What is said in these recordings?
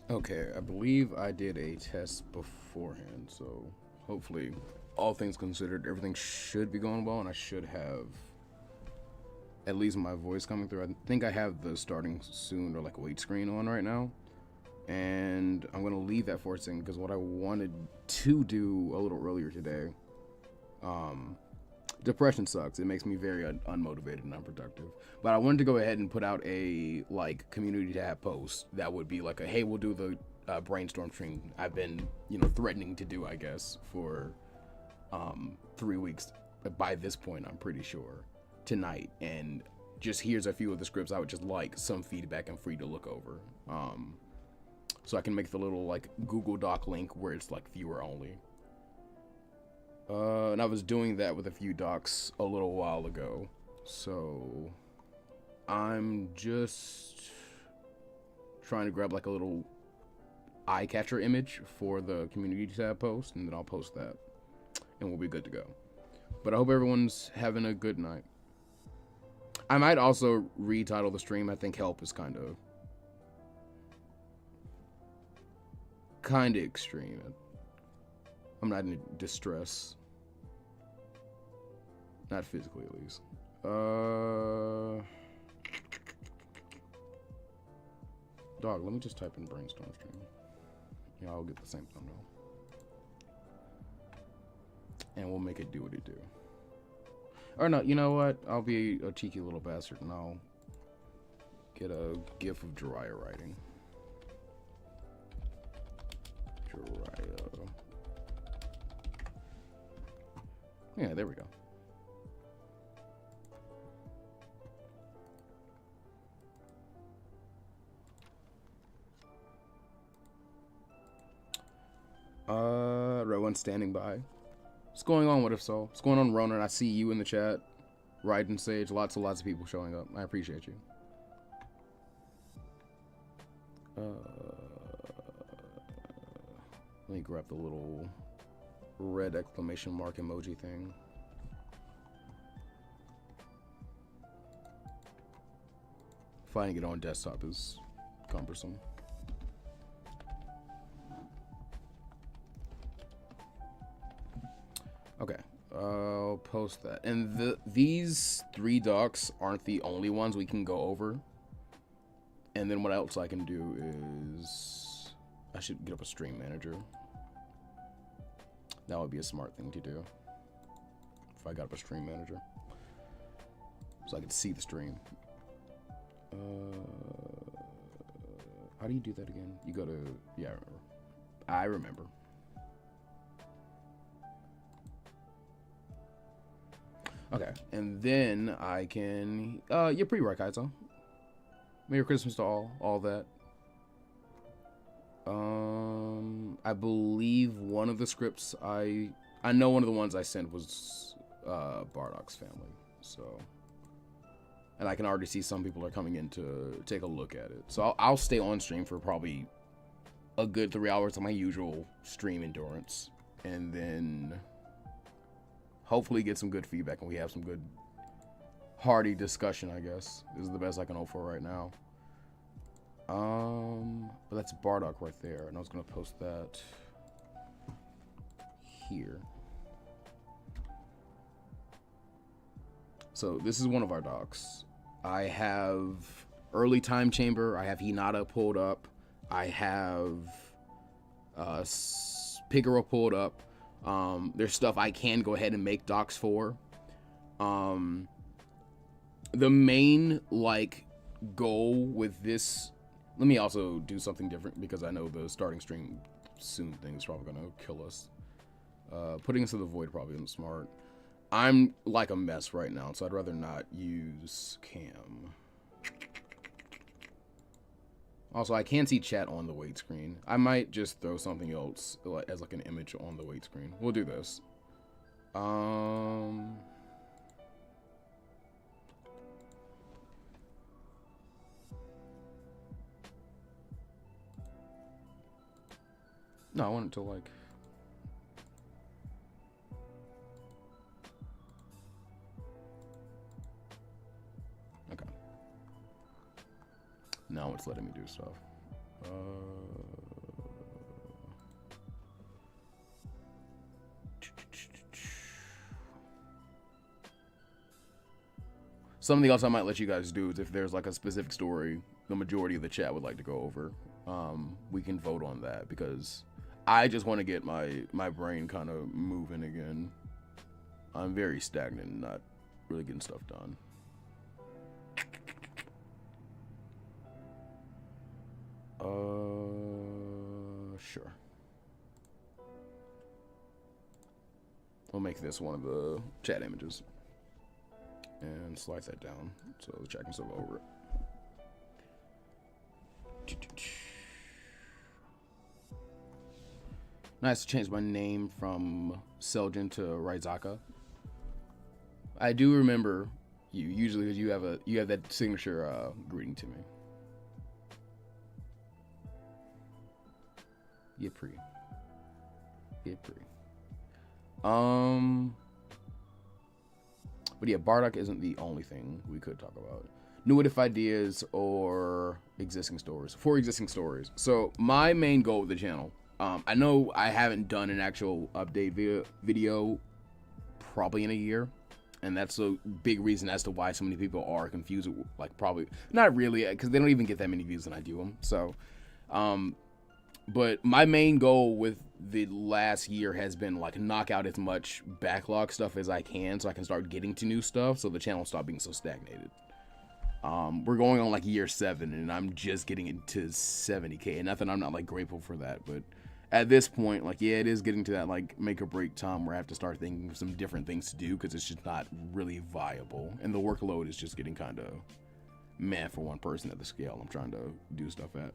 Okay, I believe I did a test beforehand, so hopefully, all things considered, everything should be going well, and I should have at least my voice coming through. I think I have the starting soon or like wait screen on right now, and I'm gonna leave that for a second because what I wanted to do a little earlier today, um, depression sucks. It makes me very unmotivated and unproductive. But I wanted to go ahead and put out a like community tab post that would be like a hey, we'll do the brainstorm stream I've been threatening to do, I guess, for 3 weeks. But by this point, I'm pretty sure tonight, and just here's a few of the scripts I would just like some feedback and free to look over. So I can make the little like Google Doc link where it's like viewer only. And I was doing that with a few docs a little while ago. So I'm just trying to grab like a little eye catcher image for the community tab post, and then I'll post that, and we'll be good to go. But I hope everyone's having a good night. I might also retitle the stream. I think help is kind of extreme. I'm not in distress. Not physically, at least. Dog, let me just type in brainstorm stream. Yeah, I'll get the same thumbnail. And we'll make it do what it do. Or no, you know what? I'll be a cheeky little bastard and I'll get a gif of Jiraiya writing. Jiraiya. Yeah, there we go. Red One standing by. What's going on, What If So? What's going on, Ronan? I see you in the chat. Raiden Sage, lots of people showing up. I appreciate you. Let me grab the little red exclamation mark emoji thing. Finding it on desktop is cumbersome. Okay, I'll post that. And these 3 docs aren't the only ones we can go over. And then what else I can do is I should get up a stream manager. That would be a smart thing to do if I got up a stream manager, so I could see the stream. How do you do that again? You go to, yeah, I remember. Okay, and then I can, you're pretty right, Kaito. Merry Christmas to all that. I believe one of the scripts I know one of the ones I sent was Bardock's family, so, and I can already see some people are coming in to take a look at it. So I'll stay on stream for probably a good 3 hours of my usual stream endurance, and then hopefully get some good feedback and we have some good hearty discussion, I guess. This is the best I can hope for right now. But that's Bardock right there, and I was gonna post that here. So this is one of our docs. I have Early Time Chamber, I have Hinata pulled up, I have Pigaro pulled up. There's stuff I can go ahead and make docs for. The main like goal with this, let me also do something different because I know the starting stream soon thing is probably gonna kill us. Putting us to the void probably isn't smart. I'm like a mess right now, so I'd rather not use cam. Also, I can't see chat on the wait screen. I might just throw something else as like an image on the wait screen. We'll do this. No, I want it to like. Okay. Now it's letting me do stuff. something else I might let you guys do is if there's like a specific story the majority of the chat would like to go over, we can vote on that, because I just want to get my brain kind of moving again. I'm very stagnant and not really getting stuff done. Sure. We'll make this one of the chat images and slide that down so the chat can still go over it. Nice to change my name from Seljin to Raizaka. I do remember you usually because you have that signature greeting to me. Yipri. But yeah, Bardock isn't the only thing we could talk about. New what if ideas or existing stories. For existing stories. So my main goal with the channel, I know I haven't done an actual update video probably in a year, and that's a big reason as to why so many people are confused. Like, probably not really, because they don't even get that many views when I do them. So, but my main goal with the last year has been like knock out as much backlog stuff as I can, so I can start getting to new stuff, so the channel stop being so stagnated. We're going on like year 7, and I'm just getting into 70K, and nothing, I'm not like grateful for that, but at this point, like, yeah, it is getting to that like make or break time where I have to start thinking of some different things to do, because it's just not really viable, and the workload is just getting kind of meh for one person at the scale I'm trying to do stuff at.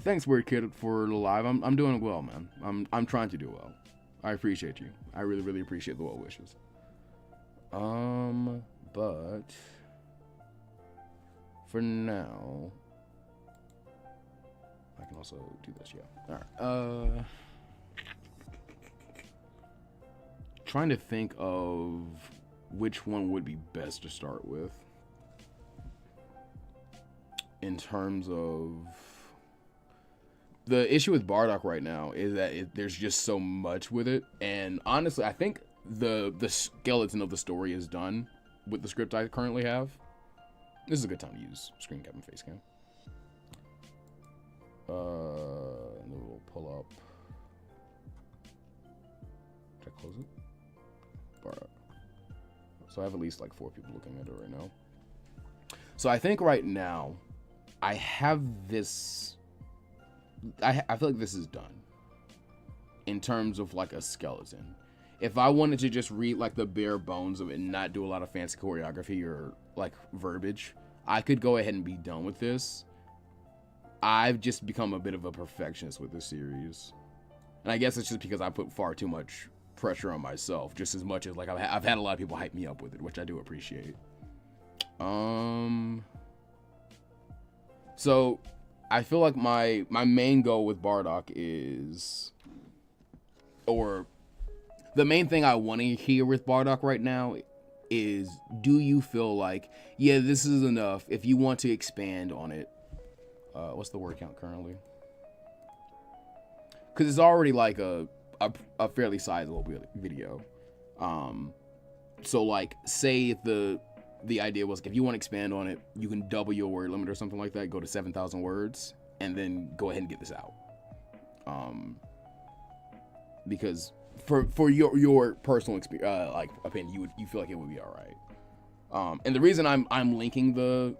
Thanks, Weird Kid, for the live. I'm doing well, man. I'm trying to do well. I appreciate you. I really, really appreciate the well wishes. But for now, I can also do this, yeah. All right. Trying to think of which one would be best to start with in terms of the issue with Bardock right now is that there's just so much with it, and honestly, I think the skeleton of the story is done with the script I currently have. This is a good time to use screen cap and face cam. And then we'll pull up. Did I close it? Bardock. So I have at least like 4 people looking at it right now. So I think right now I have this. I feel like this is done in terms of like a skeleton. If I wanted to just read like the bare bones of it and not do a lot of fancy choreography or like verbiage, I could go ahead and be done with this. I've just become a bit of a perfectionist with this series, and I guess it's just because I put far too much pressure on myself, just as much as like I've had a lot of people hype me up with it, which I do appreciate. So I feel like my main goal with Bardock is, or the main thing I want to hear with Bardock right now is, do you feel like, yeah, this is enough? If you want to expand on it, what's the word count currently? Because it's already like a fairly sizable video. So like, say the idea was, like, if you want to expand on it, you can double your word limit or something like that, go to 7,000 words, and then go ahead and get this out. Because for your personal experience, like opinion, you feel like it would be all right. And the reason I'm linking the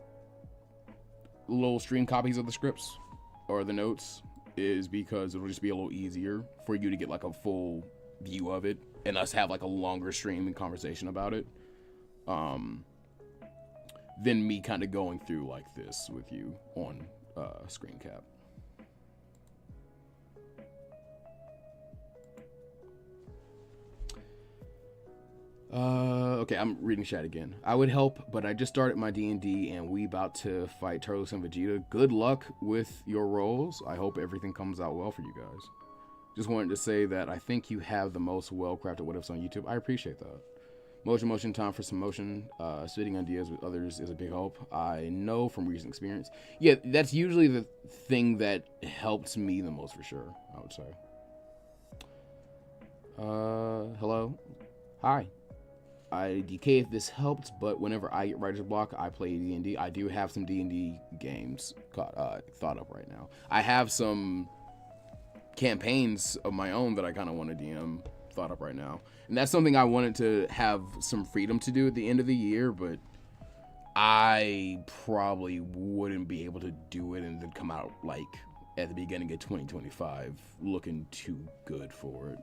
little stream copies of the scripts or the notes is because it'll just be a little easier for you to get like a full view of it, and us have like a longer stream and conversation about it. Than me kind of going through like this with you on screen cap. Okay, I'm reading chat again. I would help, but I just started my D&D and we about to fight Turtles and Vegeta. Good luck with your roles. I hope everything comes out well for you guys. Just wanted to say that I think you have the most well-crafted what ifs on YouTube. I appreciate that. Motion, time for some motion. Spitting ideas with others is a big help. I know from recent experience. Yeah, that's usually the thing that helps me the most, for sure, I would say. Hello? Hi. IDK if this helped, but whenever I get writer's block, I play D&D. I do have some D&D games thought up right now. I have some campaigns of my own that I kind of want to DM thought up right now. And that's something I wanted to have some freedom to do at the end of the year, but I probably wouldn't be able to do it and then come out like at the beginning of 2025 looking too good for it.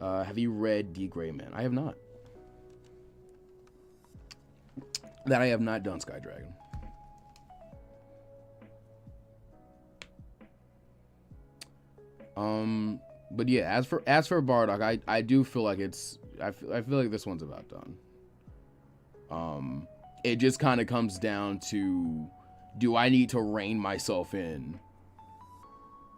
Have you read D. Gray Man? I have not. That I have not done Sky Dragon. But yeah, as for Bardock, I do feel like I feel like this one's about done. It just kind of comes down to, do I need to rein myself in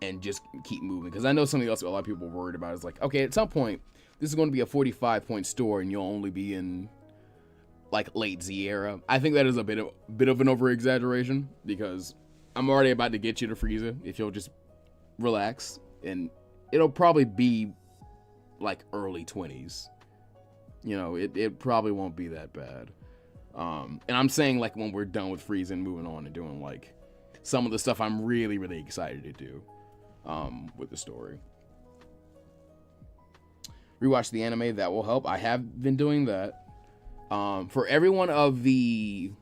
and just keep moving? Because I know something else a lot of people are worried about is like, okay, at some point this is going to be a 45-point story and you'll only be in like late Z era. I think that is a bit of an over exaggeration, because I'm already about to get you to Frieza if you'll just relax, and it'll probably be like early 20s. You know, it probably won't be that bad. And I'm saying like when we're done with Frieza and moving on and doing like some of the stuff I'm really, really excited to do with the story. Rewatch the anime, that will help. I have been doing that. For every one of the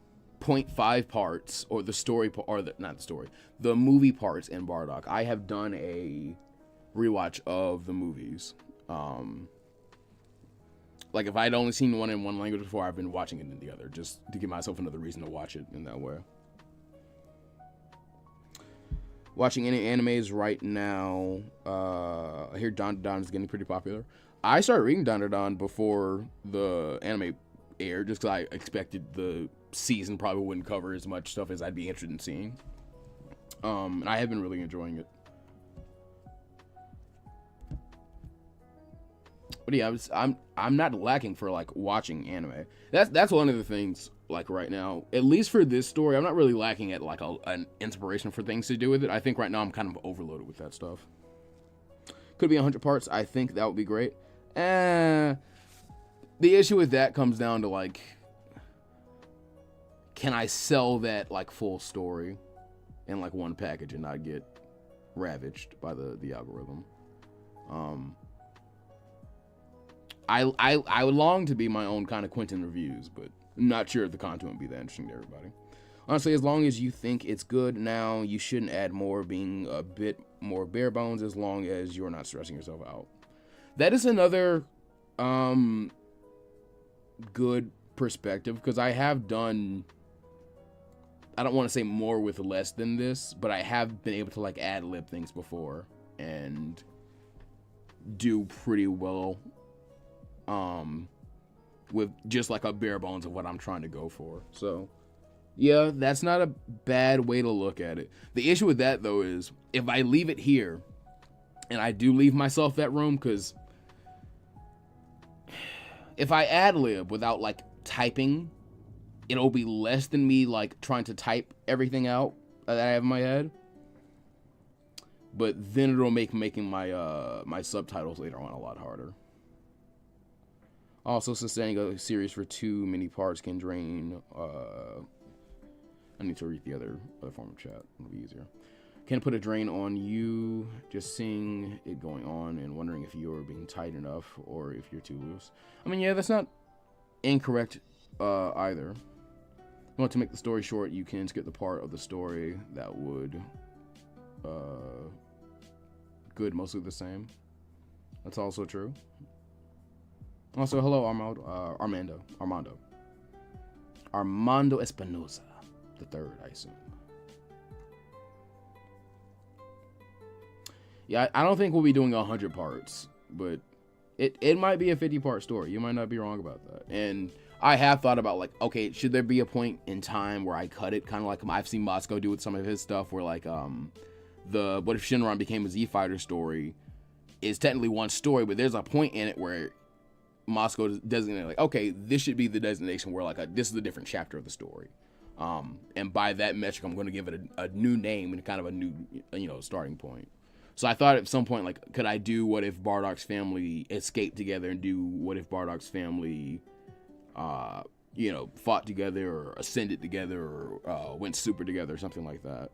0.5 parts, or the story, or the movie parts in Bardock, I have done a rewatch of the movies. Like if I'd only seen one in one language before, I've been watching it in the other, just to give myself another reason to watch it in that way. Watching any animes right now, I hear Dandadan is getting pretty popular. I started reading Dandadan before the anime aired, just because I expected the season probably wouldn't cover as much stuff as I'd be interested in seeing. And I have been really enjoying it. But yeah, I'm not lacking for like watching anime. That's one of the things like right now, at least for this story, I'm not really lacking at like an inspiration for things to do with it. I think right now I'm kind of overloaded with that stuff. Could be 100 parts. I think that would be great. The issue with that comes down to like, can I sell that like full story in like one package and not get ravaged by the algorithm? I would long to be my own kind of Quentin reviews, but I'm not sure if the content would be that interesting to everybody. Honestly, as long as you think it's good now, you shouldn't add more, being a bit more bare bones, as long as you're not stressing yourself out. That is another good perspective, because I have done, I don't want to say more with less than this, but I have been able to like ad lib things before and do pretty well with just like a bare bones of what I'm trying to go for. So yeah, that's not a bad way to look at it. The issue with that though is if I leave it here, and I do leave myself that room, because if I ad lib without like typing, it'll be less than me like trying to type everything out that I have in my head. But then it'll make making my my subtitles later on a lot harder. Also, sustaining a series for too many parts can drain. I need to read the other form of chat. It'll be easier. Can put a drain on you just seeing it going on and wondering if you're being tight enough or if you're too loose. I mean, yeah, that's not incorrect either. If you want to make the story short, you can skip the part of the story that would good, mostly the same. That's also true. Also, hello, Armando Espinosa the third, I assume. Yeah, I don't think we'll be doing 100 parts, but it might be a 50-part story. You might not be wrong about that. And I have thought about like, okay, should there be a point in time where I cut it, kind of like I've seen Moscow do with some of his stuff, where like the What If Shinron Became a Z Fighter story is technically one story, but there's a point in it where Moscow designated like, okay, this should be the designation where like this is a different chapter of the story, and by that metric, I'm going to give it a new name and kind of a new starting point. So I thought at some point, like, could I do What If Bardock's family escaped together and do What If Bardock's family fought together or ascended together or went super together or something like that.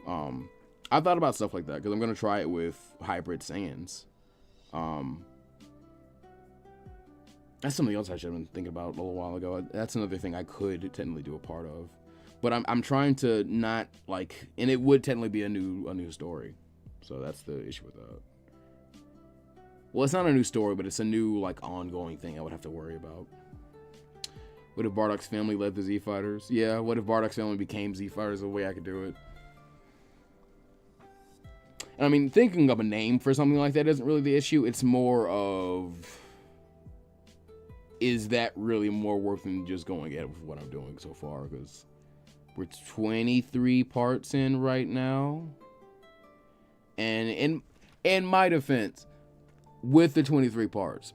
I thought about stuff like that because I'm going to try it with hybrid Saiyans. That's something else I should have been thinking about a little while ago. That's another thing I could technically do a part of. But I'm trying to not like, and it would technically be a new story. So that's the issue with that. Well, it's not a new story, but it's a new like ongoing thing I would have to worry about. What if Bardock's family led the Z Fighters? Yeah, what if Bardock's family became Z Fighters? The way I could do it. And I mean, thinking of a name for something like that isn't really the issue. It's more of, is that really more work than just going ahead with what I'm doing so far? Because we're 23 parts in right now. And in my defense, with the 23 parts,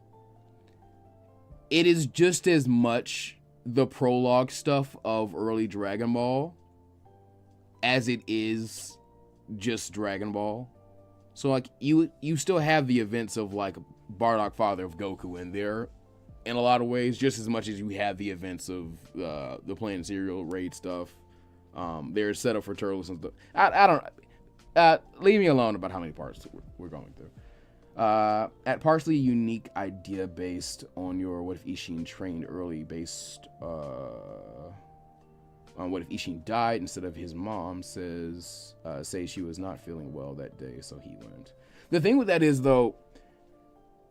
it is just as much the prologue stuff of early Dragon Ball as it is just Dragon Ball. So like you still have the events of like Bardock, father of Goku, in there in a lot of ways, just as much as you have the events of the Planet Cereal raid stuff. There's set up for Turtles and stuff. I don't leave me alone about how many parts we're going through. At partially unique idea based on your what if Ishin trained early based on what if Ishin died instead of his mom say she was not feeling well that day, so he went. The thing with that is though,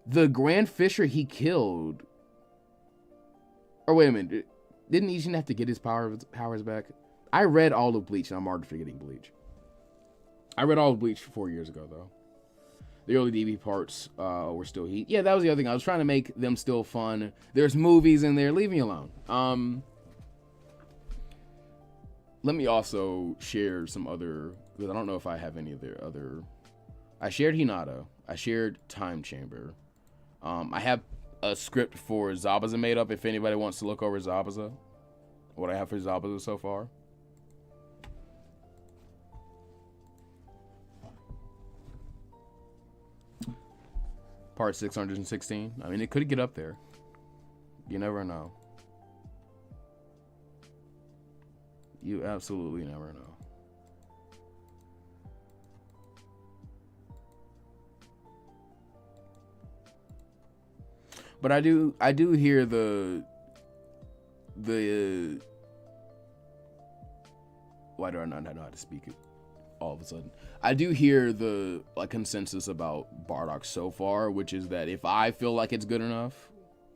the Grand Fisher he killed, or wait a minute, didn't Ishin have to get his powers back? I read all of Bleach and I'm already forgetting Bleach. I read all of Bleach 4 years ago though. The early DB parts were still heat. Yeah, that was the other thing. I was trying to make them still fun. There's movies in there. Leave me alone. Let me also share some other, because I don't know if I have any of their other. I shared Hinata. I shared Time Chamber. I have a script for Zabuza made up if anybody wants to look over Zabuza. What I have for Zabuza so far. Part 616. I mean, it could get up there. You never know. You absolutely never know. But I do hear the why do I not know how to speak it all of a sudden? I do hear the like consensus about Bardock so far, which is that if I feel like it's good enough,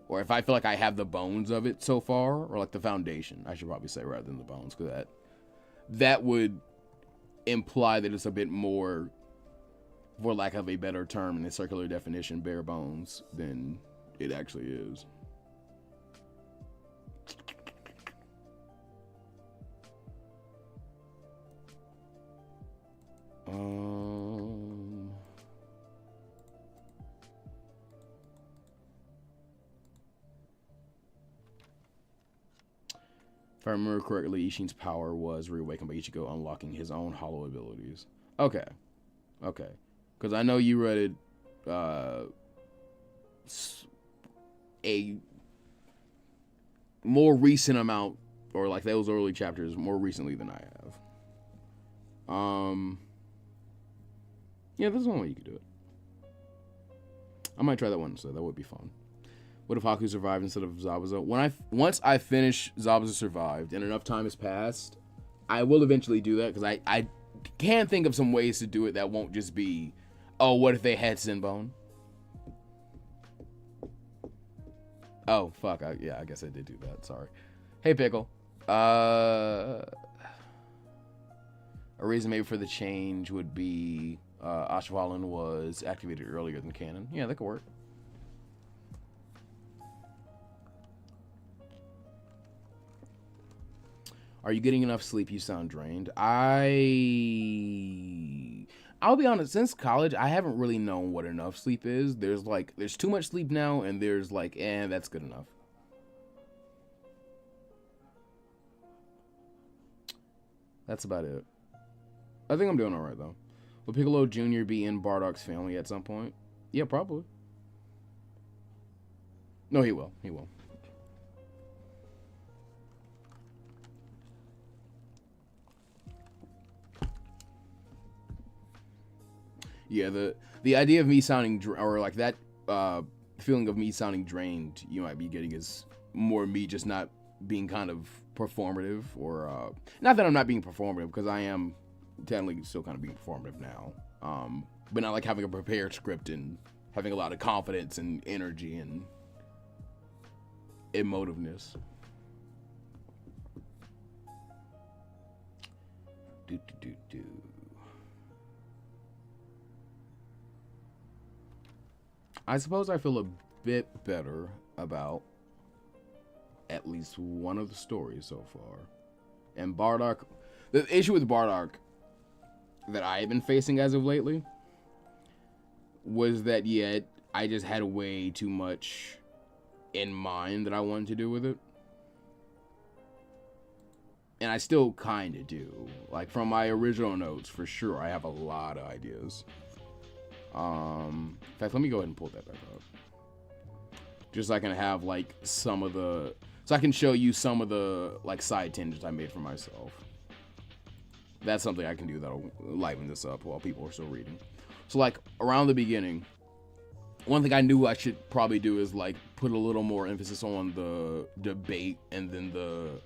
or if I feel like I have the bones of it so far, or like the foundation, I should probably say rather than the bones, because that would imply that it's a bit more, for lack of a better term in the circular definition, bare bones than it actually is. If I remember correctly, Ishin's power was reawakened by Ichigo unlocking his own hollow abilities. Okay. Because I know you read a more recent amount, or like those early chapters more recently than I have. Yeah, there's one way you could do it. I might try that one, so that would be fun. What if Haku survived instead of Zabuza? Once I finish Zabuza Survived and enough time has passed, I will eventually do that, because I can think of some ways to do it that won't just be, oh, what if they had Sinbone? Oh, fuck. I guess I did do that. Sorry. Hey, Pickle. A reason maybe for the change would be Ashvalan was activated earlier than canon. Yeah, that could work. Are you getting enough sleep? You sound drained. I'll be honest, since college, I haven't really known what enough sleep is. There's too much sleep now, and there's like, that's good enough. That's about it. I think I'm doing alright, though. Will Piccolo Jr. be in Bardock's family at some point? Yeah, probably. No, he will. He will. Yeah, the idea of me sounding or like that feeling of me sounding drained you might be getting is more me just not being kind of performative, or not that I'm not being performative, because I am technically still kind of being performative now, but not like having a prepared script and having a lot of confidence and energy and emotiveness. I suppose I feel a bit better about at least one of the stories so far. And Bardock, the issue with Bardock that I have been facing as of lately was that, I just had way too much in mind that I wanted to do with it. And I still kind of do. Like, from my original notes, for sure, I have a lot of ideas. In fact, let me go ahead and pull that back up. Just so I can have, like, so I can show you some of the, like, side tangents I made for myself. That's something I can do that'll liven this up while people are still reading. So, like, around the beginning, one thing I knew I should probably do is, like, put a little more emphasis on the debate and then the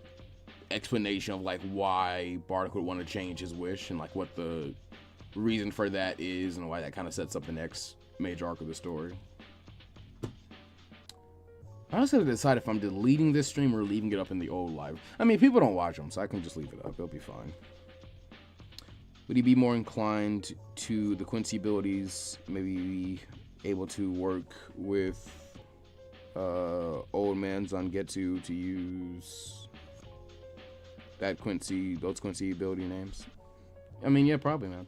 explanation of, like, why Bardock would want to change his wish and, like, what the reason for that is and why that kind of sets up the next major arc of the story. I also have to decide if I'm deleting this stream or leaving it up in the old live. I mean, people don't watch them, so I can just leave it up. It'll be fine. Would he be more inclined to the Quincy abilities, maybe able to work with old man Zangetsu to use those Quincy ability names? I mean, yeah, probably, man.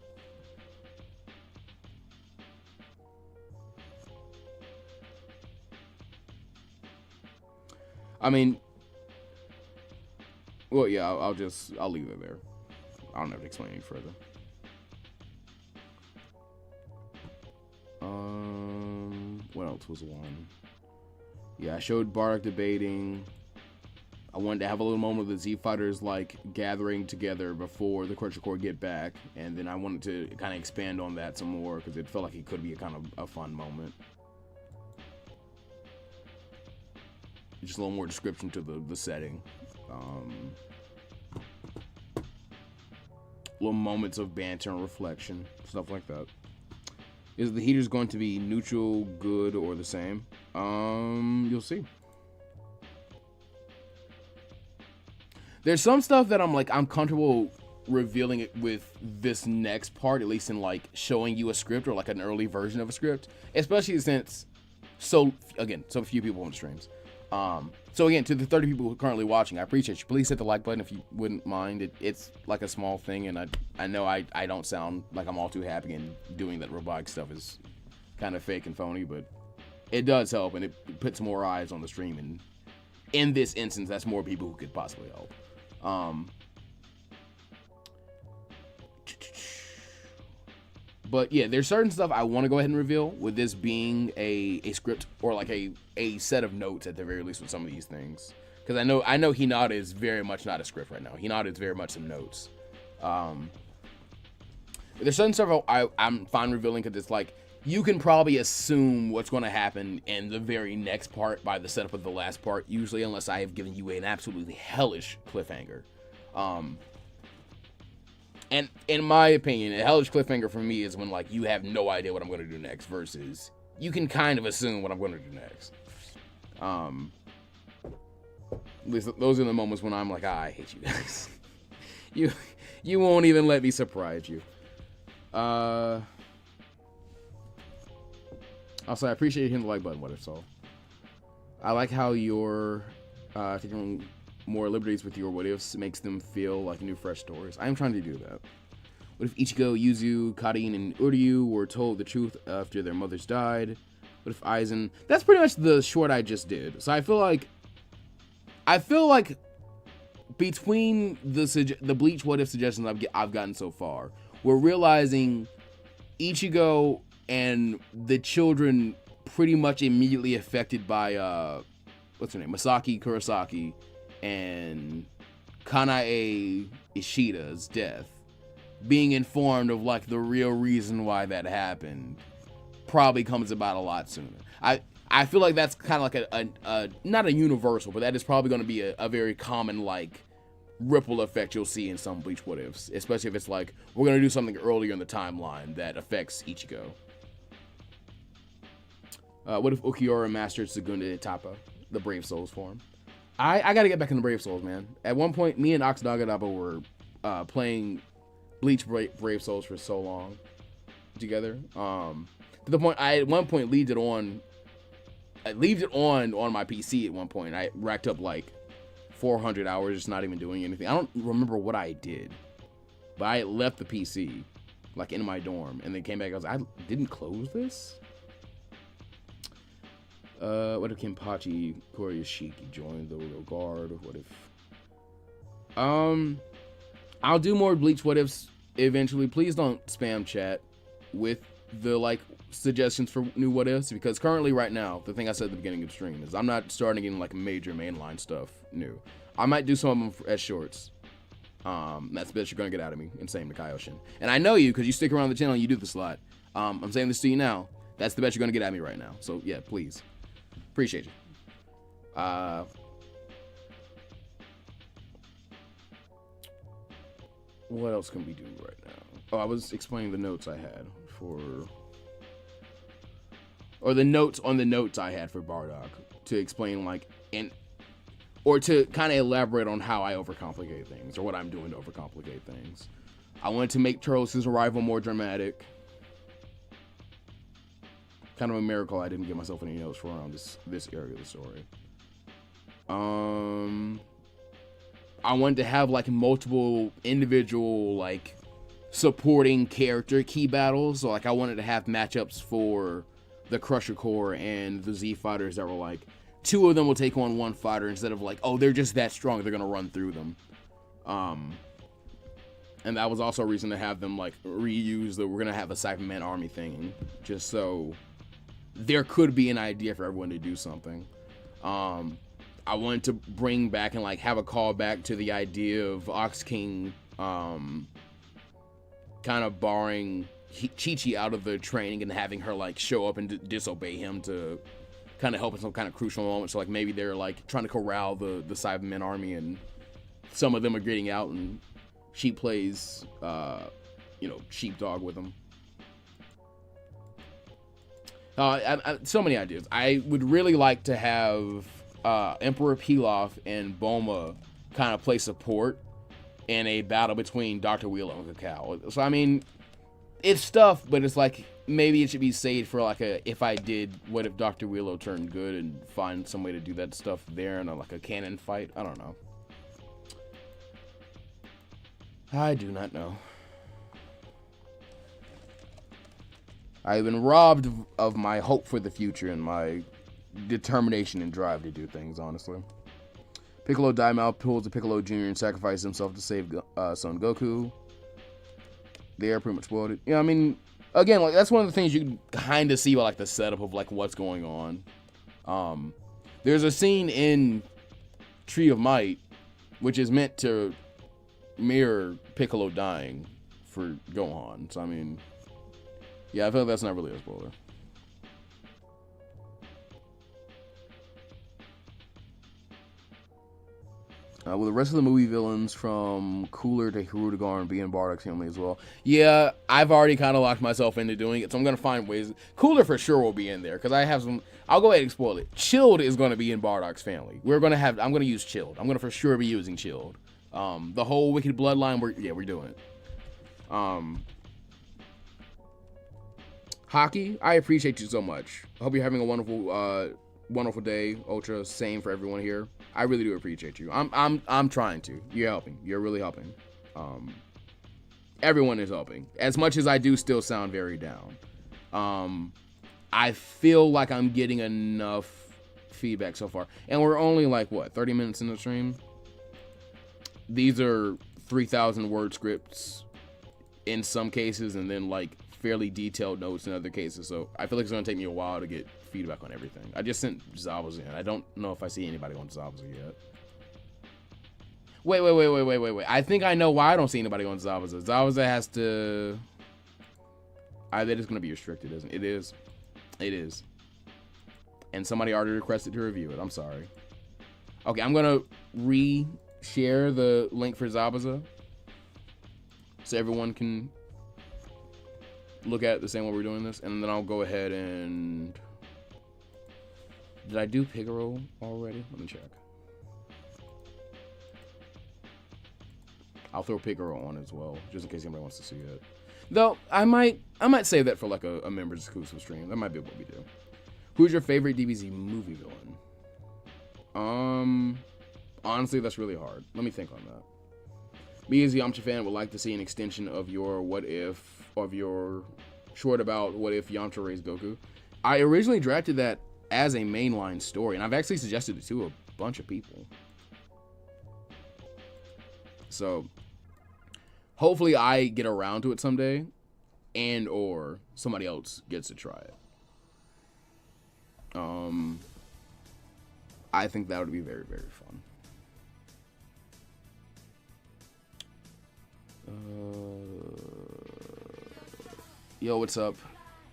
I mean, well, yeah, I'll leave it there. I don't have to explain any further. What else was one? Yeah, I showed Bardock debating. I wanted to have a little moment of the Z Fighters, like, gathering together before the Crusher Corps get back, and then I wanted to kind of expand on that some more, because it felt like it could be a kind of a fun moment. Just a little more description to the setting. Little moments of banter and reflection, stuff like that. Is the heaters going to be neutral, good, or the same? You'll see. There's some stuff that I'm comfortable revealing it with this next part, at least in, like, showing you a script or, like, an early version of a script, especially since so few people on streams. So again, to the 30 people who are currently watching, I appreciate you. Please hit the like button if you wouldn't mind. It's like a small thing, and I know I don't sound like I'm all too happy, and doing that robotic stuff is kind of fake and phony, but it does help, and it puts more eyes on the stream, and in this instance, that's more people who could possibly help. But yeah, there's certain stuff I want to go ahead and reveal, with this being a script or like a set of notes at the very least with some of these things. Because I know Hinata is very much not a script right now. Hinata is very much some notes. There's certain stuff I'm fine revealing, because it's like, you can probably assume what's going to happen in the very next part by the setup of the last part, usually, unless I have given you an absolutely hellish cliffhanger. And in my opinion, a hellish cliffhanger for me is when, like, you have no idea what I'm going to do next, versus you can kind of assume what I'm going to do next. At least those are the moments when I'm like, I hate you guys. you won't even let me surprise you. Also, I appreciate you hitting the like button, what if so. I like how you're taking more liberties with your what ifs, makes them feel like new fresh stories. I am trying to do that. What if Ichigo, Yuzu, Karin, and Uryu were told the truth after their mothers died? What if Aizen... That's pretty much the short I just did. So I feel like between the Bleach what if suggestions I've gotten so far, we're realizing Ichigo and the children pretty much immediately affected by what's her name, Masaki Kurosaki and Kanae Ishida's death being informed of like the real reason why that happened probably comes about a lot sooner. I feel like that's kind of like a not a universal, but that is probably going to be a very common like ripple effect you'll see in some Bleach What Ifs, especially if it's like we're going to do something earlier in the timeline that affects Ichigo. What if Ukiura mastered Segunda Etapa, the Brave Souls form? I got to get back into Brave Souls, man. At one point, me and Ox Nagadaba were playing Bleach Brave Souls for so long together. To the point I at one point leaved it on my PC at one point. I racked up like 400 hours just not even doing anything. I don't remember what I did, but I left the PC like in my dorm and then came back. I was like, I didn't close this. What if Kenpachi Kuryoshiki joined the Royal Guard? What if I'll do more Bleach What Ifs eventually. Please don't spam chat with the like suggestions for new What Ifs, because currently right now, the thing I said at the beginning of the stream is I'm not starting in like major mainline stuff new. I might do some of them as shorts. That's the best you're gonna get out of me, and same to Kaioshin. And I know you because you stick around the channel and you do this a lot. I'm saying this to you now. That's the best you're gonna get at me right now. So yeah, please. Appreciate you. What else can we do right now? Oh, I was explaining the notes I had or the notes on the notes I had for Bardock to explain or to kind of elaborate on how I overcomplicate things or what I'm doing to overcomplicate things. I wanted to make Turles' arrival more dramatic. Kind of a miracle I didn't give myself any notes for around this area of the story. I wanted to have like multiple individual like supporting character key battles. So like I wanted to have matchups for the Crusher Corps and the Z fighters that were like two of them will take on one fighter instead of like, oh, they're just that strong, they're gonna run through them. And that was also a reason to have them like reuse the we're gonna have a Cyberman army thing, just so there could be an idea for everyone to do something. I wanted to bring back and like have a callback to the idea of Ox King kind of barring Chi-Chi out of the training and having her like show up and disobey him to kind of help in some kind of crucial moment. So like maybe they're like trying to corral the Cybermen army and some of them are getting out and she plays sheepdog with them. So many ideas. I would really like to have Emperor Pilaf and Bulma kind of play support in a battle between Dr. Wheeler and Cacao. So I mean, it's stuff, but it's like maybe it should be saved for like if I did what if Dr. Wheeler turned good and find some way to do that stuff there in like a canon fight. I don't know. I do not know. I've been robbed of my hope for the future and my determination and drive to do things, honestly. Piccolo Daimao pulls a Piccolo Jr. and sacrifices himself to save Son Goku. They are pretty much spoiled it. Yeah, I mean, again, like that's one of the things you can kind of see by like the setup of like what's going on. There's a scene in Tree of Might which is meant to mirror Piccolo dying for Gohan. So I mean, yeah, I feel like that's not really a spoiler. Will the rest of the movie villains from Cooler to Hirudegarn be in Bardock's family as well? Yeah, I've already kind of locked myself into doing it, so I'm going to find ways. Cooler for sure will be in there, because I have some... I'll go ahead and spoil it. Chilled is going to be in Bardock's family. I'm going to use Chilled. I'm going to for sure be using Chilled. The whole Wicked Bloodline, we're doing it. Hockey, I appreciate you so much. I hope you're having a wonderful day, Ultra. Same for everyone here. I really do appreciate you. I'm trying to. You're helping. You're really helping. Everyone is helping. As much as I do still sound very down. I feel like I'm getting enough feedback so far. And we're only like, 30 minutes in the stream? These are 3,000 word scripts in some cases, and then like fairly detailed notes in other cases. So I feel like it's going to take me a while to get feedback on everything. I just sent Zabuza in. I don't know if I see anybody on Zabuza yet. Wait. I think I know why I don't see anybody on Zabuza. Zabuza has to. I bet it's going to be restricted, isn't it? It is. It is. And somebody already requested to review it. I'm sorry. Okay, I'm going to re-share the link for Zabuza so everyone can look at it the same way we're doing this. And then I'll go ahead and... Did I do Pigaro already? Let me check. I'll throw Pigaro on as well, just in case anybody wants to see it. Though, I might save that for like a members exclusive stream. That might be what we do. Who's your favorite DBZ movie villain? Honestly, that's really hard. Let me think on that. Me as a Yamcha fan would like to see an extension of your short about what if Yamcha raised Goku. I originally drafted that as a mainline story, and I've actually suggested it to a bunch of people. So, hopefully I get around to it someday, and or somebody else gets to try it. I think that would be very, very fun. Yo, what's up?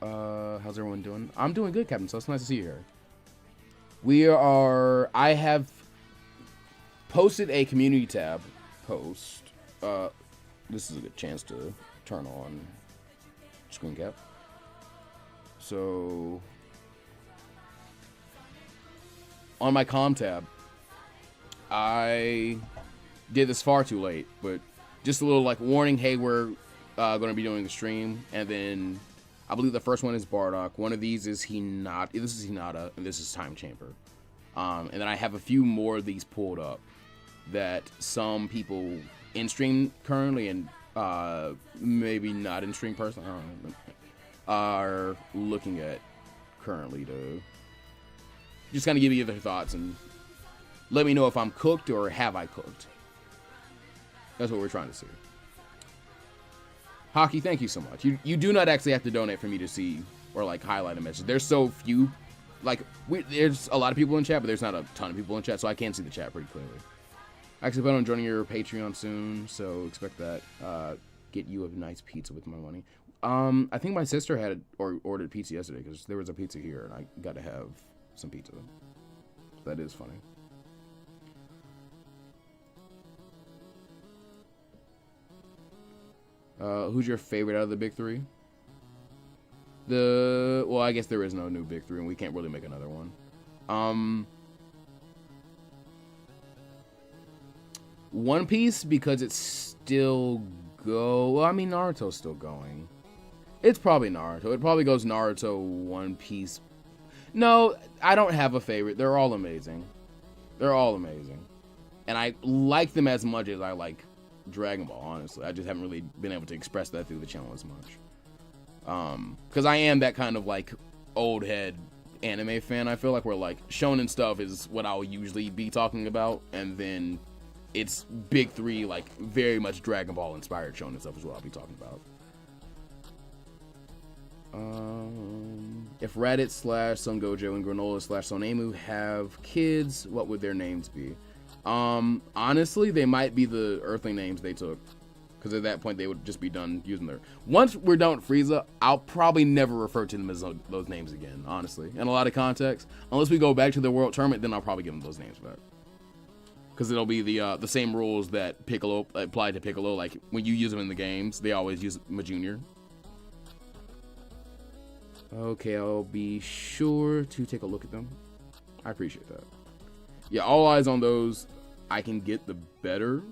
How's everyone doing? I'm doing good, Captain, so it's nice to see you here. I have posted a community tab post. This is a good chance to turn on screen cap. So, on my comm tab, I did this far too late, but just a little like warning, hey, we're going to be doing the stream, and then I believe the first one is Bardock. One of these is Hinata. This is Hinata, and this is Time Chamber. And then I have a few more of these pulled up that some people in stream currently and maybe not in stream personally, I don't know, are looking at currently to just kind of give you their thoughts and let me know if I'm cooked or have I cooked. That's what we're trying to see. Hockey, thank you so much. You do not actually have to donate for me to see or like highlight a message. There's so few, like there's a lot of people in chat, but there's not a ton of people in chat, so I can see the chat pretty clearly. I actually plan on joining your Patreon soon, so expect that. Get you a nice pizza with my money. I think my sister had ordered pizza yesterday because there was a pizza here, and I got to have some pizza. That is funny. Who's your favorite out of the big three? Well, I guess there is no new big three, and we can't really make another one. One Piece, because it's still well, I mean, Naruto's still going. It's probably Naruto. It probably goes Naruto, One Piece. No, I don't have a favorite. They're all amazing. They're all amazing. And I like them as much as I like Dragon Ball, honestly. I just haven't really been able to express that through the channel as much. Because I am that kind of like old head anime fan. I feel like where like shonen stuff is what I'll usually be talking about, and then it's big three, like very much Dragon Ball inspired shonen stuff is what I'll be talking about. If Raditz / Son Gojo and Granola / Sonemu have kids, what would their names be? Honestly, they might be the Earthling names they took, because at that point they would just be done using their. Once we're done with Frieza, I'll probably never refer to them as those names again, honestly. In a lot of context, unless we go back to the World Tournament, then I'll probably give them those names back, because it'll be the same rules that Piccolo apply to Piccolo. Like when you use them in the games, they always use Ma Junior. Okay, I'll be sure to take a look at them. I appreciate that. Yeah, all eyes on those. I can get the better,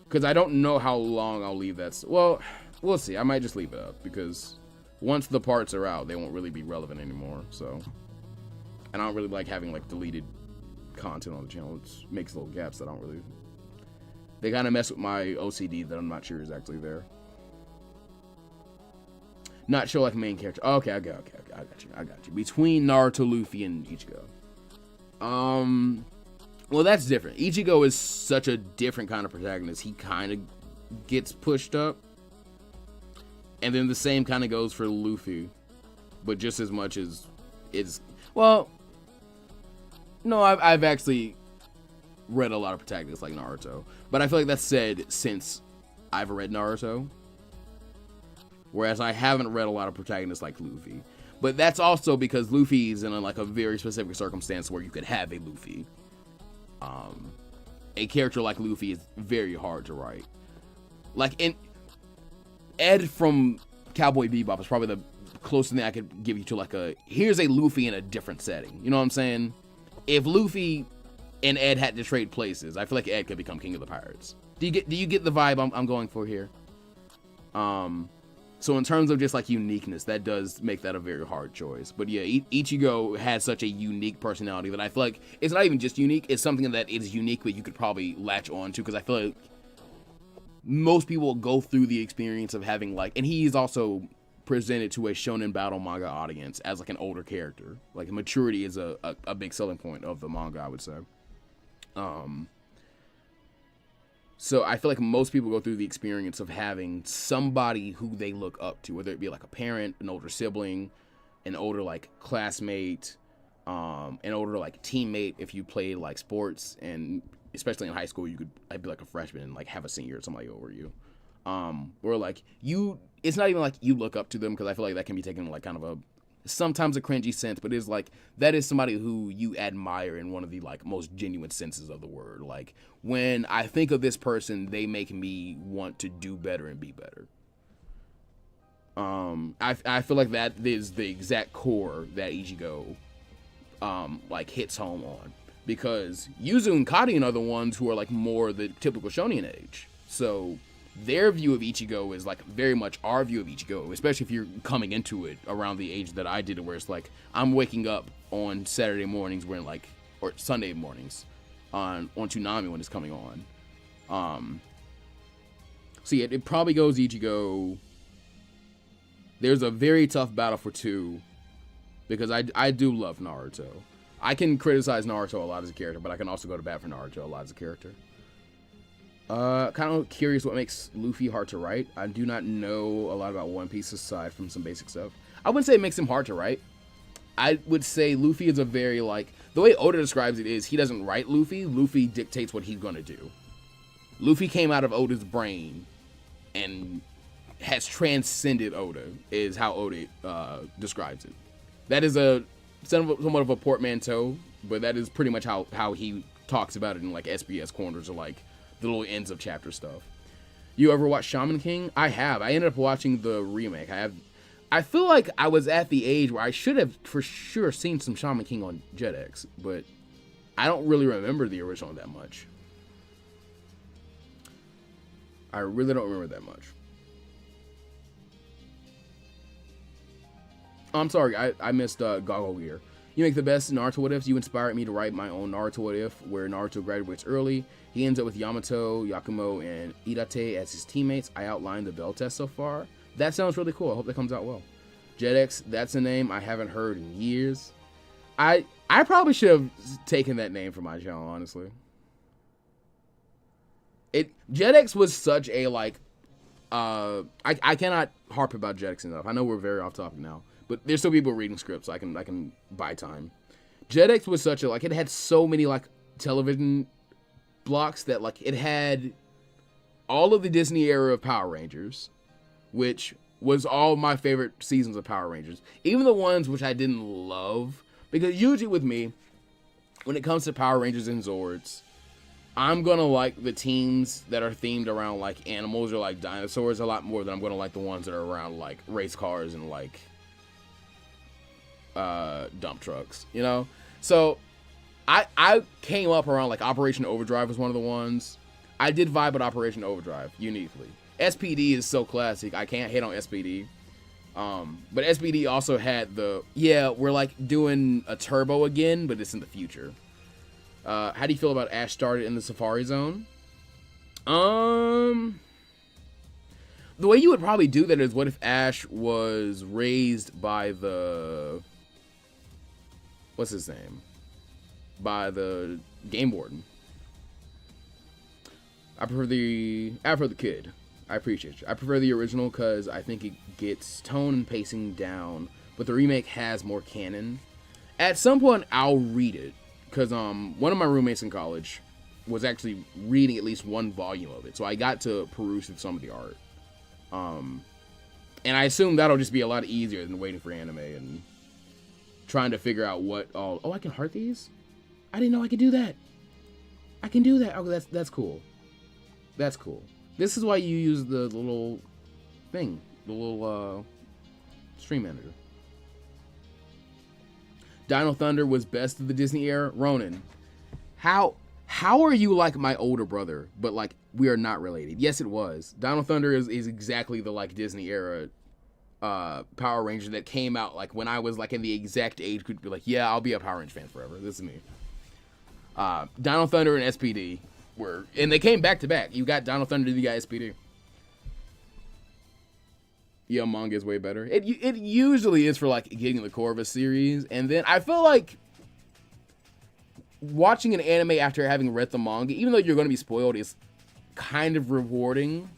because I don't know how long I'll leave that. Well, we'll see. I might just leave it up, because once the parts are out, they won't really be relevant anymore. So, and I don't really like having like deleted content on the channel. It makes little gaps that I don't really. They kind of mess with my OCD that I'm not sure is actually there. Not sure like main character. Okay, I got you. Between Naruto, Luffy, and Ichigo. Well, that's different. Ichigo is such a different kind of protagonist. He kind of gets pushed up. And then the same kind of goes for Luffy. But just as much as it's... Well, no, I've actually read a lot of protagonists like Naruto, but I feel like that's said since I've read Naruto, whereas I haven't read a lot of protagonists like Luffy. But that's also because Luffy is in a very specific circumstance where you could have a Luffy. A character like Luffy is very hard to write. Like, Ed from Cowboy Bebop is probably the closest thing I could give you to here's a Luffy in a different setting. You know what I'm saying? If Luffy and Ed had to trade places, I feel like Ed could become king of the pirates. Do you get the vibe I'm going for here? So in terms of just uniqueness, that does make that a very hard choice. But yeah, Ichigo has such a unique personality that I feel like it's not even just unique, it's something that is unique that you could probably latch on to, because I feel like most people go through the experience of having and he's also presented to a shonen battle manga audience as an older character. Maturity is a big selling point of the manga, I would say. So I feel like most people go through the experience of having somebody who they look up to, whether it be a parent, an older sibling, an older classmate, an older teammate if you played sports, and especially in high school you could be a freshman and have a senior or somebody over you. Or it's not even you look up to them, because I feel like that can be taken kind of sometimes a cringy sense, but it's that is somebody who you admire in one of the most genuine senses of the word. When I think of this person, they make me want to do better and be better. I feel like that is the exact core that Ichigo hits home on, because Yuzu and Karin are the ones who are more the typical shonen age. So their view of Ichigo is very much our view of Ichigo, especially if you're coming into it around the age that I did, where it's I'm waking up on Saturday mornings when or Sunday mornings on Toonami when it's coming on. So yeah, it probably goes Ichigo. There's a very tough battle for 2, because I do love Naruto. I can criticize Naruto a lot as a character, but I can also go to bat for Naruto a lot as a character. Kind of curious what makes Luffy hard to write. I do not know a lot about One Piece aside from some basic stuff. I wouldn't say it makes him hard to write. I would say Luffy is a very the way Oda describes it is he doesn't write Luffy. Luffy dictates what he's gonna do. Luffy came out of Oda's brain and has transcended Oda, is how Oda describes it. That is somewhat of a portmanteau, but that is pretty much how he talks about it in SBS corners, or the little ends of chapter stuff. You ever watch Shaman King? I have. I ended up watching the remake. I feel like I was at the age where I should have for sure seen some Shaman King on Jetix, but I don't really remember the original that much. I really don't remember that much. I'm sorry, I missed Goggle Gear. You make the best Naruto what ifs. You inspired me to write my own Naruto what if, where Naruto graduates early. He ends up with Yamato, Yakumo, and Itachi as his teammates. I outlined the bell test so far. That sounds really cool. I hope that comes out well. JetX, that's a name I haven't heard in years. I probably should have taken that name for my channel, honestly. JetX was such a I cannot harp about JetX enough. I know we're very off topic now, but there's still people reading scripts, so I can buy time. JetX was such a it had so many television blocks that it had all of the Disney era of Power Rangers, which was all my favorite seasons of Power Rangers, even the ones which I didn't love, because usually with me, when it comes to Power Rangers and Zords, I'm gonna like the teams that are themed around animals or dinosaurs a lot more than I'm gonna like the ones that are around race cars and dump trucks, you know? So I came up around Operation Overdrive was one of the ones. I did vibe with Operation Overdrive uniquely. SPD is so classic. I can't hate on SPD. But SPD also had we're doing a turbo again, but it's in the future. How do you feel about Ash started in the Safari Zone? The way you would probably do that is, what if Ash was raised by what's his name? By the Game Warden. I prefer the kid. I appreciate you. I prefer the original because I think it gets tone and pacing down, but the remake has more canon. At some point, I'll read it, because one of my roommates in college, was actually reading at least one volume of it, so I got to peruse through some of the art. And I assume that'll just be a lot easier than waiting for anime and trying to figure out what all. Oh, I can heart these? I didn't know I could do that. I can do that. Oh, that's cool. That's cool. This is why you use the little thing, the little stream manager. Dino Thunder was best of the Disney era. Ronan, how are you like my older brother, but like we are not related? Yes, it was. Dino Thunder is exactly the like Disney era Power Ranger that came out like when I was like in the exact age group to be like, yeah, I'll be a Power Ranger fan forever. This is me. Dino Thunder and SPD were, and they came back to back. You got Dino Thunder, you got SPD. Yeah, manga is way better. It usually is for like getting the core of a series, and then I feel like watching an anime after having read the manga, even though you're going to be spoiled, is kind of rewarding,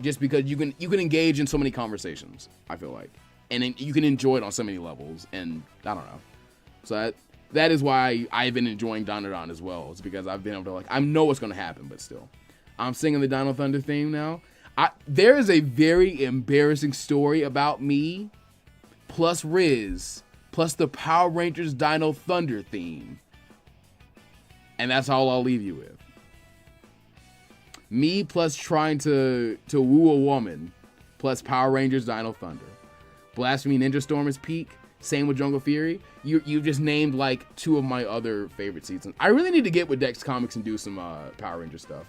just because you can engage in so many conversations. I feel like, and you can enjoy it on so many levels, and I don't know. So that is why I've been enjoying Dandadan as well. It's because I've been able to like, I know what's going to happen, but still, I'm singing the Dino Thunder theme now. There is a very embarrassing story about me, plus Riz, plus the Power Rangers Dino Thunder theme. And that's all I'll leave you with. Me plus trying to woo a woman, plus Power Rangers Dino Thunder. Blasphemy Ninja Storm is peak. Same with Jungle Fury. You've just named like two of my other favorite seasons. I really need to get with Dex Comics and do some Power Ranger stuff.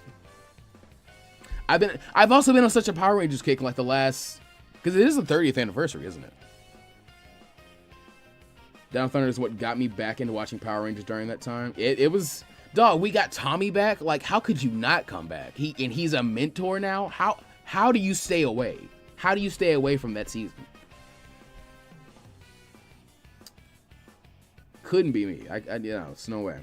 I've also been on such a Power Rangers kick like the last, because it is the 30th anniversary, isn't it? Dino Thunder is what got me back into watching Power Rangers during that time. It was, dog, we got Tommy back. Like, how could you not come back? He's a mentor now. How do you stay away? How do you stay away from that season? Couldn't be me. It's no way.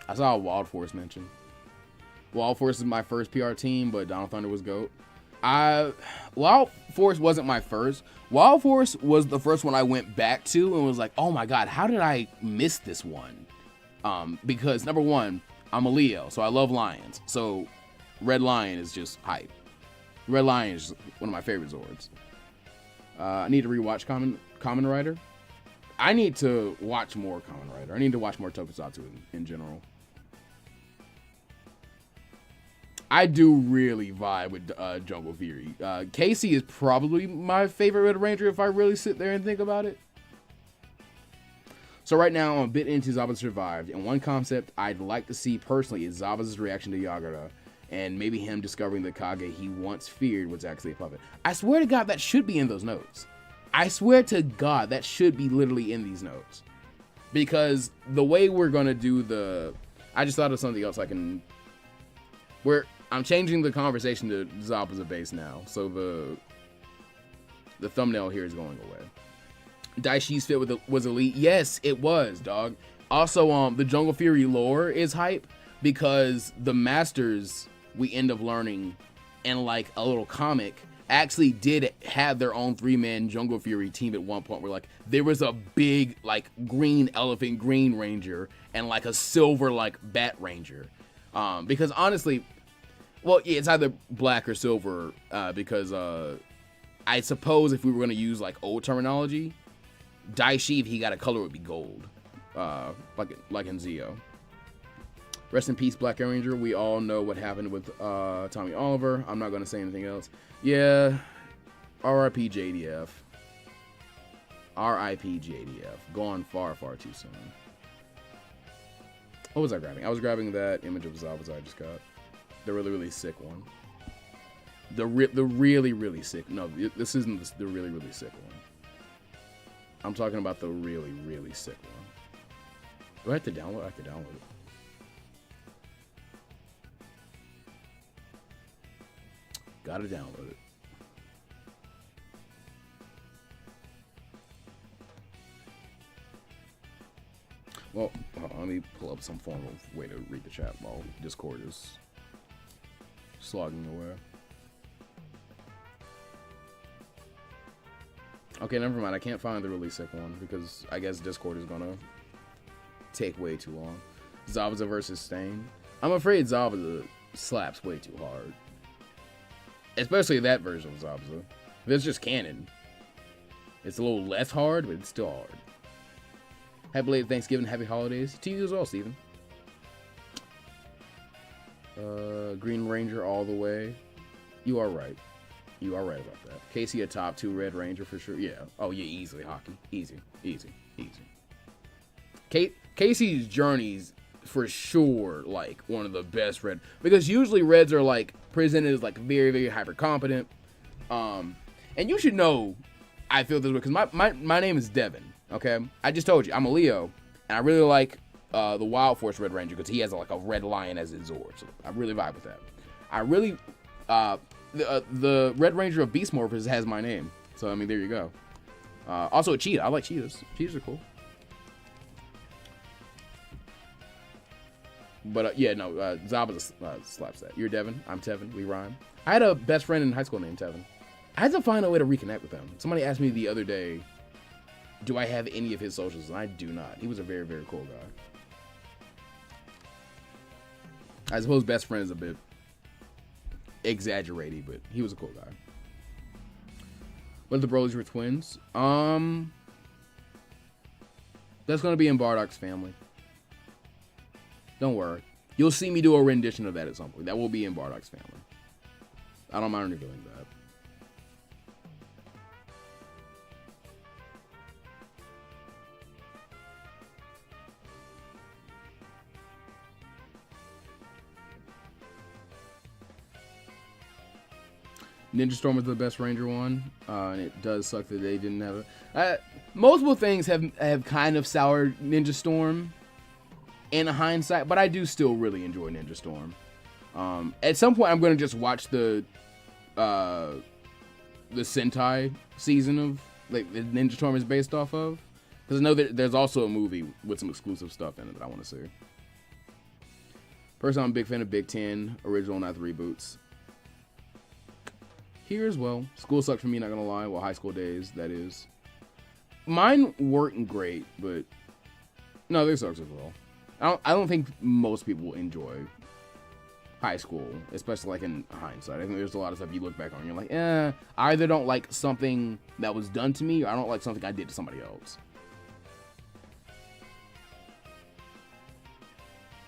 I saw a Wild Force mention. Wild Force is my first PR team, but Dino Thunder was GOAT. Wild Force wasn't my first. Wild Force was the first one I went back to and was like, oh my god, how did I miss this one? Because number one, I'm a Leo, so I love lions. So Red Lion is just hype. Red Lion is one of my favorite Zords. I need to rewatch Kamen Rider. I need to watch more Kamen Rider. I need to watch more Tokusatsu in general. I do really vibe with Jungle Fury. Casey is probably my favorite Red Ranger if I really sit there and think about it. So right now I'm a bit into Zabuza Survived, and one concept I'd like to see personally is Zabuza's reaction to Yagura, and maybe him discovering the Kage he once feared was actually a puppet. I swear to God that should be in those notes. I swear to God that should be literally in these notes. Because the way we're gonna do I just thought of something else I'm changing the conversation to Zabuza base now, so the thumbnail here is going away. Daishi's fit was elite. Yes, it was, dog. Also, the Jungle Fury lore is hype because the masters we end up learning in like a little comic actually did have their own 3-man Jungle Fury team at one point where like there was a big like green elephant green ranger and like a silver like bat ranger. Because honestly, well, yeah, it's either black or silver, because I suppose if we were going to use like old terminology, Daishi, if he got a color, would be gold, like in Zio. Rest in peace, Black Ranger. We all know what happened with Tommy Oliver. I'm not going to say anything else. Yeah, R.I.P. JDF. R.I.P. JDF. Gone far, far too soon. What was I grabbing? I was grabbing that image of Zabuza I just got. The really, really sick one. The really, really sick. No, this isn't the really, really sick one. I'm talking about the really, really sick one. Do I have to download? I have to download it. Gotta download it. Well, hold on, let me pull up some form of way to read the chat while Discord is slogging away. Okay, never mind. I can't find the really sick one because I guess Discord is gonna take way too long. Zabuza versus Stain. I'm afraid Zabuza slaps way too hard. Especially that version of Zabuza. If it's just canon, it's a little less hard, but it's still hard. Happy late Thanksgiving, happy holidays. To you as well, Steven. Green Ranger all the way. You are right. You are right about that. Casey, a top 2 Red Ranger for sure. Yeah. Oh, yeah, easily, Hockey. Easy. Casey's journey's for sure, like, one of the best Red. Because usually Reds are, like, presented as, like, very, very hyper competent. And you should know I feel this way because my name is Devin, okay? I just told you, I'm a Leo, and I really like the Wild Force Red Ranger because he has, like, a red lion as his Zord. So I really vibe with that. I really... the Red Ranger of Beast Morphers has my name. So, I mean, there you go. Also a cheetah. I like cheetahs. Cheetahs are cool. But, yeah, no, Zabuza slaps that. You're Devin. I'm Tevin. We rhyme. I had a best friend in high school named Tevin. I had to find a way to reconnect with him. Somebody asked me the other day, do I have any of his socials? And I do not. He was a very, very cool guy. I suppose best friend is a bit exaggerated, but he was a cool guy. What if the Brothers were twins? That's gonna be in Bardock's family. Don't worry. You'll see me do a rendition of that at some point. That will be in Bardock's family. I don't mind revealing that. Ninja Storm was the best Ranger one, and it does suck that they didn't have it. Multiple things have kind of soured Ninja Storm in hindsight, but I do still really enjoy Ninja Storm. At some point, I'm going to just watch the Sentai season of, like, the Ninja Storm is based off of, because I know that there's also a movie with some exclusive stuff in it that I want to see. Personally, I'm a big fan of Big Ten, original, not the reboots. Here as well. School sucked for me, not gonna lie. Well, high school days, that is. Mine weren't great, but no, they sucked as well. I don't think most people enjoy high school, especially like in hindsight. I think there's a lot of stuff you look back on and you're like, I either don't like something that was done to me or I don't like something I did to somebody else.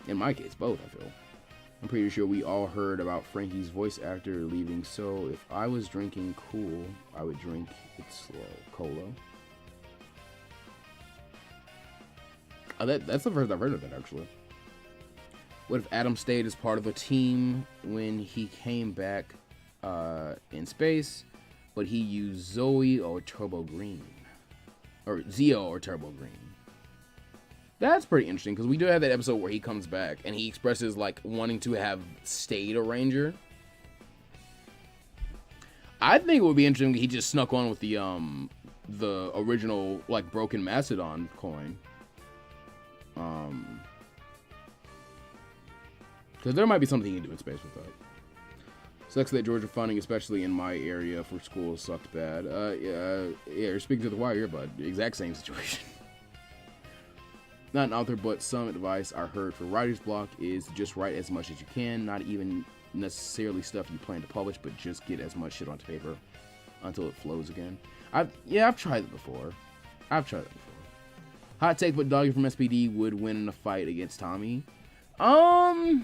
In my case, both, I feel. I'm pretty sure we all heard about Frankie's voice actor leaving, so if I was drinking cool, I would drink it slow. Cola. Oh, that's the first I've heard of it, actually. What if Adam stayed as part of a team when he came back in space, but he used Zoe or Turbo Green? Or Zeo or Turbo Green? That's pretty interesting, because we do have that episode where he comes back, and he expresses, like, wanting to have stayed a Ranger. I think it would be interesting if he just snuck on with the original, like, Broken Mastodon coin. Because there might be something you can do in space with that. Sucks that Georgia funding, especially in my area for schools, sucked bad. Yeah, you're speaking to the wire, bud. Exact same situation. Not an author, but some advice I heard for writer's block is to just write as much as you can, not even necessarily stuff you plan to publish, but just get as much shit onto paper until it flows again. I've tried it before. Hot take, but Doggy from SPD would win in a fight against Tommy. I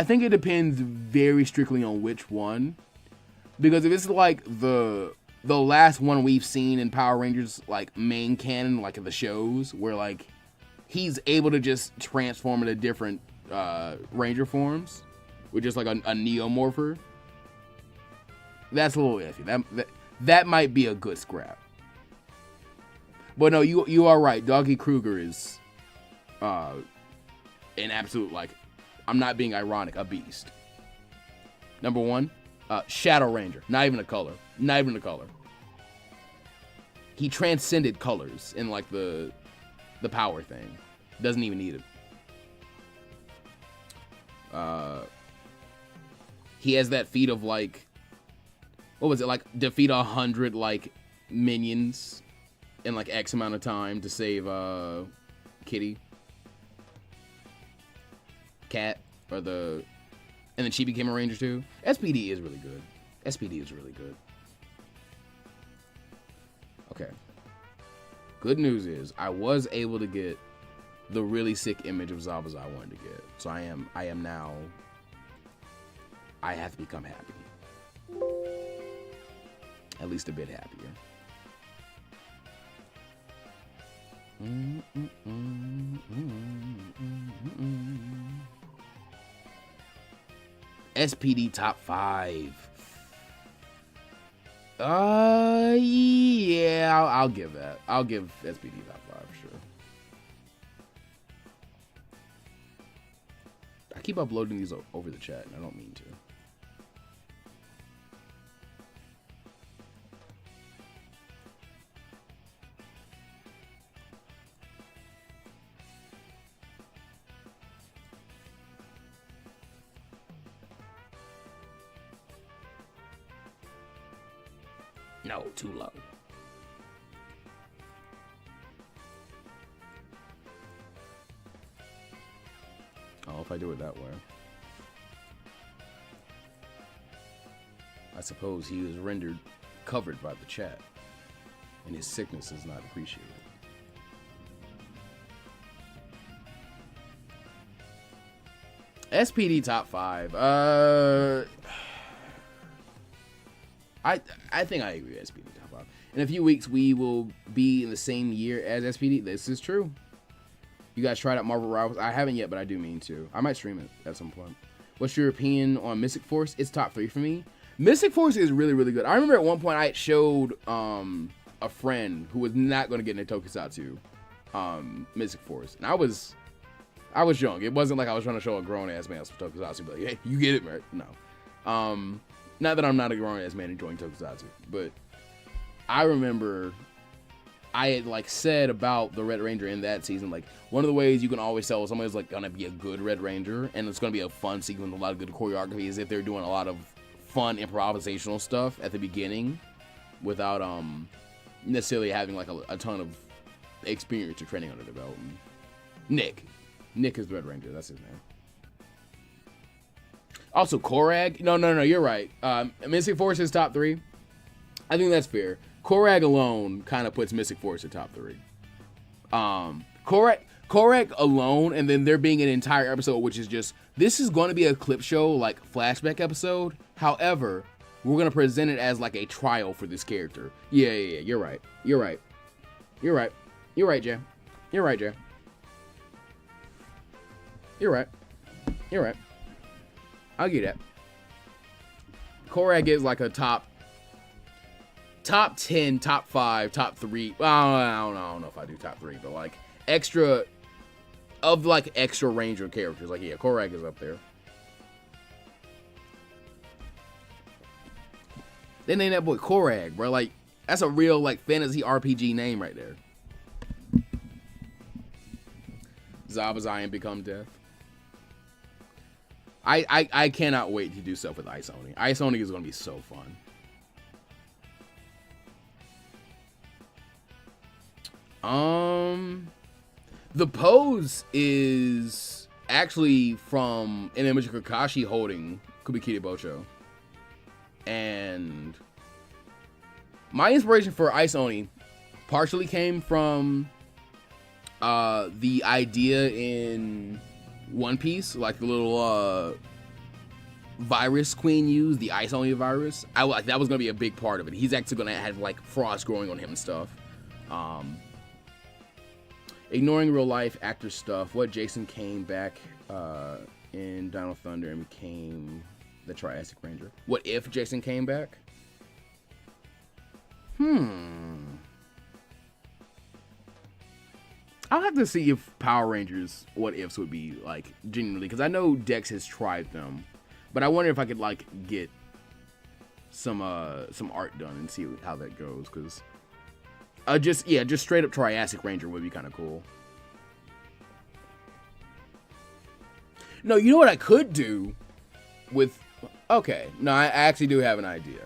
think it depends very strictly on which one, because if it's like the last one we've seen in Power Rangers, like, main canon, like, in the shows, where, like, he's able to just transform into different Ranger forms with just, like, a Neomorpher. That's a little iffy. That might be a good scrap. But no, you are right. Doggy Kruger is an absolute, like, I'm not being ironic, a beast. Number one. Shadow Ranger. Not even a color. He transcended colors in, like, the the power thing. Doesn't even need it. He has that feat of like, what was it, like defeat 100 like minions in like X amount of time to save Kitty, Cat, or the, and then she became a ranger too. SPD is really good. SPD is really good. Okay. Good news is I was able to get the really sick image of Zabuza I wanted to get. So I am now, I have to become happy. At least a bit happier. SPD top 5. Yeah, I'll give that. I'll give SPD top 5 for sure. I keep uploading these over the chat, and I don't mean to. No, too low. Oh, if I do it that way. I suppose he was rendered covered by the chat, and his sickness is not appreciated. SPD top 5. I think I agree with SPD top 5. In a few weeks, we will be in the same year as SPD. This is true. You guys tried out Marvel Rivals? I haven't yet, but I do mean to. I might stream it at some point. What's your opinion on Mystic Force? It's top 3 for me. Mystic Force is really, really good. I remember at one point I showed a friend who was not going to get into Tokusatsu Mystic Force. And I was young. It wasn't like I was trying to show a grown-ass man some Tokusatsu, but like, hey, you get it, man. No. Not that I'm not a grown-ass man enjoying Tokusatsu, but I remember I had like said about the Red Ranger in that season, like one of the ways you can always tell somebody's like gonna be a good Red Ranger and it's gonna be a fun sequence with a lot of good choreography is if they're doing a lot of fun improvisational stuff at the beginning without necessarily having like a ton of experience or training under their belt. Nick is the Red Ranger, that's his name. Also, Korag. No, you're right. Mystic Force is top 3. I think that's fair. Korag alone kind of puts Mystic Force at top 3. Korag alone, and then there being an entire episode, which is just, this is going to be a clip show, like flashback episode. However, we're going to present it as like a trial for this character. Yeah, you're right. You're right, Jay. You're right, Jay. You're right. I'll get that. Korag is like a top 10, top 5, top 3. Well, I don't know if I do top 3, but like extra Ranger characters. Like, yeah, Korag is up there. They named that boy Korag, bro. Like, that's a real like fantasy RPG name right there. Zabuza and Become Death. I cannot wait to do stuff with Ice Oni. Ice Oni is going to be so fun. The pose is actually from an image of Kakashi holding Kubikiri Bocho. And my inspiration for Ice Oni partially came from the idea in One Piece, like the little virus Queen used, the Ice Oni virus. That was gonna be a big part of it. He's actually gonna have like frost growing on him and stuff. Ignoring real life actor stuff. What Jason came back in Dino Thunder and became the Triassic Ranger? What if Jason came back? I'll have to see if Power Rangers what ifs would be like genuinely, because I know Dex has tried them, but I wonder if I could like get some art done and see how that goes, because just straight up Triassic Ranger would be kind of cool. No, you know what I could do with. Okay, no, I actually do have an idea.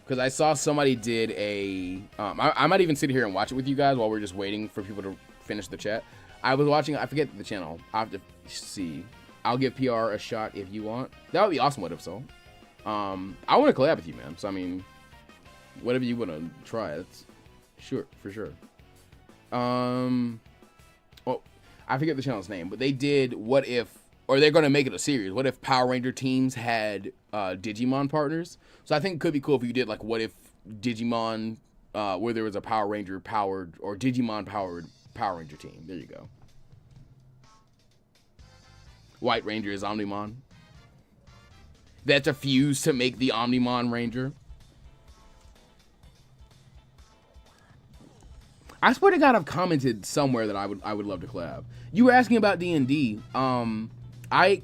Because I saw somebody did a. I might even sit here and watch it with you guys while we're just waiting for people to finish the chat. I was watching. I forget the channel. I have to see. I'll give PR a shot if you want. That would be awesome. What if so? I want to collab with you, man. So I mean, whatever you want to try, that's sure for sure. Well, I forget the channel's name, but they did what if, or they're gonna make it a series. What if Power Ranger teams had Digimon partners? So I think it could be cool if you did like what if Digimon, where there was a Power Ranger powered or Digimon powered Power Ranger team. There you go. White Ranger is Omnimon. That's a fuse to make the Omnimon Ranger. I swear to God, I've commented somewhere that I would love to collab. You were asking about D&D. I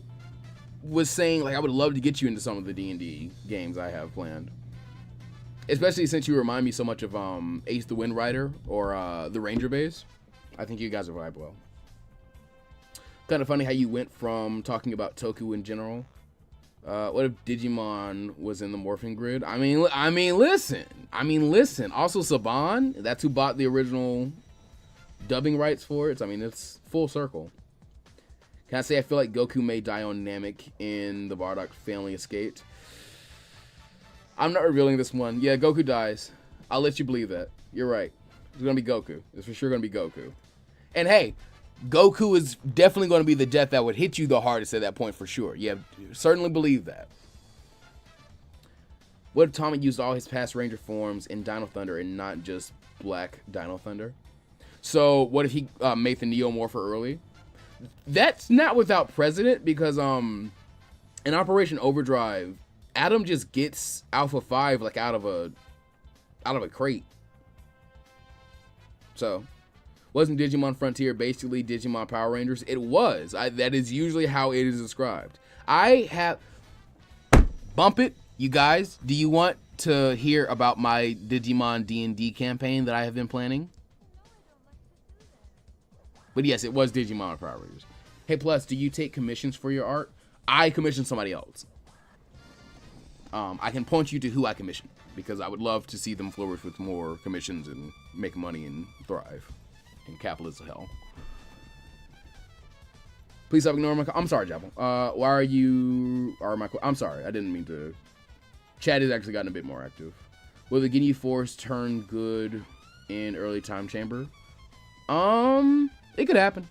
was saying like I would love to get you into some of the D&D games I have planned. Especially since you remind me so much of Ace the Wind Rider or the Ranger Base. I think you guys will vibe well. Kind of funny how you went from talking about Toku in general. What if Digimon was in the morphing grid? I mean, listen. Also, Saban, that's who bought the original dubbing rights for it. So, I mean, it's full circle. Can I say I feel like Goku may die on Namek in the Bardock family escaped? I'm not revealing this one. Yeah, Goku dies. I'll let you believe that. You're right. It's gonna be Goku. It's for sure gonna be Goku. And hey, Goku is definitely going to be the death that would hit you the hardest at that point for sure. Yeah, certainly believe that. What if Tommy used all his past Ranger forms in Dino Thunder and not just Black Dino Thunder? So what if he made the Neo Morpher early? That's not without precedent because in Operation Overdrive, Adam just gets Alpha 5 like out of a crate. So wasn't Digimon Frontier basically Digimon Power Rangers? It was. That is usually how it is described. I have... Bump it, you guys. Do you want to hear about my Digimon D&D campaign that I have been planning? But yes, it was Digimon Power Rangers. Hey, Plus, do you take commissions for your art? I commission somebody else. I can point you to who I commission because I would love to see them flourish with more commissions and make money and thrive. In capitalist hell. Please stop ignoring my. I'm sorry, Jabble. Why are you? I'm sorry. I didn't mean to. Chat has actually gotten a bit more active. Will the Ginyu Force turn good in early time chamber? It could happen.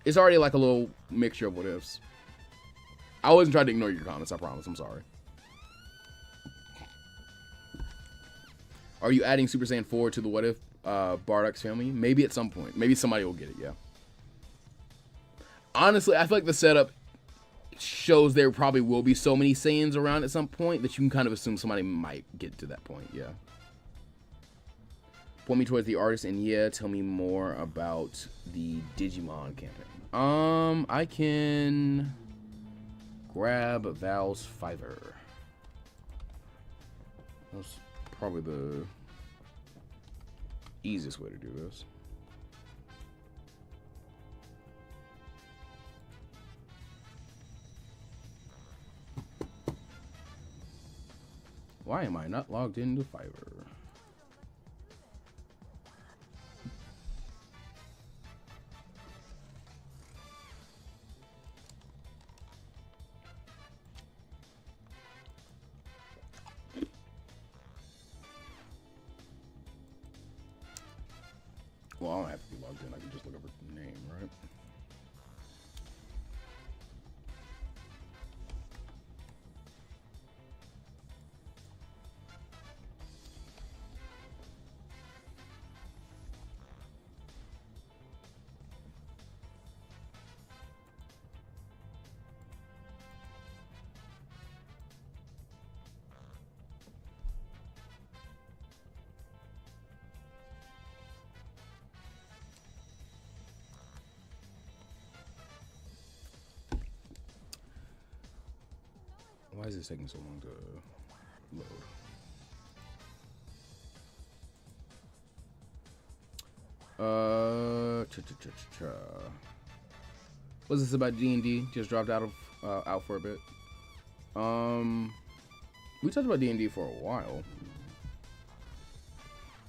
It's already like a little mixture of what ifs. I wasn't trying to ignore your comments. I promise. I'm sorry. Are you adding Super Saiyan 4 to the What If Bardock's family? Maybe at some point. Maybe somebody will get it, yeah. Honestly, I feel like the setup shows there probably will be so many Saiyans around at some point that you can kind of assume somebody might get to that point, yeah. Point me towards the artist, and yeah, tell me more about the Digimon campaign. I can grab Val's Fiverr. That's probably the easiest way to do this. Why am I not logged into Fiverr? Well, I don't have to be logged in. I can just look up her name, right? Why is this taking so long to load? What's this about D&D? Just dropped out for a bit. We talked about D&D for a while.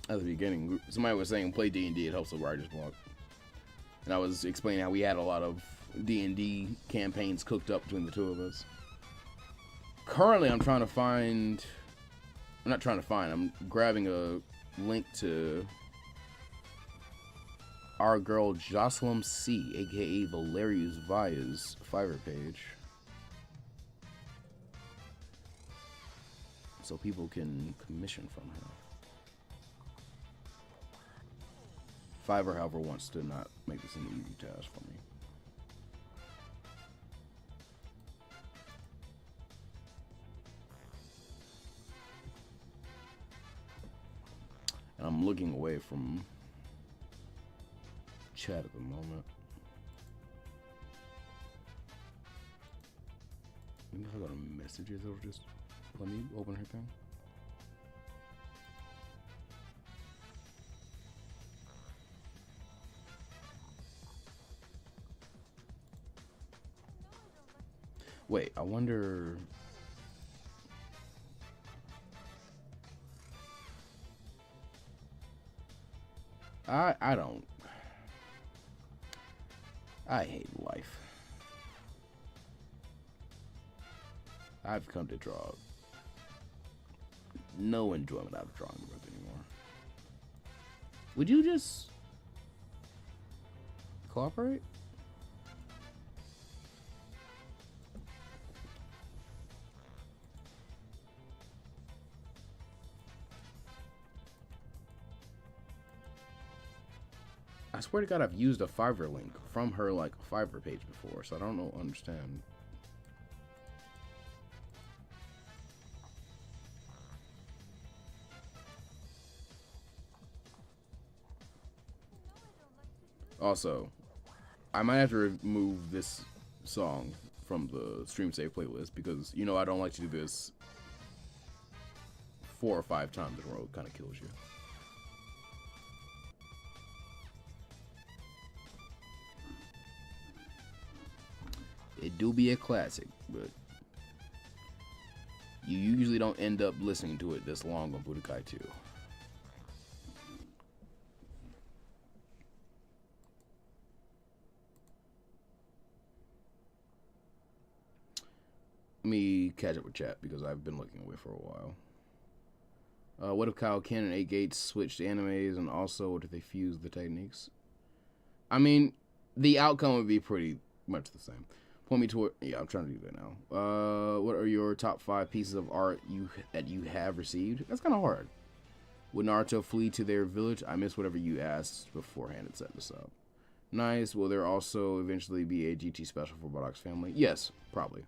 At the beginning, somebody was saying play D&D, it helps the writer's block. And I was explaining how we had a lot of D&D campaigns cooked up between the two of us. Currently, I'm grabbing a link to our girl Jocelyn C, aka Valerius Vaya's Fiverr page. So people can commission from her. Fiverr, however, wants to not make this an easy task for me. And I'm looking away from chat at the moment. Maybe if I go to messages, it'll just let me open her thing. Wait, I wonder. I don't. I hate life. I've come to draw no enjoyment out of drawing with anymore. Would you just cooperate? I swear to God, I've used a Fiverr link from her like Fiverr page before, so I don't understand. Also, I might have to remove this song from the stream save playlist because you know I don't like to do this 4 or 5 times in a row. It kind of kills you. It do be a classic, but you usually don't end up listening to it this long on Budokai 2. Let me catch up with chat because I've been looking away for a while. What if Kaioken and 8 Gates switched animes, and also what if they fuse the techniques? I mean, the outcome would be pretty much the same. Point me toward. Yeah, I'm trying to do that now. What are your top 5 pieces of art that you have received? That's kind of hard. Would Naruto flee to their village? I missed whatever you asked beforehand and set this up. Nice. Will there also eventually be a GT special for Bardock's family? Yes, probably.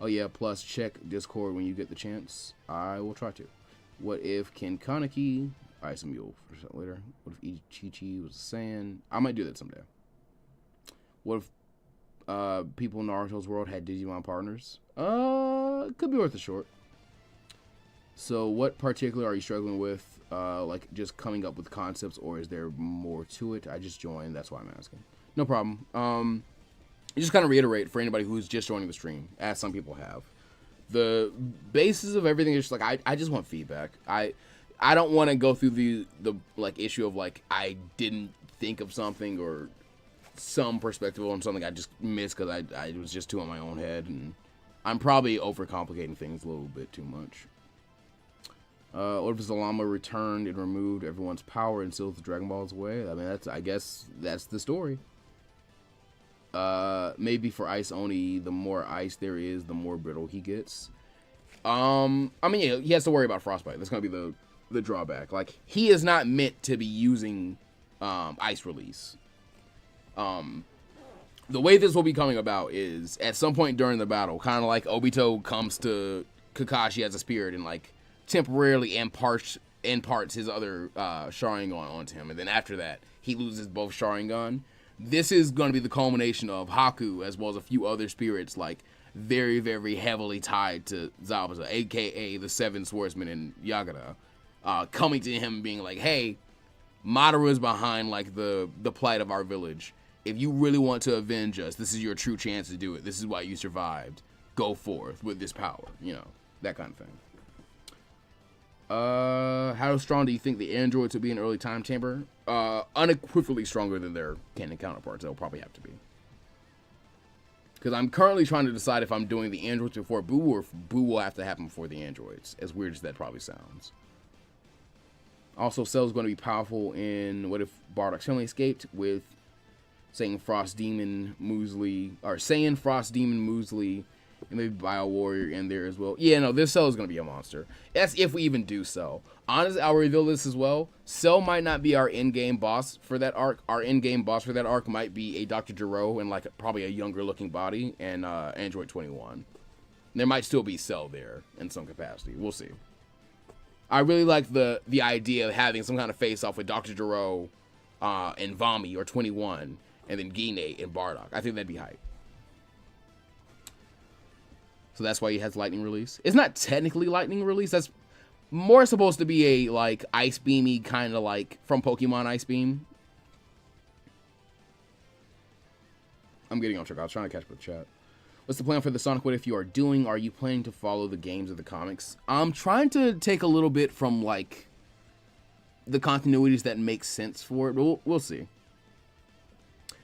Oh yeah, plus check Discord when you get the chance. I will try to. What if Ken Kaneki? I assume you'll for later. What if Ichichi was a Saiyan? I might do that someday. What if people in Naruto's world had Digimon partners? Could be worth a short. So what particular are you struggling with? Like just coming up with concepts, or is there more to it? I just joined, that's why I'm asking. No problem. Just kind of reiterate for anybody who's just joining the stream, as some people have. The basis of everything is just like I just want feedback. I don't want to go through the like issue of like I didn't think of something or some perspective on something I just missed because I was just too in my own head, and I'm probably overcomplicating things a little bit too much. What if Zalama returned and removed everyone's power and sealed the Dragon Balls away? I mean, I guess that's the story. Maybe for Ice Oni, the more ice there is, the more brittle he gets. I mean, yeah, he has to worry about frostbite. That's gonna be the drawback. Like, he is not meant to be using ice release. The way this will be coming about is at some point during the battle, kind of like Obito comes to Kakashi as a spirit and like temporarily imparts his other Sharingan onto him, and then after that he loses both Sharingan. This is going to be the culmination of Haku as well as a few other spirits like very, very heavily tied to Zabuza, aka the Seven Swordsmen and Yagura, coming to him being like, hey, Madara is behind like the plight of our village. if you really want to avenge us, this is your true chance to do it. This is why you survived. Go forth with this power, you know, that kind of thing. How strong do you think the androids will be in early time chamber? Unequivocally stronger than their canon counterparts. They'll probably have to be. Because I'm currently trying to decide if I'm doing the androids before Boo, or if Boo will have to happen before the androids. As weird as that probably sounds. Also, Cell's going to be powerful in What If Bardock suddenly escaped with Saiyan Frost Demon Muesli, or Saiyan Frost Demon Muesli, and maybe Bio Warrior in there as well. Yeah, no, this Cell is going to be a monster. That's if we even do Cell. Honestly, I'll reveal this as well. Cell might not be our in-game boss for that arc. Our in-game boss for that arc might be a Dr. Gero and like probably a younger looking body and Android 21. There might still be Cell there in some capacity. We'll see. I really like the idea of having some kind of face-off with Dr. Gero and Vami or 21 and then Gine and Bardock. I think that'd be hype. So that's why he has lightning release. It's not technically lightning release. That's more supposed to be a like ice beamy kind of like from Pokemon Ice Beam. I'm getting on track. I was trying to catch up with the chat. What's the plan for the Sonic What If you are doing? Are you planning to follow the games or the comics? I'm trying to take a little bit from like the continuities that make sense for it. We'll see.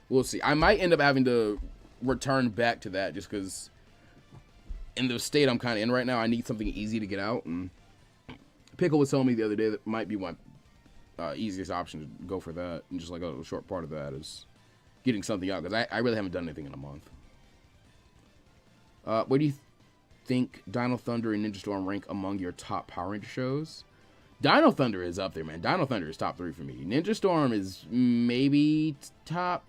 We'll see. I might end up having to return back to that just because in the state I'm kind of in right now, I need something easy to get out. And Pickle was telling me the other day that might be my easiest option to go for that. And just like a short part of that is getting something out because I really haven't done anything in a month. What do you think Dino Thunder and Ninja Storm rank among your top Power Ranger shows? Dino Thunder is up there, man. Dino Thunder is top 3 for me. Ninja Storm is maybe top.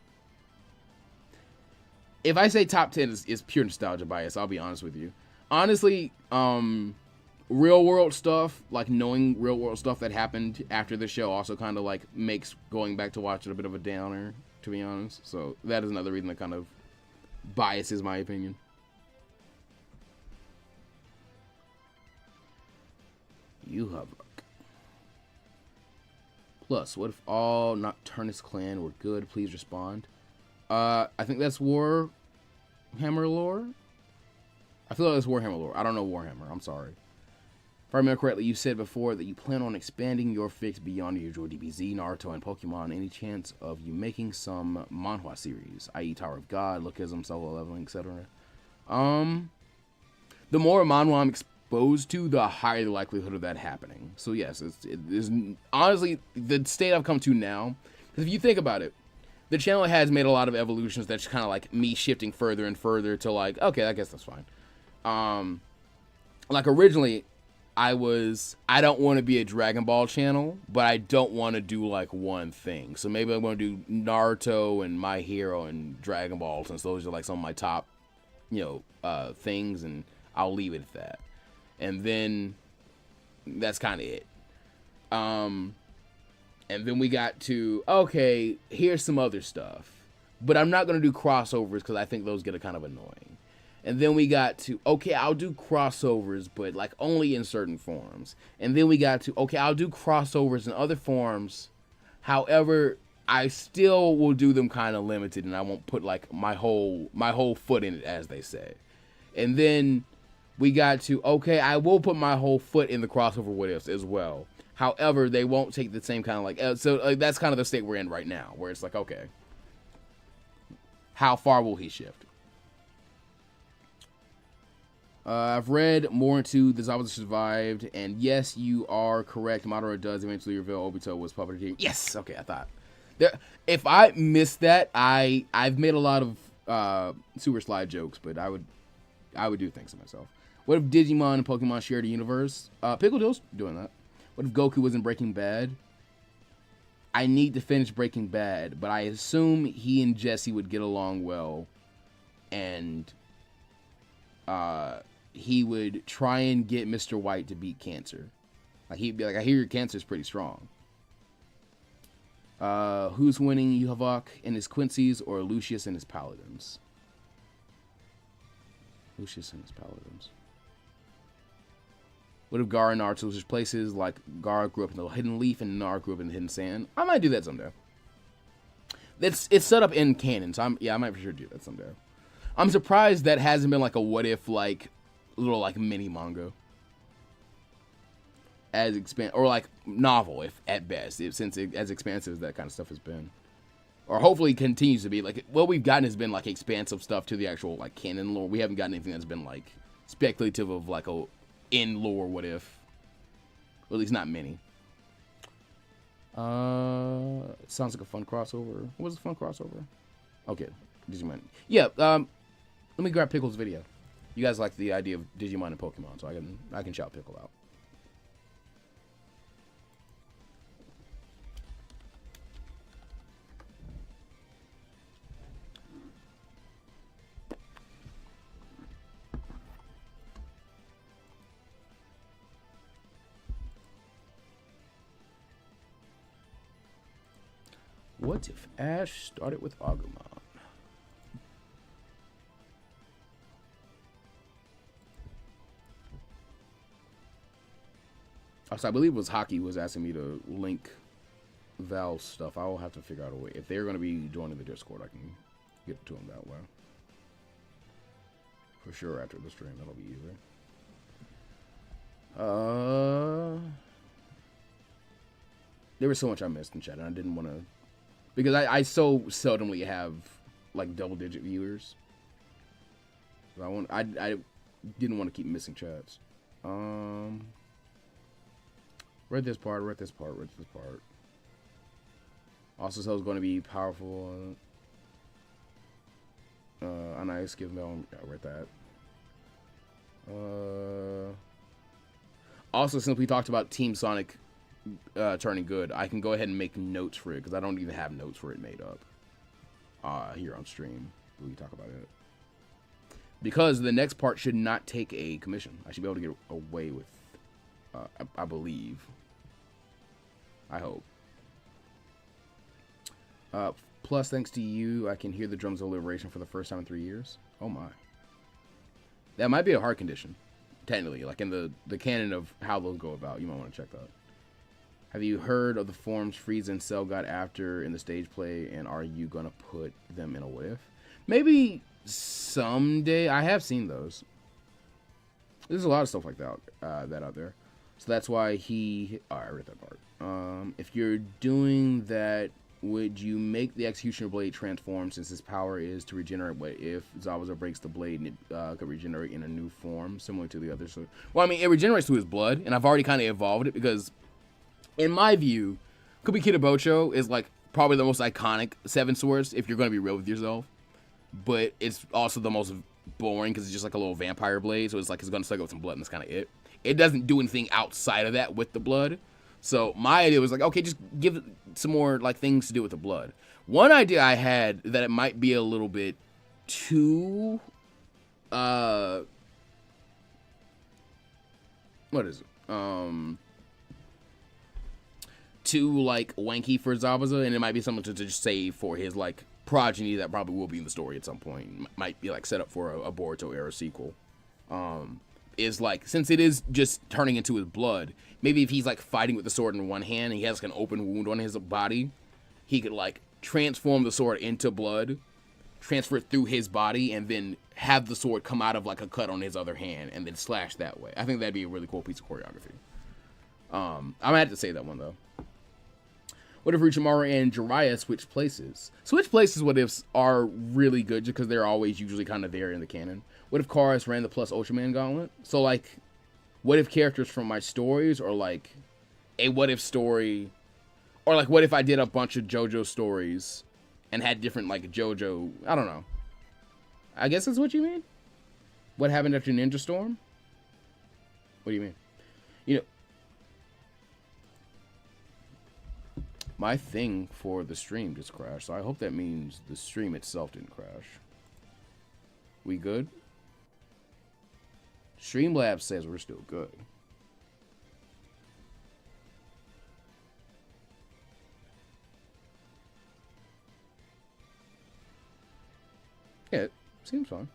If I say top 10 is pure nostalgia bias, I'll be honest with you. Honestly, real world stuff, like knowing real world stuff that happened after the show also kind of like makes going back to watch it a bit of a downer, to be honest. So that is another reason that kind of biases my opinion. You have plus, what if all Nocturnus clan were good? Please respond. I think that's Warhammer lore. I feel like that's Warhammer lore. I don't know Warhammer. I'm sorry. If I remember correctly, you said before that you plan on expanding your fix beyond your usual DBZ, Naruto, and Pokemon. Any chance of you making some manhwa series, i.e. Tower of God, Lookism, solo leveling, etc.? The more manhwa I'm exposed to, the higher the likelihood of that happening. So yes, it is honestly the state I've come to now. Because if you think about it, the channel has made a lot of evolutions that's kind of like me shifting further and further to like, okay, I guess that's fine. Like originally, I don't want to be a Dragon Ball channel, but I don't want to do like one thing. So maybe I'm going to do Naruto and My Hero and Dragon Ball, since those are like some of my top, things, and I'll leave it at that. And then that's kind of it. And then we got to, okay, here's some other stuff. But I'm not going to do crossovers because I think those get kind of annoying. And then we got to, okay, I'll do crossovers, but like only in certain forms. And then we got to, okay, I'll do crossovers in other forms. However, I still will do them kind of limited, and I won't put like my whole foot in it, as they say. And then we got to, okay, I will put my whole foot in the crossover what ifs as well. However, they won't take the same kind of like, that's kind of the state we're in right now, where it's like, okay, how far will he shift? I've read more into The Zabuza Survived, and yes, you are correct. Madara does eventually reveal Obito was puppeteer. Yes, okay, I thought. If I missed that, I've made a lot of Super Slide jokes, but I would do things to myself. What if Digimon and Pokemon shared a universe? Pickle Dill's doing that. What if Goku was in Breaking Bad? I need to finish Breaking Bad, but I assume he and Jesse would get along well, and he would try and get Mr. White to beat cancer. Like he'd be like, I hear your cancer's pretty strong. Who's winning, Yuhavok and his Quincy's or Lucius and his Paladins? Lucius and his Paladins. What if Gaara and Naruto switch places? Like Gaara grew up in the Hidden Leaf and Naruto grew up in the Hidden Sand. I might do that someday. it's set up in canon, so I might for sure do that someday. I'm surprised that hasn't been like a what if like little like mini manga as or like novel if at best, as expansive as that kind of stuff has been, or hopefully continues to be. Like what we've gotten has been like expansive stuff to the actual like canon lore. We haven't gotten anything that's been like speculative of like a in lore what if, or at least not many. It sounds like a fun crossover. What was a fun crossover? Okay, Digimon. Yeah. Let me grab Pickle's video. You guys like the idea of Digimon and Pokemon, so I can shout Pickle out. What if Ash started with Agumon? So I believe it was Hockey was asking me to link Val's stuff. I will have to figure out a way. If they're going to be joining the Discord, I can get to them that way. For sure after the stream, that'll be easy. There was so much I missed in chat, and I didn't want to... Because I so seldomly have, like, double-digit viewers. I didn't want to keep missing chats. Read this part. Also said it was going to be powerful. Nice, give Mel. I read that. Also, since we talked about Team Sonic turning good, I can go ahead and make notes for it because I don't even have notes for it made up. Here on stream, we talk about it. Because the next part should not take a commission. I should be able to get away with, I believe. I hope. Plus, thanks to you, I can hear the drums of liberation for the first time in 3 years. Oh my. That might be a heart condition, technically. Like in the canon of how those go about. You might want to check that. Have you heard of the forms Frieza and Cell got after in the stage play, and are you going to put them in a what if? Maybe someday. I have seen those. There's a lot of stuff like that out there. So that's why he... Oh, I read that part. If you're doing that, would you make the Executioner Blade transform, since his power is to regenerate? What if Zabuza breaks the blade and it could regenerate in a new form, similar to the others? So, well, I mean, it regenerates through his blood, and I've already kind of evolved it because, in my view, Kubi Kitabocho is like probably the most iconic Seven Swords, if you're going to be real with yourself. But it's also the most boring because it's just like a little vampire blade, so it's like it's going to suck up some blood, and that's kind of it. It doesn't do anything outside of that with the blood. So my idea was like, okay, just give some more like things to do with the blood. One idea I had that it might be a little bit too, what is it? Too like wanky for Zabuza, and it might be something to just save for his like progeny that probably will be in the story at some point. Might be like set up for a Boruto era sequel. Is like, since it is just turning into his blood, maybe if he's like fighting with the sword in one hand and he has like an open wound on his body, he could like transform the sword into blood, transfer it through his body, and then have the sword come out of like a cut on his other hand and then slash that way. I think that'd be a really cool piece of choreography. I'm gonna have to say that one though. What if Orochimaru and Jiraiya switch places? Switch places what ifs are really good just because they're always usually kind of there in the canon. What if Karas ran the plus Ultraman gauntlet? So like, what if characters from my stories, or like a what if story, or like what if I did a bunch of JoJo stories and had different like JoJo, I don't know. I guess that's what you mean? What happened after Ninja Storm? What do you mean? You know, my thing for the stream just crashed, so I hope that means the stream itself didn't crash. We good? Streamlabs says we're still good. Yeah, it seems fine.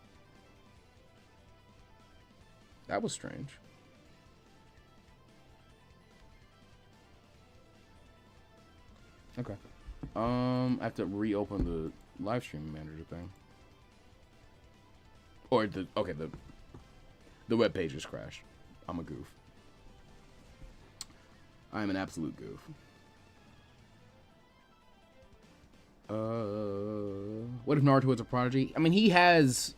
That was strange. Okay. I have to reopen the live stream manager thing. Or the web page just crashed. I'm a goof. I am an absolute goof. What if Naruto is a prodigy? I mean, he has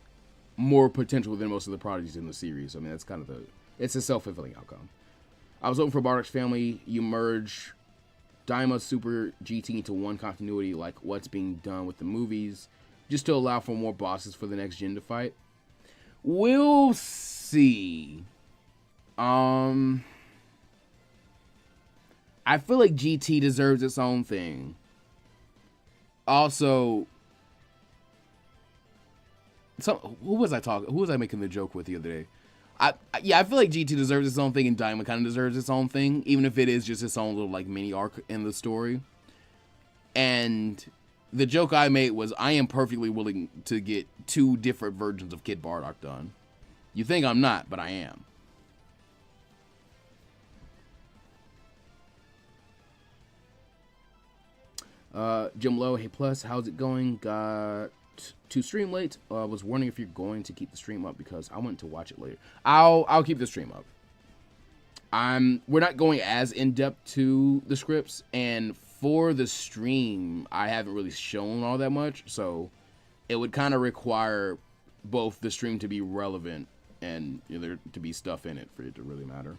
more potential than most of the prodigies in the series. I mean, that's kind of it's a self-fulfilling outcome. I was hoping for Bardock's family. You merge Daima Super GT into one continuity, like what's being done with the movies, just to allow for more bosses for the next gen to fight. We'll see. I feel like GT deserves its own thing. Also, who was I making the joke with the other day? I feel like GT deserves its own thing, and Daima kind of deserves its own thing, even if it is just its own little like mini arc in the story. And the joke I made was, I am perfectly willing to get 2 different versions of Kid Bardock done. You think I'm not, but I am. Jim Lowe, hey Plus, how's it going? Got to stream late. Was wondering if you're going to keep the stream up because I want to watch it later. I'll keep the stream up. We're not going as in depth to the scripts, and for the stream, I haven't really shown all that much, so it would kind of require both the stream to be relevant and there to be stuff in it for it to really matter.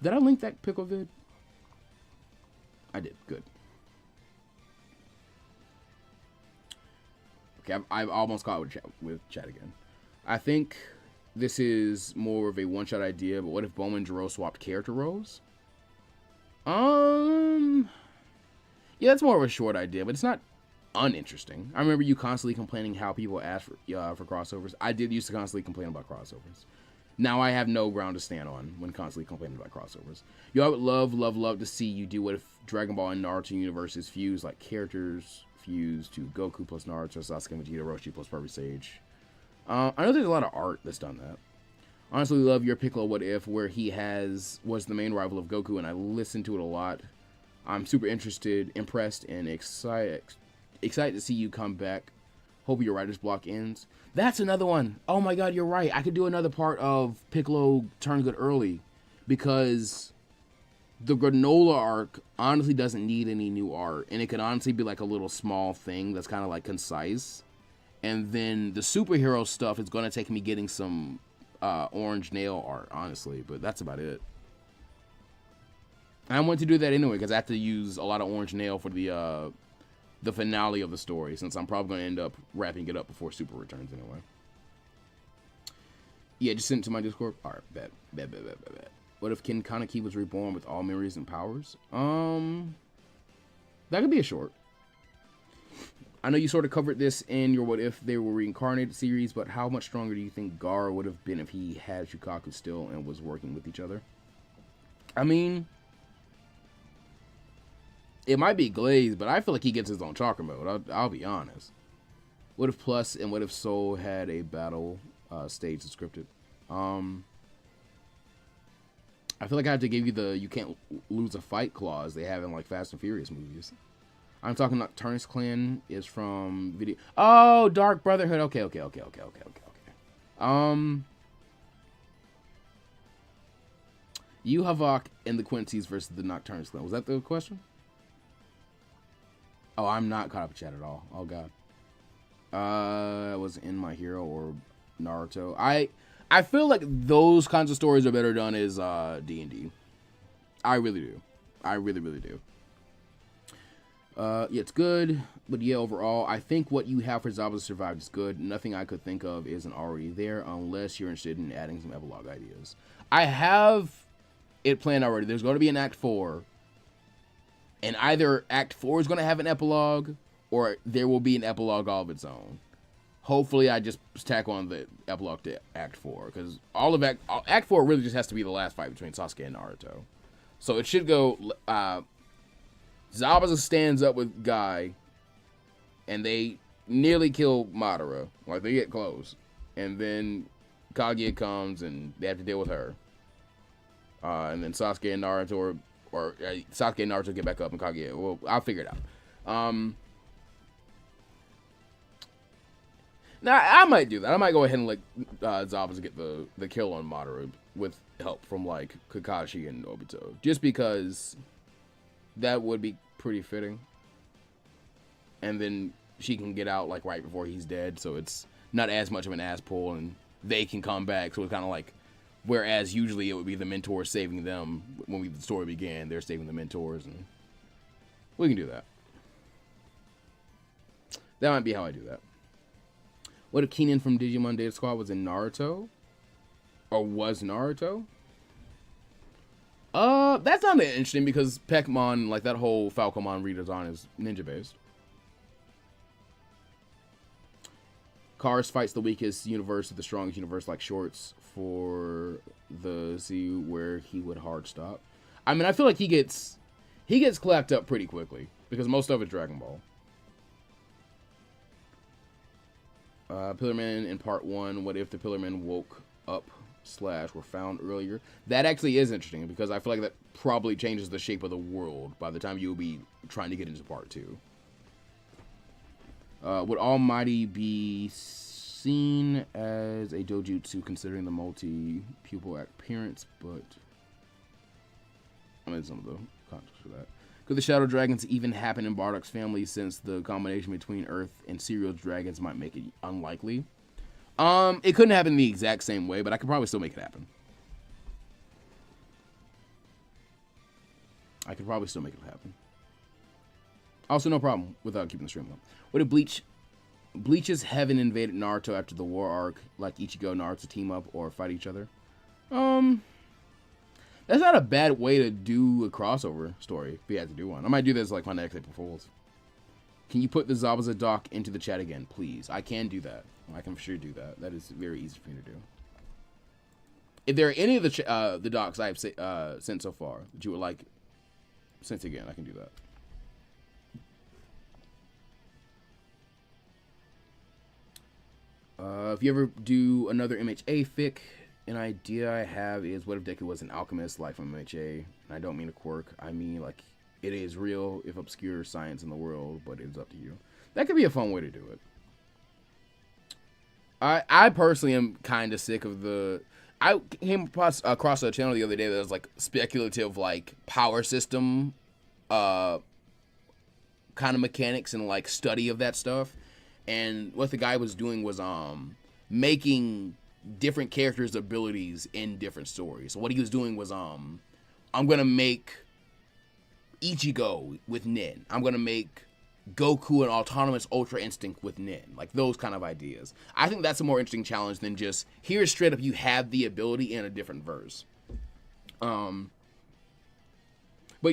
Did I link that pickle vid? I did. Good. Okay, I've almost caught with chat again. I think this is more of a one-shot idea, but what if Bowman and Jiro swapped character roles? Yeah, that's more of a short idea, but it's not uninteresting. I remember you constantly complaining how people ask for crossovers. I did used to constantly complain about crossovers. Now I have no ground to stand on when constantly complaining about crossovers. Yo, I would love to see you do what if Dragon Ball and Naruto universes fuse, like characters fuse to Goku plus Naruto, Sasuke and Vegeta, Roshi plus Perfect Sage. I know there's a lot of art that's done that. Honestly, love your Piccolo What If, where he was the main rival of Goku, and I listened to it a lot. I'm super interested, impressed, and excited to see you come back. Hope your writer's block ends. That's another one. Oh my god, you're right. I could do another part of Piccolo Turn Good early, because the Granola arc honestly doesn't need any new art, and it could honestly be like a little small thing that's kind of like concise. And then the superhero stuff is going to take me getting some orange nail art, honestly, but that's about it. I want to do that anyway because I have to use a lot of orange nail for the finale of the story, since I'm probably going to end up wrapping it up before Super returns anyway. Yeah, just send it to my Discord. All right, bet. What if Ken Kaneki was reborn with all memories and powers? That could be a short. I know you sort of covered this in your What If They Were Reincarnated series, but how much stronger do you think Gaara would have been if he had Shukaku still and was working with each other? I mean, it might be glazed, but I feel like he gets his own chakra mode. I'll be honest. What if Plus and What If Soul had a battle stage scripted? I feel like I have to give you the you can't lose a fight clause they have in like Fast and Furious movies. I'm talking about Nocturnus Clan is from video. Oh, Dark Brotherhood. Okay. Yu Havok and the Quincy's versus the Nocturnus Clan. Was that the question? Oh, I'm not caught up in chat at all. Oh god. It was in My Hero or Naruto. I feel like those kinds of stories are better done as D&D. I really do. I really do. Yeah, it's good, but yeah, overall, I think what you have for Zabuza Survived is good. Nothing I could think of isn't already there, unless you're interested in adding some epilogue ideas. I have it planned already. There's going to be an Act 4, and either Act 4 is going to have an epilogue, or there will be an epilogue all of its own. Hopefully, I just tack on the epilogue to Act 4, because all of Act 4 really just has to be the last fight between Sasuke and Naruto. So it should go... Zabuza stands up with Guy, and they nearly kill Madara. Like, they get close. And then Kaguya comes, and they have to deal with her. And then Sasuke and Naruto, or Sasuke and Naruto get back up, and Kaguya, well, I'll figure it out. Now I might do that. I might go ahead and let Zabuza get the kill on Madara with help from like Kakashi and Obito, just because that would be pretty fitting. And then she can get out like right before he's dead, so it's not as much of an ass pull, and they can come back. So it's kind of like, whereas usually it would be the mentors saving them when the story began, they're saving the mentors, and we can do that. That might be how I do that. What if Keenan from Digimon Data Squad was in Naruto? Or was Naruto? That's not that interesting because Pekmon, like that whole Falcomon redesign is ninja based. Cars fights the weakest universe of the strongest universe, like Shorts for the Z where he would hard stop. I mean, I feel like he gets clapped up pretty quickly because most of it's Dragon Ball. Pillarman in part 1. What if the Pillarman woke up / were found earlier? That actually is interesting because I feel like that probably changes the shape of the world by the time you'll be trying to get into part 2. Would All Mighty be seen as a dojutsu considering the multi-pupil appearance? But I mean, some of the context for that. Could the Shadow Dragons even happen in Bardock's family since the combination between Earth and Serial's dragons might make it unlikely? It couldn't happen the exact same way, but I could probably still make it happen. Also, no problem without keeping the stream up. What if Bleach's heaven invaded Naruto after the war arc, like Ichigo and Naruto team up or fight each other? That's not a bad way to do a crossover story if you had to do one. I might do this like my next April Fools. Can you put the Zabuza doc into the chat again, please? I can do that. I can for sure do that. That is very easy for me to do. If there are any of the docs I have sent so far that you would like sent again, I can do that. If you ever do another MHA fic, an idea I have is what if Deku was an alchemist like from MHA? And I don't mean a quirk. I mean like it is real if obscure science in the world, but it's up to you. That could be a fun way to do it. I personally am kind of sick of the... I came across a channel the other day that was like speculative like power system kind of mechanics and like study of that stuff. And what the guy was doing was making different characters' abilities in different stories. So what he was doing was I'm gonna make Ichigo with Nin. I'm gonna make Goku an autonomous Ultra Instinct with Nin. Like those kind of ideas. I think that's a more interesting challenge than just here's straight up you have the ability in a different verse. But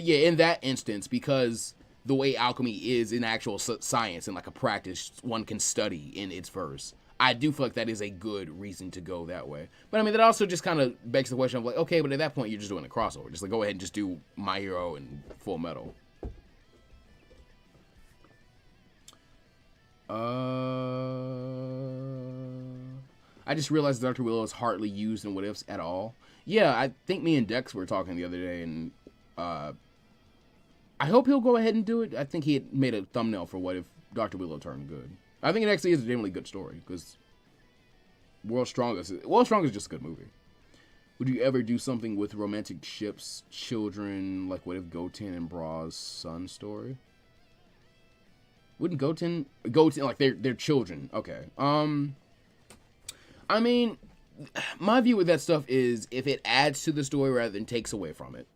yeah, in that instance, because the way alchemy is in actual science and like a practice one can study in its verse, I do feel like that is a good reason to go that way. But I mean, that also just kind of begs the question of like, okay, but at that point you're just doing a crossover. Just like go ahead and just do My Hero and Full Metal. I just realized Dr. Willow is hardly used in What Ifs at all. Yeah, I think me and Dex were talking the other day, and I hope he'll go ahead and do it. I think he had made a thumbnail for What If Dr. Willow Turned Good. I think it actually is a genuinely good story, because World's Strongest is just a good movie. Would you ever do something with romantic ships, children, like What If Goten and Bra's son story? Wouldn't Goten like they're children? Okay. I mean, my view with that stuff is if it adds to the story rather than takes away from it,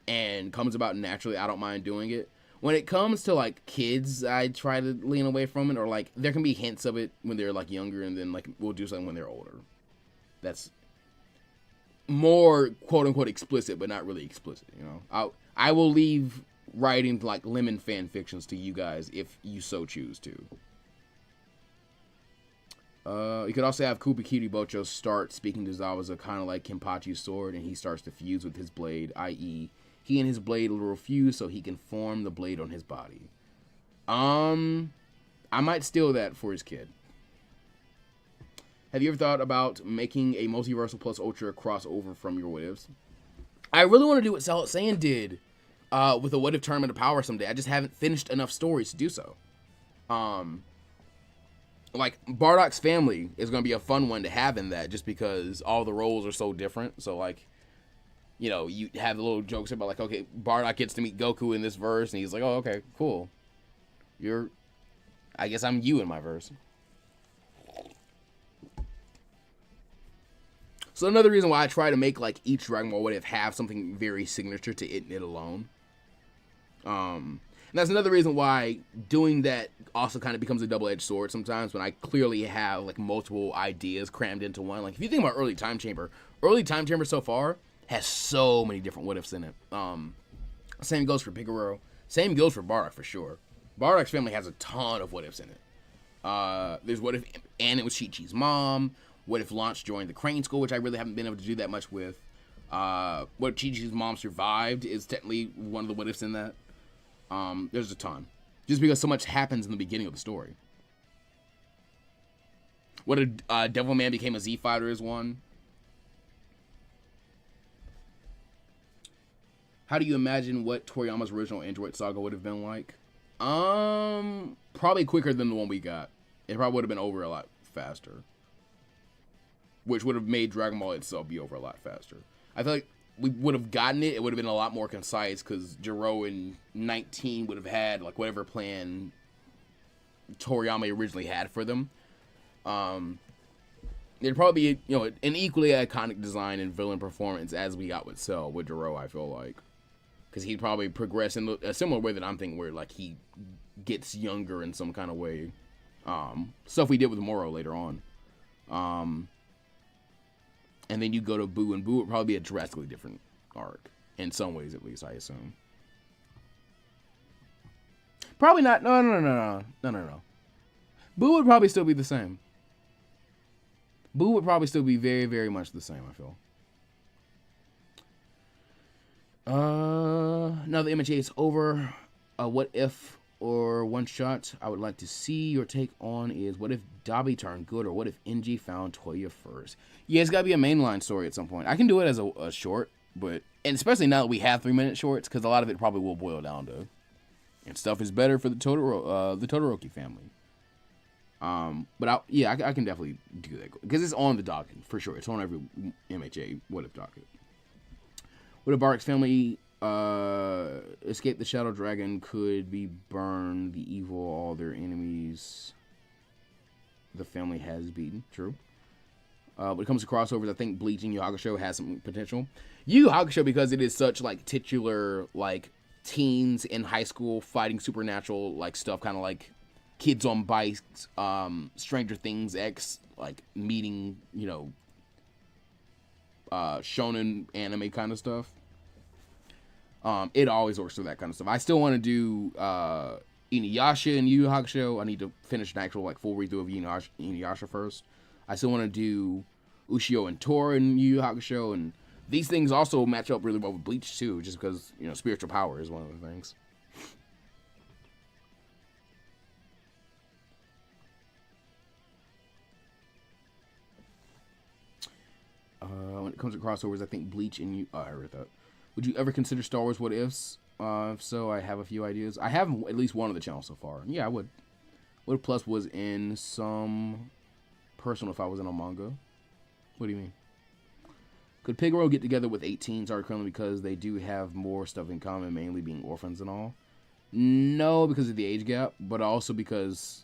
and comes about naturally, I don't mind doing it. When it comes to like kids, I try to lean away from it, or like there can be hints of it when they're like younger, and then like we'll do something when they're older. That's more quote unquote explicit, but not really explicit. You know, I will leave writing like lemon fan fictions to you guys if you so choose to. You could also have Kubikiri Bocho start speaking to Zabuza kind of like Kenpachi's sword, and he starts to fuse with his blade, i.e. he and his blade will fuse so he can form the blade on his body. I might steal that for his kid. Have you ever thought about making a Multiversal plus Ultra crossover from your What Ifs? I really want to do what Solid Saiyan did with a What If Tournament of Power someday. I just haven't finished enough stories to do so. Like Bardock's family is going to be a fun one to have in that, just because all the roles are so different. So like, you know, you have the little jokes about like, okay, Bardock gets to meet Goku in this verse, and he's like, oh, okay, cool. I guess I'm you in my verse. So another reason why I try to make like each Dragon Ball What If have something very signature to it and it alone. And that's another reason why doing that also kind of becomes a double-edged sword sometimes, when I clearly have like multiple ideas crammed into one. Like if you think about Early Time Chamber so far has so many different what ifs in it. Same goes for Picaro. Same goes for Bardock for sure. Bardock's family has a ton of what ifs in it. There's what if Anna was Chi-Chi's mom. What if Launch joined the Crane School, which I really haven't been able to do that much with. What if Chi-Chi's mom survived is technically one of the what ifs in that. There's a ton. Just because so much happens in the beginning of the story. What if Devilman became a Z Fighter is one. How do you imagine what Toriyama's original Android saga would have been like? Probably quicker than the one we got. It probably would have been over a lot faster. Which would have made Dragon Ball itself be over a lot faster. I feel like we would have gotten it. It would have been a lot more concise, because Jiro in 19 would have had like whatever plan Toriyama originally had for them. It'd probably be, you know, an equally iconic design and villain performance as we got with Cell with Jiro, I feel like. Because he'd probably progress in a similar way that I'm thinking, where like he gets younger in some kind of way. Stuff we did with Moro later on. And then you go to Boo, and Boo would probably be a drastically different arc. In some ways, at least, I assume. Probably not. No. Boo would probably still be the same. Boo would probably still be very, very much the same, I feel. Now the MHA is over. What if or one shot I would like to see your take on is, what if Dabi turned good, or what if NG found Toya first? Yeah, it's gotta be a mainline story at some point. I can do it as a short, but, and especially now that we have 3-minute shorts, because a lot of it probably will boil down to, and stuff is better for the Todoroki family. But I can definitely do that, because it's on the docket for sure. It's on every MHA what if docket. What if Bardock's family escape the Shadow Dragon could be burned, the evil, all their enemies the family has beaten. True. When it comes to crossovers, I think Bleach and Yu Yu Hakusho has some potential. Yu Yu Hakusho, because it is such like titular, like teens in high school fighting supernatural like stuff, kind of like Kids on Bikes, Stranger Things X, like meeting, you know, shonen anime kind of stuff. It always works for that kind of stuff. I still want to do Inuyasha and Yu Yu Hakusho. I need to finish an actual like full read through of Inuyasha first. I still want to do Ushio and Tora and Yu Yu Hakusho, and these things also match up really well with Bleach too, just because, you know, spiritual power is one of the things. When it comes to crossovers, I think Bleach and you. I read that. Would you ever consider Star Wars What Ifs? If so, I have a few ideas. I have at least one of the channels so far. Yeah, I would. What if Plus was in some personal if I was in a manga? What do you mean? Could Pigaro get together with 18s are currently, because they do have more stuff in common, mainly being orphans and all? No, because of the age gap, but also because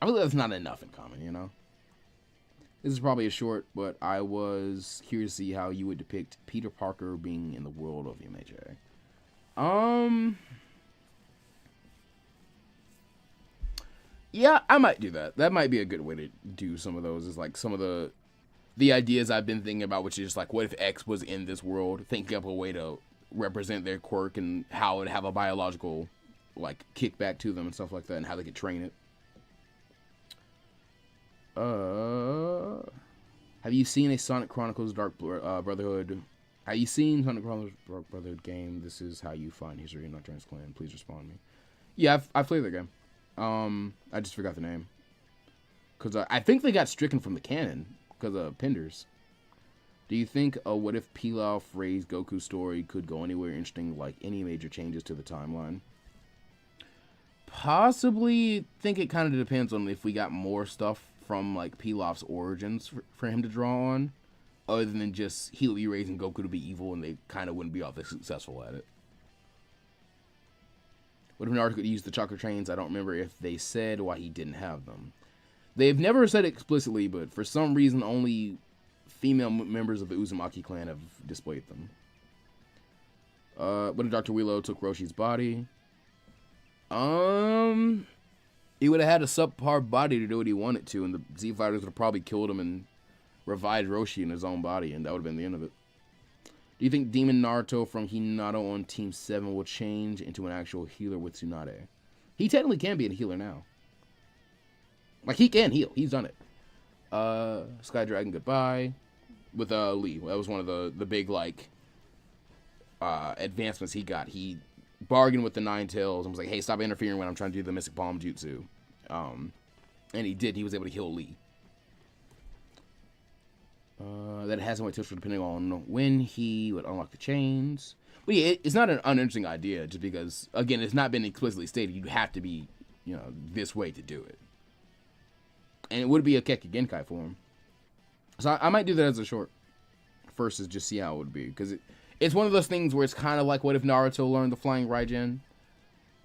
I feel like that's not enough in common, you know? This is probably a short, but I was curious to see how you would depict Peter Parker being in the world of MHA. Yeah, I might do that. That might be a good way to do some of those. Is like some of the ideas I've been thinking about, which is just like, what if X was in this world? Thinking up a way to represent their quirk and how it would have a biological like kickback to them and stuff like that, and how they could train it. Have you seen a Sonic Chronicles Dark Brotherhood? Have you seen Sonic Chronicles Dark Brotherhood game? This is how you find history in Nocturne's clan. Please respond to me. Yeah, I've played the game. I just forgot the name. Because I think they got stricken from the canon because of Penders. Do you think what if Pilaf raised Goku's story could go anywhere interesting, like any major changes to the timeline? Possibly. Think it kind of depends on if we got more stuff from like Pilaf's origins for him to draw on, other than just he'll be raising Goku to be evil and they kind of wouldn't be all that successful at it. What if Naruto could use the chakra trains? I don't remember if they said why he didn't have them. They've never said it explicitly, but for some reason only female members of the Uzumaki clan have displayed them. What if Dr. Willow took Roshi's body? He would have had a subpar body to do what he wanted to, and the Z Fighters would have probably killed him and revived Roshi in his own body, and that would have been the end of it. Do you think Demon Naruto from Hinata on Team 7 will change into an actual healer with Tsunade? He technically can be a healer now. Like, he can heal. He's done it. Sky Dragon goodbye. With Lee. That was one of the big, like, advancements he got. He bargained with the Nine Tails and was like, hey, stop interfering when I'm trying to do the Mystic Palm Jutsu. And he did. He was able to heal Lee. That it hasn't wait till depending on when he would unlock the chains. But yeah, it's not an uninteresting idea just because, again, it's not been explicitly stated. You have to be, you know, this way to do it. And it would be a Kekkei Genkai form. So I might do that as a short. First is just see how it would be. Because it's one of those things where it's kind of like, what if Naruto learned the Flying Raijin?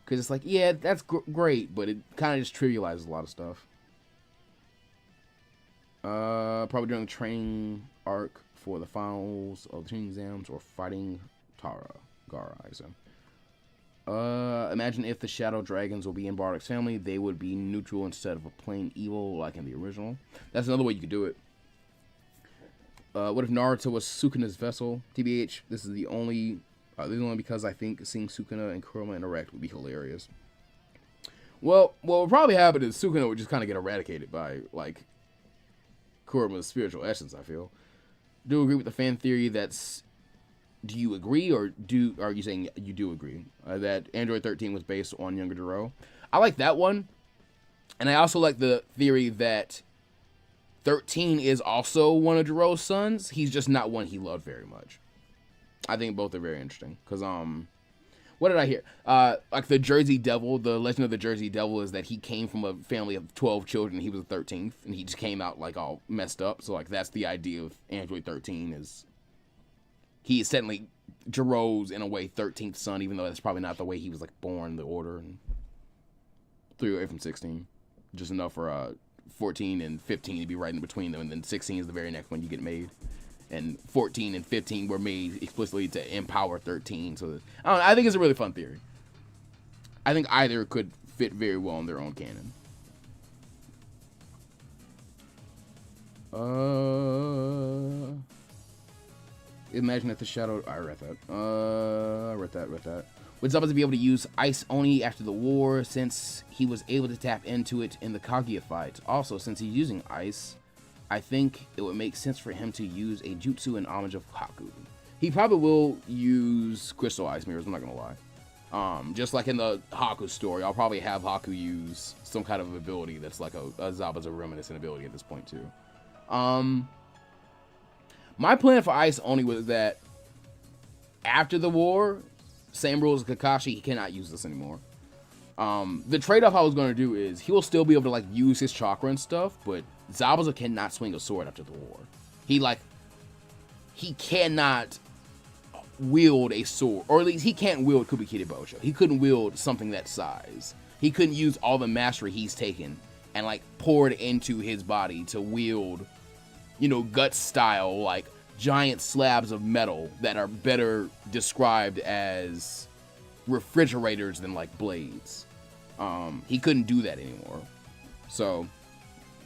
Because it's like, yeah, that's great, but it kind of just trivializes a lot of stuff. Probably during the training arc for the finals of the training exams or fighting Gaara, I assume. Imagine if the Shadow Dragons will be in Bardock's family, they would be neutral instead of a plain evil like in the original. That's another way you could do it. What if Naruto was Sukuna's vessel? TBH, this is only because I think seeing Sukuna and Kurama interact would be hilarious. Well, what would probably happen is Sukuna would just kind of get eradicated by, like, Kurama's spiritual essence, I feel. Do you agree with the fan theory that's... Do you agree, or are you saying you do agree that Android 13 was based on younger Gero? I like that one. And I also like the theory that 13 is also one of Gero's sons. He's just not one he loved very much. I think both are very interesting. Because, what did I hear? Like the Jersey Devil, the legend of the Jersey Devil is that he came from a family of 12 children. He was the 13th, and he just came out, like, all messed up. So, like, that's the idea of Android 13 is... He is technically Gero's, in a way, 13th son, even though that's probably not the way he was, like, born in the order. And 3 away from 16. Just enough for 14 and 15 to be right in between them, and then 16 is the very next one you get made. And 14 and 15 were made explicitly to empower 13. So I don't know, I think it's a really fun theory. I think either could fit very well in their own canon. Imagine if the Shadow... I read that. Read that. Would Zabuza be able to use Ice Oni after the war, since he was able to tap into it in the Kaguya fight? Also, since he's using Ice, I think it would make sense for him to use a jutsu in homage of Haku. He probably will use Crystal Ice Mirrors, I'm not gonna lie. Just like in the Haku story, I'll probably have Haku use some kind of ability that's like a Zabuza reminiscent ability at this point too. My plan for Ice Oni was that after the war, same rules as Kakashi, he cannot use this anymore. The trade-off I was going to do is he will still be able to, like, use his chakra and stuff, but Zabuza cannot swing a sword after the war. He cannot wield a sword, or at least he can't wield Kubikiri Bojo. He couldn't wield something that size. He couldn't use all the mastery he's taken and, like, pour it into his body to wield, you know, Guts style, like, giant slabs of metal that are better described as refrigerators than, like, blades. He couldn't do that anymore. So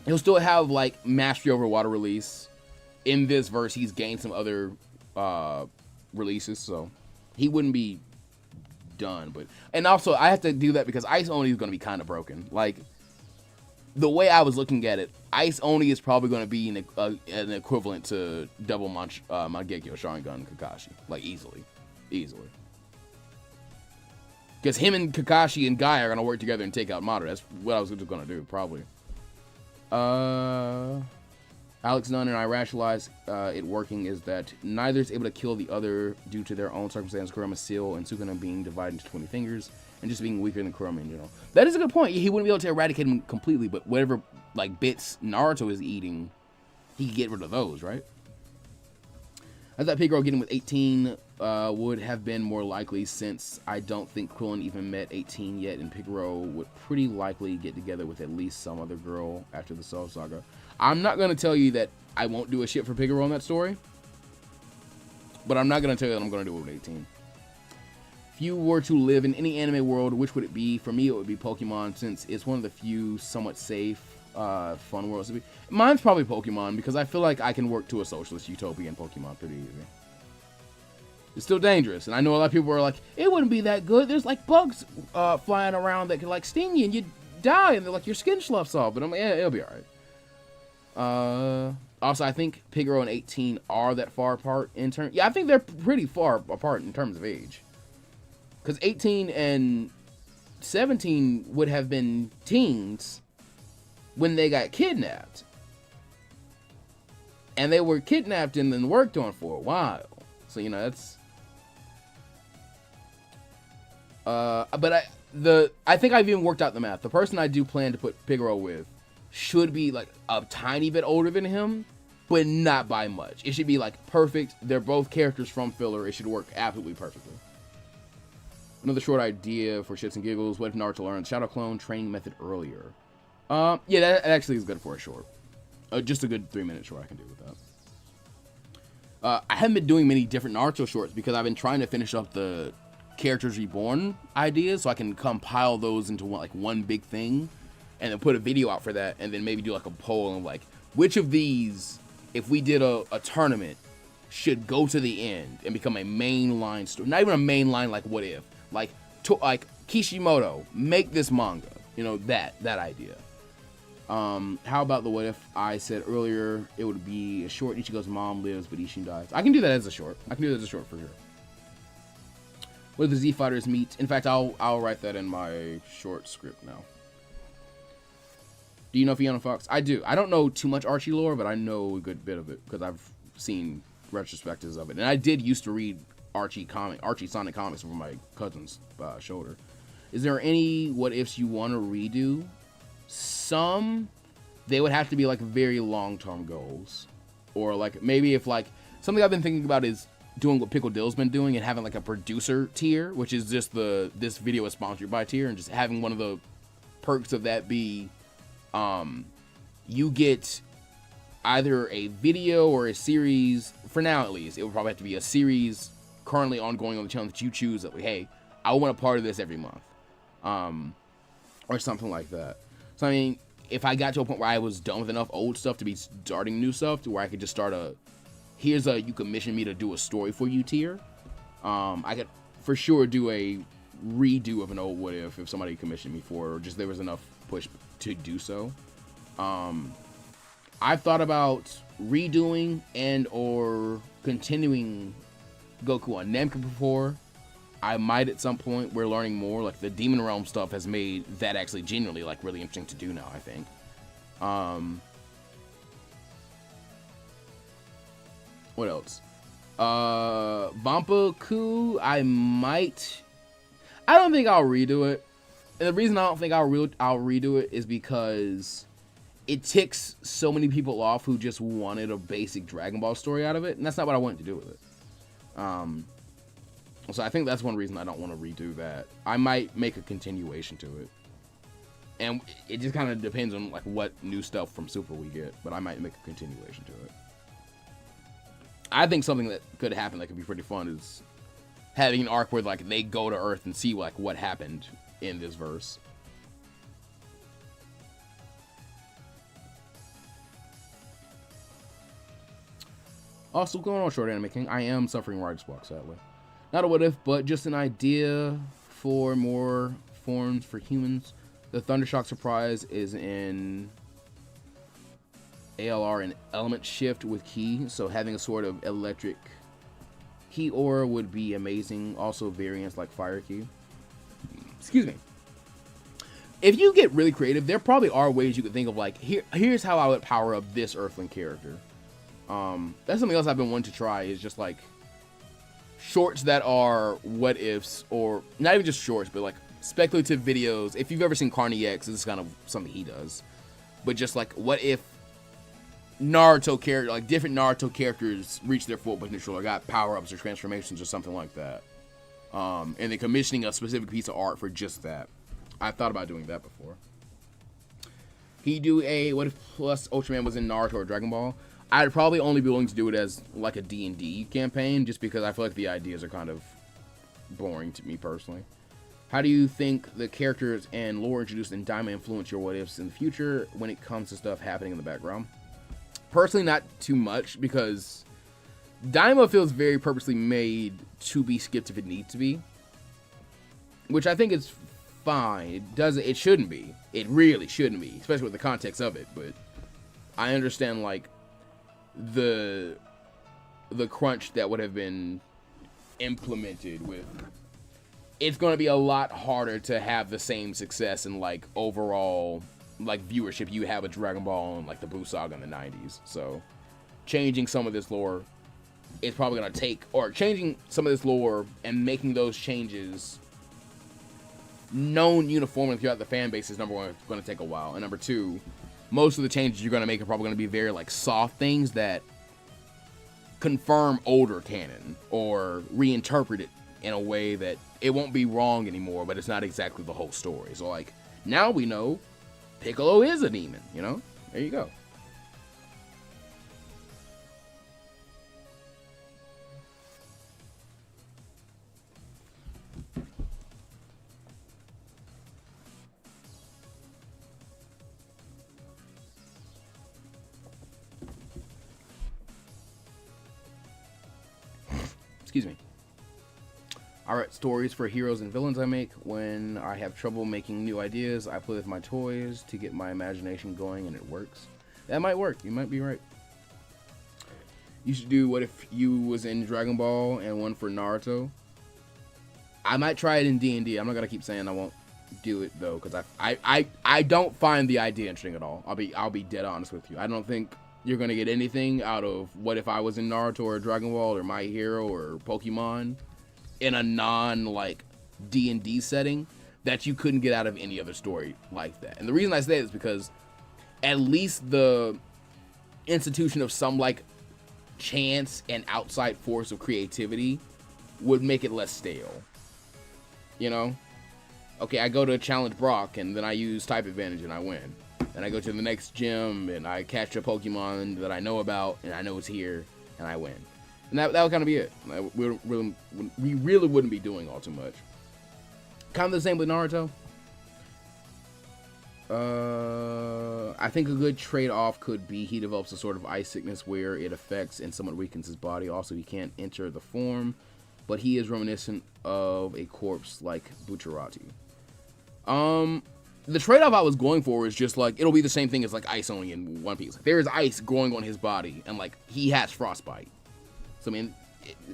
he'll still have, like, mastery over water release. In this verse, he's gained some other releases, so he wouldn't be done. But and also, I have to do that because Ice Oni is going to be kind of broken. Like, the way I was looking at it, Ice Oni is probably going to be an equivalent to Double Mangekyo Sharingan Kakashi. Like, easily. Because him and Kakashi and Guy are going to work together and take out Madara. That's what I was just going to do, probably. Alex Nunn and I rationalize it working is that neither is able to kill the other due to their own circumstance. Kurama Seal and Sukuna being divided into 20 fingers and just being weaker than Kurama in general. That is a good point. He wouldn't be able to eradicate him completely, but whatever like bits Naruto is eating, he could get rid of those, right? I thought Pigoro getting with 18 would have been more likely, since I don't think Krillin even met 18 yet, and Pigoro would pretty likely get together with at least some other girl after the Cell Saga. I'm not going to tell you that I won't do a shit for Pigoro in that story, but I'm not going to tell you that I'm going to do it with 18. If you were to live in any anime world, which would it be? For me, it would be Pokemon, since it's one of the few somewhat safe, fun worlds to be. Mine's probably Pokemon, because I feel like I can work to a socialist utopia in Pokemon pretty easy. It's still dangerous, and I know a lot of people are like, it wouldn't be that good. There's like bugs flying around that can like sting you and you die, and they're like your skin sloughs off. But I'm like, yeah, it'll be alright. Also, I think Pigoro and 18 are that far apart in terms. Yeah, I think they're pretty far apart in terms of age. Because 18 and 17 would have been teens when they got kidnapped. And they were kidnapped and then worked on for a while. So, you know, that's... But I think I've even worked out the math. The person I do plan to put Pigoro with should be like a tiny bit older than him, but not by much. It should be like perfect. They're both characters from filler. It should work absolutely perfectly. Another short idea for shits and giggles. What if Naruto learned Shadow Clone training method earlier? Yeah, that actually is good for a short. Just a good 3-minute short I can do with that. I haven't been doing many different Naruto shorts because I've been trying to finish up the Characters Reborn ideas so I can compile those into one big thing and then put a video out for that, and then maybe do like a poll of like, which of these, if we did a tournament, should go to the end and become a mainline story. Not even a mainline like What If. Like Kishimoto, make this manga. You know, that idea. How about the What If I said earlier it would be a short, Ichigo's mom lives but Ishin dies. I can do that as a short. I can do that as a short for sure. What if the Z Fighters meet? In fact, I'll write that in my short script now. Do you know Fiona Fox? I do. I don't know too much Archie lore, but I know a good bit of it because I've seen retrospectives of it. And I did used to read Archie Sonic comics over my cousin's shoulder. Is there any what ifs you want to redo? Some, they would have to be like very long-term goals, or like maybe if like something I've been thinking about is doing what Pickle Dill's been doing and having like a producer tier, which is just this video is sponsored by tier, and just having one of the perks of that be you get either a video or a series. For now at least, it would probably have to be a series currently ongoing on the channel that you choose that, like, hey, I want a part of this every month, or something like that. So I mean, if I got to a point where I was done with enough old stuff to be starting new stuff, to where I could just start you commission me to do a story for you tier, I could for sure do a redo of an old What If somebody commissioned me for it, or just there was enough push to do so. I've thought about redoing and or continuing Goku on Namco before. I might at some point. We're learning more. Like the Demon Realm stuff has made that actually genuinely like really interesting to do now, I think. What else? Banpaku, I don't think I'll redo it. And the reason I don't think I'll redo it is because it ticks so many people off who just wanted a basic Dragon Ball story out of it, and that's not what I wanted to do with it. So I think that's one reason I don't want to redo that. I might make a continuation to it, and it just kind of depends on like what new stuff from Super we get, but I might make a continuation to it. I think something that could happen that could be pretty fun is having an arc where like they go to Earth and see like what happened in this verse. Also, going on Short Anime King, I am suffering writer's block, sadly. Not a what if, but just an idea for more forms for humans. The Thundershock surprise is in ALR and element shift with ki, so having a sort of electric ki aura would be amazing. Also variants like fire ki. Excuse me. if you get really creative, there probably are ways you could think of like, here's how I would power up this Earthling character. That's something else I've been wanting to try, is just like shorts that are what ifs, or not even just shorts, but like speculative videos. If you've ever seen Carney X, this is kind of something he does, but just like, what if Naruto character, like different Naruto characters reach their full potential or got power-ups or transformations or something like that. And then commissioning a specific piece of art for just that. I thought about doing that before. He do a what if plus Ultraman was in Naruto or Dragon Ball? I'd probably only be willing to do it as like a D&D campaign, just because I feel like the ideas are kind of boring to me personally. How do you think the characters and lore introduced in Daima influence your what ifs in the future when it comes to stuff happening in the background? Personally, not too much, because Daima feels very purposely made to be skipped if it needs to be, which I think is fine. It shouldn't be. It really shouldn't be, especially with the context of it. But I understand like the crunch that would have been implemented with. It's going to be a lot harder to have the same success and like overall like viewership you have with Dragon Ball and like the Buu Saga in the 90s. So changing some of this lore is probably going to take, or changing some of this lore and making those changes known uniformly throughout the fan base is, number one, going to take a while. And number two, most of the changes you're going to make are probably going to be very like soft things that confirm older canon or reinterpret it in a way that it won't be wrong anymore, but it's not exactly the whole story. So like, now we know Piccolo is a demon, you know? There you go. Excuse me. I write stories for heroes and villains I make. When I have trouble making new ideas, I play with my toys to get my imagination going, and it works. That might work. You might be right. You should do what if you was in Dragon Ball and one for Naruto. I might try it in D&D. I'm not gonna keep saying I won't do it though, because I don't find the idea interesting at all. I'll be dead honest with you. I don't think you're gonna get anything out of what if I was in Naruto or Dragon Ball or My Hero or Pokemon in a non like D&D setting that you couldn't get out of any other story like that. And the reason I say it is because at least the institution of some like chance and outside force of creativity would make it less stale. You know? Okay, I go to challenge Brock and then I use type advantage and I win. And I go to the next gym and I catch a Pokemon that I know about and I know it's here and I win. And that would kind of be it. We really wouldn't be doing all too much. Kind of the same with Naruto. I think a good trade-off could be he develops a sort of ice sickness where it affects and somewhat weakens his body. Also, he can't enter the form, but he is reminiscent of a corpse like Bucciarati. The trade-off I was going for is just like, it'll be the same thing as like ice only in One Piece. Like, there is ice growing on his body, and like he has frostbite. So I mean,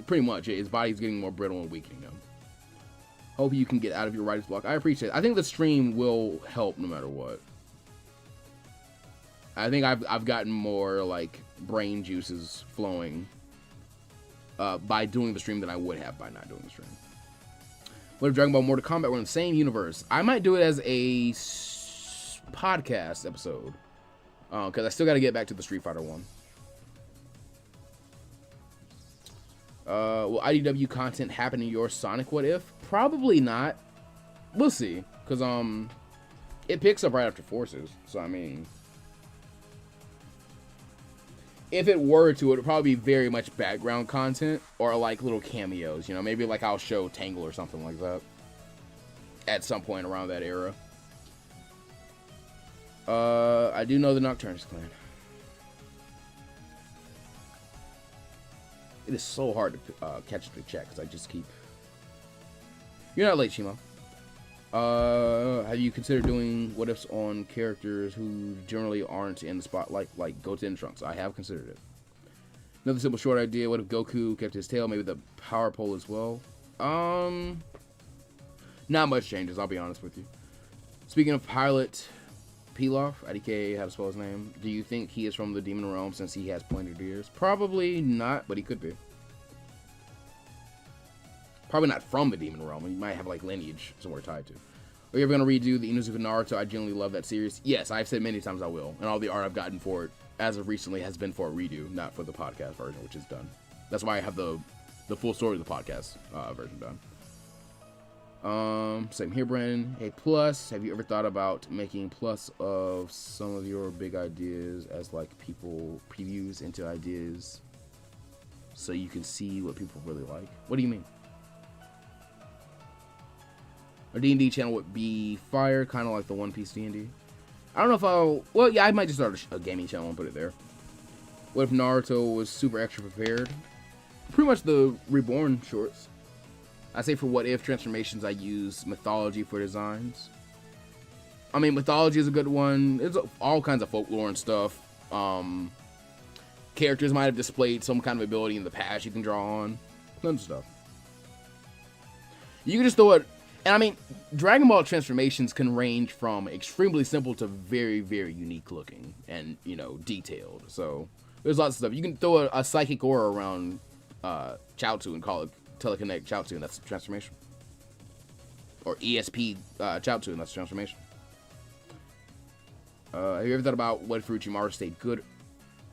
pretty much his body's getting more brittle and weakening him. Hope you can get out of your writer's block. I appreciate it. I think the stream will help no matter what. I think I've gotten more like brain juices flowing by doing the stream than I would have by not doing the stream. What if Dragon Ball Mortal Kombat were in the same universe? I might do it as a podcast episode because I still got to get back to the Street Fighter one. Will IDW content happen in your Sonic What If? Probably not. We'll see, because it picks up right after Forces. So I mean, if it were to, it would probably be very much background content or like little cameos. You know, maybe like I'll show Tangle or something like that at some point around that era. I do know the Nocturnus clan. It is so hard to catch the chat because I just keep... You're not late, Shimo. Have you considered doing what-ifs on characters who generally aren't in the spotlight, like Goten and Trunks? I have considered it. Another simple short idea, what if Goku kept his tail, maybe the power pole as well? Not much changes, I'll be honest with you. Speaking of Pilot Pilaf, IDK, how to spell his name, do you think he is from the Demon Realm since he has pointed ears? Probably not, but he could be. Probably not from the Demon Realm. He might have like lineage somewhere tied to. Are you ever going to redo the Inosuke Naruto? I genuinely love that series. Yes, I've said many times I will. And all the art I've gotten for it, as of recently, has been for a redo, not for the podcast version, which is done. That's why I have the full story of the podcast version done. Same here, Brandon. Hey, Plus, have you ever thought about making Plus of some of your big ideas as like people previews into ideas so you can see what people really like? What do you mean? Our D&D channel would be fire, kind of like the One Piece D&D. I don't know if I'll... Well, yeah, I might just start a gaming channel and put it there. What if Naruto was super extra prepared? Pretty much the Reborn shorts. I say for what if transformations, I use mythology for designs. I mean, mythology is a good one. There's all kinds of folklore and stuff. Characters might have displayed some kind of ability in the past you can draw on. Tons of stuff. You can just throw it. And I mean, Dragon Ball transformations can range from extremely simple to very, very unique looking and, you know, detailed. So there's lots of stuff. You can throw a psychic aura around Chaozu and call it Teleconnect Chaozu, and that's a transformation. Or ESP Chaozu, and that's a transformation. Have you ever thought about what if Orochimaru stayed good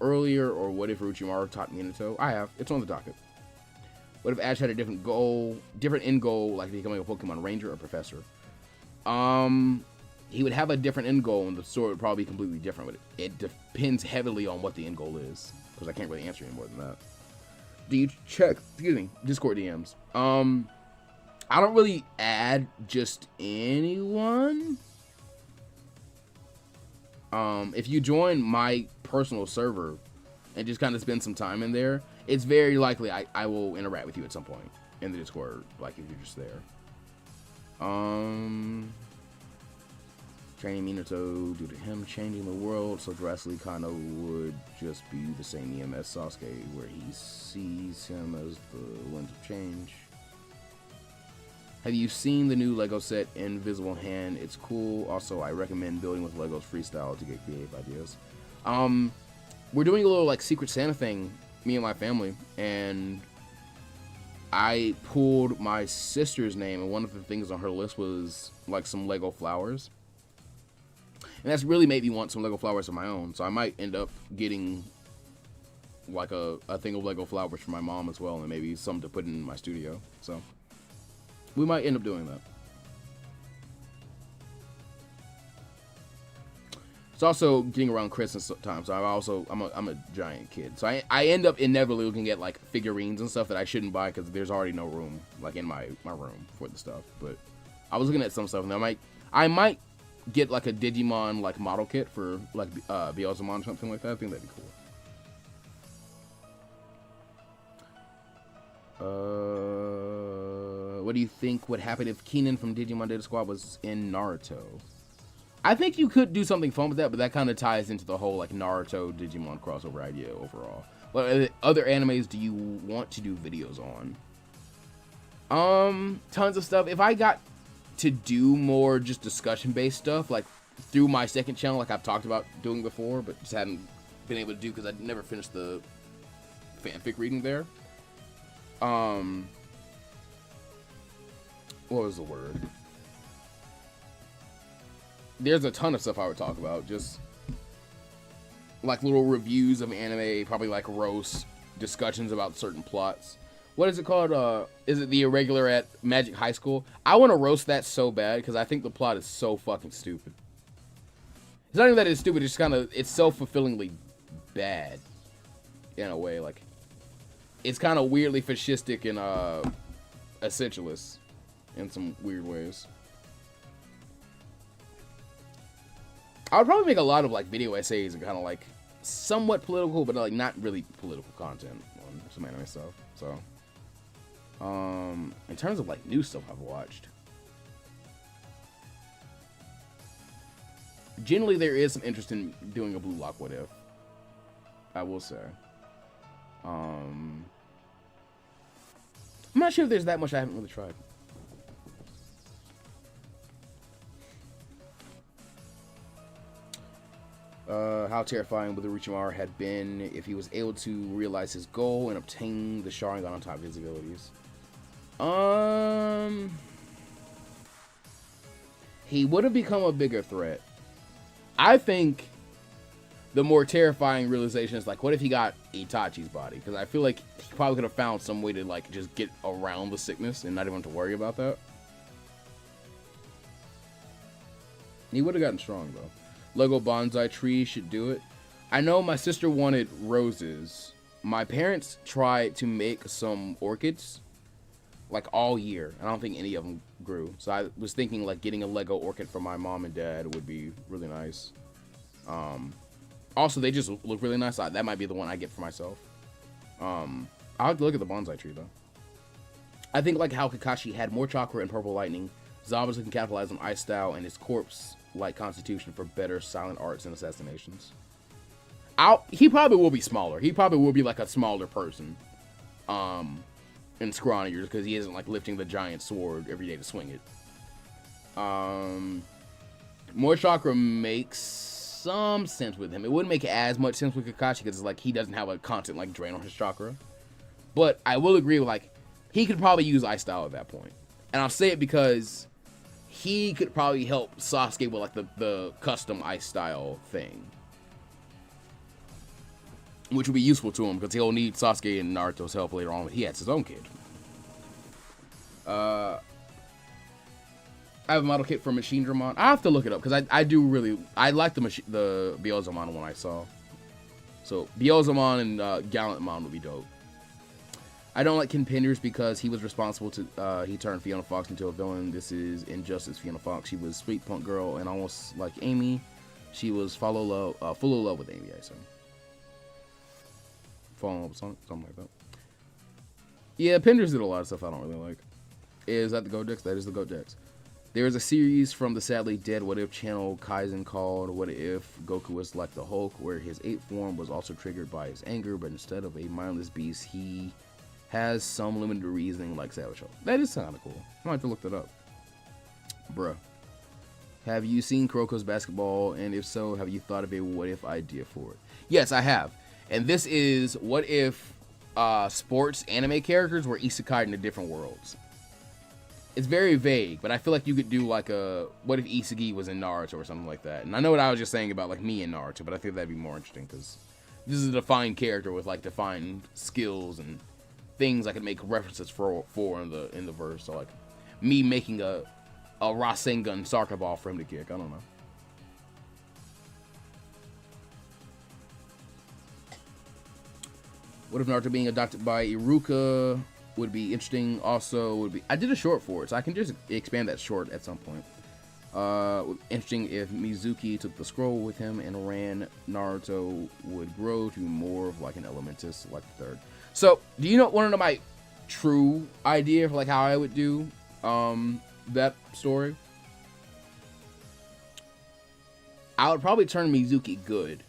earlier, or what if Orochimaru taught Minato? I have. It's on the docket. What if Ash had a different goal, different end goal, like becoming a Pokemon Ranger or Professor? He would have a different end goal, and the story would probably be completely different. But it depends heavily on what the end goal is, because I can't really answer any more than that. Do you check? Excuse me, Discord DMs. I don't really add just anyone. If you join my personal server and just kind of spend some time in there, it's very likely I will interact with you at some point in the Discord, like if you're just there. Training Minato due to him changing the world, so drastically kind of would just be the same EMS Sasuke, where he sees him as the lens of change. Have you seen the new Lego set Invisible Hand? It's cool. Also, I recommend building with Legos freestyle to get creative ideas. We're doing a little like Secret Santa thing, me and my family, and I pulled my sister's name, and one of the things on her list was like some Lego flowers. And that's really made me want some Lego flowers of my own. So I might end up getting like a thing of Lego flowers for my mom as well, and maybe some to put in my studio. So we might end up doing that. It's also getting around Christmas time, so I'm a giant kid. So I end up inevitably looking at like figurines and stuff that I shouldn't buy because there's already no room like in my room for the stuff. But I was looking at some stuff, and I might get like a Digimon like model kit for like Beelzemon or something like that. I think that'd be cool. What do you think would happen if Keenan from Digimon Data Squad was in Naruto? I think you could do something fun with that, but that kind of ties into the whole like Naruto Digimon crossover idea overall. What other animes do you want to do videos on? Tons of stuff. If I got to do more just discussion-based stuff, like through my second channel, like I've talked about doing before, but just hadn't been able to do because I never finished the fanfic reading there. What was the word? There's a ton of stuff I would talk about, just like little reviews of anime, probably like roast discussions about certain plots. What is it called? Is it The Irregular at Magic High School? I want to roast that so bad because I think the plot is so fucking stupid. It's not even that it's stupid, it's kind of, it's self-fulfillingly bad in a way. Like, it's kind of weirdly fascistic and essentialist in some weird ways. I would probably make a lot of like video essays and kind of like somewhat political, but like not really political content on some anime stuff. So, in terms of like new stuff I've watched, generally there is some interest in doing a Blue Lock What If, I will say. I'm not sure if there's that much I haven't really tried. How terrifying would the Orochimaru had been if he was able to realize his goal and obtain the Sharingan on top of his abilities? He would have become a bigger threat. I think the more terrifying realization is like, what if he got Itachi's body? Because I feel like he probably could have found some way to like just get around the sickness and not even have to worry about that. He would have gotten strong though. Lego bonsai tree should do it. I know my sister wanted roses. My parents tried to make some orchids like all year. I don't think any of them grew. So I was thinking like getting a Lego orchid for my mom and dad would be really nice. Also, they just look really nice. That might be the one I get for myself. I'll have to look at the bonsai tree though. I think like how Kakashi had more chakra and purple lightning, Zabuza can capitalize on ice style and his corpse like constitution for better silent arts and assassinations. He probably will be smaller. He probably will be like a smaller person. And scrawnier because he isn't like lifting the giant sword every day to swing it. More chakra makes some sense with him. It wouldn't make as much sense with Kakashi because it's like he doesn't have a constant like drain on his chakra. But I will agree with like he could probably use ice style at that point. And I'll say it because he could probably help Sasuke with like the custom ice style thing, which would be useful to him because he'll need Sasuke and Naruto's help later on when he has his own kid. I have a model kit for Machine Dramon. I have to look it up because I like the Beelzemon one I saw. So Beelzemon and Gallantmon would be dope. I don't like Ken Penders because he was responsible to he turned Fiona Fox into a villain. This is Injustice Fiona Fox. She was sweet punk girl and almost like Amy. She was full of love with Amy, I assume. Fall in love with something like that. Yeah, Penders did a lot of stuff I don't really like. Is that the Godex? That is the Godex. There is a series from the sadly dead What If channel Kaizen called What If Goku Was Like the Hulk, where his 8th form was also triggered by his anger, but instead of a mindless beast, he has some limited reasoning like Savage Hulk. That is kind of cool. I might have to look that up. Bruh. Have you seen Kuroko's basketball? And if so, have you thought of a what if idea for it? Yes, I have. And this is what if sports anime characters were isekai into different worlds. It's very vague, but I feel like you could do like a what if Isagi was in Naruto or something like that. And I know what I was just saying about like me in Naruto, but I think that'd be more interesting because this is a defined character with like defined skills and things I could make references for in the verse. So like me making a Rasengan soccer ball for him to kick. I don't know. What if Naruto being adopted by Iruka would be interesting. Also would be, I did a short for it, so I can just expand that short at some point. Interesting if Mizuki took the scroll with him and ran. Naruto would grow to more of like an Elementus, like the third. So, do you want to know my true idea for like how I would do that story? I would probably turn Mizuki good.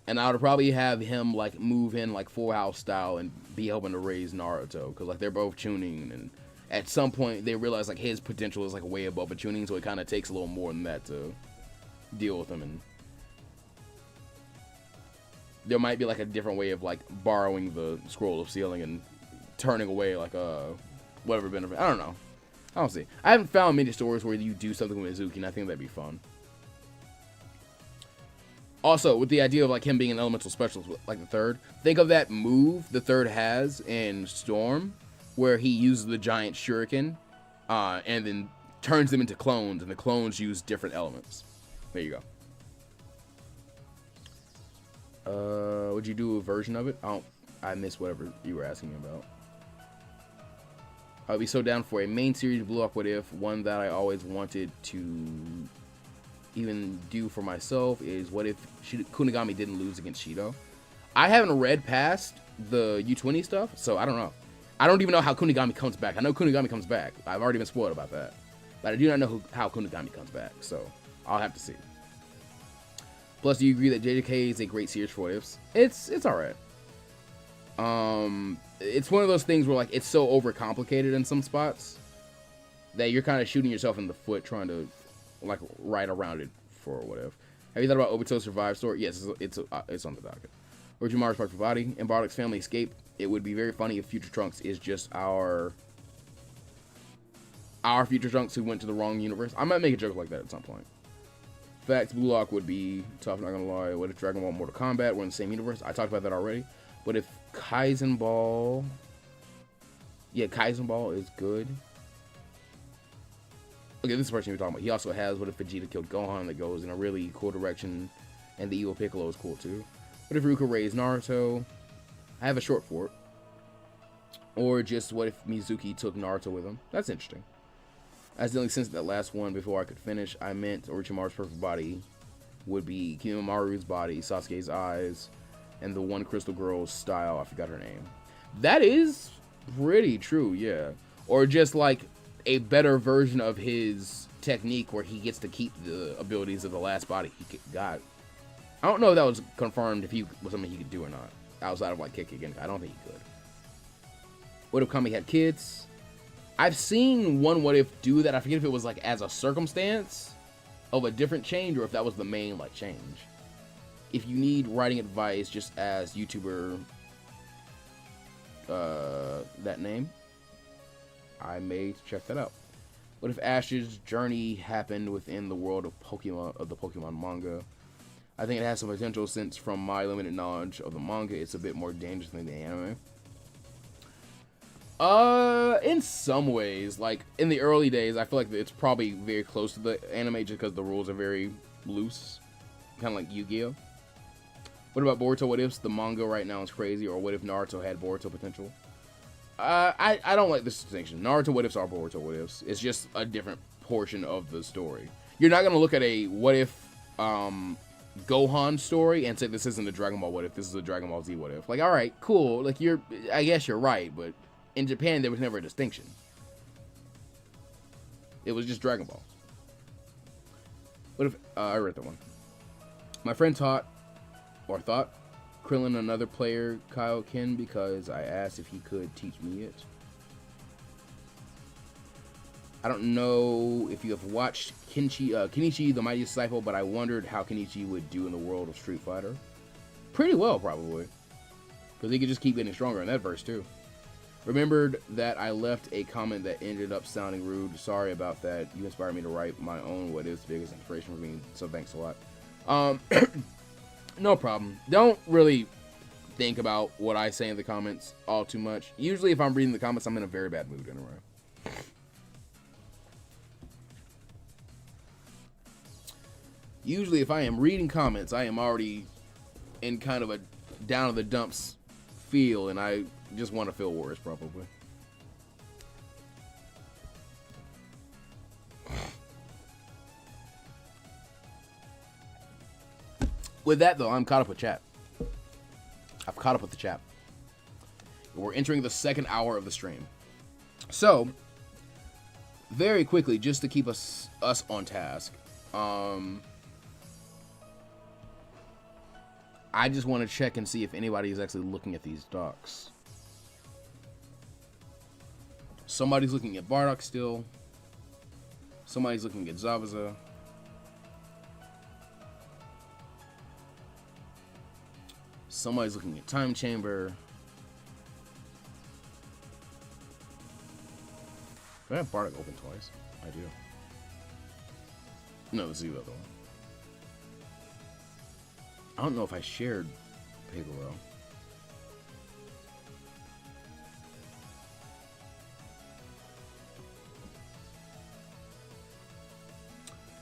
And I would probably have him like move in like Full House style and be helping to raise Naruto, because like they're both tuning, and at some point they realize like his potential is like way above a tuning, so it kind of takes a little more than that to deal with him. And there might be like a different way of like borrowing the scroll of sealing and turning away like whatever benefit. I don't know. I don't see. I haven't found many stories where you do something with Mizuki, and I think that'd be fun. Also, with the idea of like him being an elemental specialist, like the third, think of that move the third has in Storm, where he uses the giant shuriken, and then turns them into clones, and the clones use different elements. There you go. Would you do a version of it? I missed whatever you were asking me about. I'd be so down for a main series Blue Up What If. One that I always wanted to even do for myself is what if Kunigami didn't lose against Shido. I haven't read past the U20 stuff, so I don't know. I don't even know how Kunigami comes back. I know Kunigami comes back. I've already been spoiled about that. But I do not know how Kunigami comes back, so I'll have to see. Plus, do you agree that JJK is a great series for what ifs? It's alright. It's one of those things where like it's so overcomplicated in some spots that you're kind of shooting yourself in the foot trying to like write around it for what if. Have you thought about Obito Survive story? Yes, it's on the docket. Orochimaru's part for body and Bardock's family escape. It would be very funny if Future Trunks is just our Future Trunks who went to the wrong universe. I might make a joke like that at some point. Facts, Blue Lock would be tough, not gonna lie. What if Dragon Ball and Mortal Kombat were in the same universe? I talked about that already. But if Kaizen Ball... Yeah, Kaizen Ball is good. Okay, this is the person you're talking about. He also has what if Vegeta killed Gohan that goes in a really cool direction. And the evil Piccolo is cool too. What if Ruka raised Naruto? I have a short for it. Or just what if Mizuki took Naruto with him? That's interesting. I accidentally sensed that last one before I could finish. I meant Orochimaru's perfect body would be Kimimamaru's body, Sasuke's eyes, and the one crystal girl's style. I forgot her name. That is pretty true, yeah. Or just like a better version of his technique where he gets to keep the abilities of the last body he got. I don't know if that was confirmed if he was something he could do or not. Outside of like kick again. I don't think he could. What if Kami had kids? I've seen one what if do that. I forget if it was like as a circumstance of a different change or if that was the main like change. If you need writing advice, just as YouTuber that name, I may check that out. What if Ash's journey happened within the world of Pokemon, of the Pokemon manga? I think it has some potential since from my limited knowledge of the manga, it's a bit more dangerous than the anime. In some ways, like in the early days, I feel like it's probably very close to the anime just because the rules are very loose, kind of like Yu-Gi-Oh. What about Boruto? What ifs? The manga right now is crazy, or what if Naruto had Boruto potential? I don't like this distinction. Naruto what ifs are Boruto what ifs. It's just a different portion of the story. You're not gonna look at a what if Gohan story and say this isn't a Dragon Ball what if. This is a Dragon Ball Z what if. Like, all right, cool. Like I guess you're right, but in Japan, there was never a distinction. It was just Dragon Ball. What if... I read that one. My friend thought Krillin another player Kaioken because I asked if he could teach me it. I don't know if you have watched Kenichi the Mighty Disciple, but I wondered how Kenichi would do in the world of Street Fighter. Pretty well, probably. Because he could just keep getting stronger in that verse, too. Remembered that I left a comment that ended up sounding rude. Sorry about that. You inspired me to write my own what is the biggest inspiration for me, so thanks a lot. No problem. Don't really think about what I say in the comments all too much. Usually if I'm reading the comments, I'm in a very bad mood anyway. Usually if I am reading comments, I am already in kind of a down in the dumps feel, and I just want to feel worse, probably. With that, though, I'm caught up with chat. I've caught up with the chat. We're entering the second hour of the stream. So, very quickly, just to keep us on task, I just want to check and see if anybody is actually looking at these docs. Somebody's looking at Bardock still. Somebody's looking at Zabuza. Somebody's looking at Time Chamber. Do I have Bardock open twice? I do. No, this is the other one. I don't know if I shared Piccolo.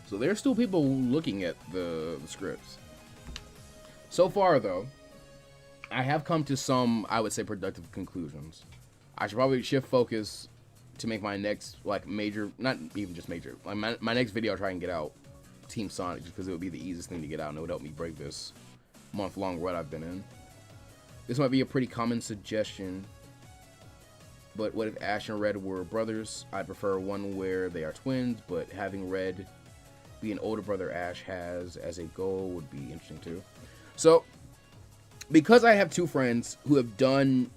So there's still people looking at the scripts. So far, though, I have come to some, I would say, productive conclusions. I should probably shift focus to make my next, like, major, not even just major, like my next video I'll try and get out Team Sonic, just because it would be the easiest thing to get out and it would help me break this month-long rut I've been in. This might be a pretty common suggestion, but what if Ash and Red were brothers? I prefer one where they are twins, but having Red be an older brother Ash has as a goal would be interesting too. So, because I have two friends who have done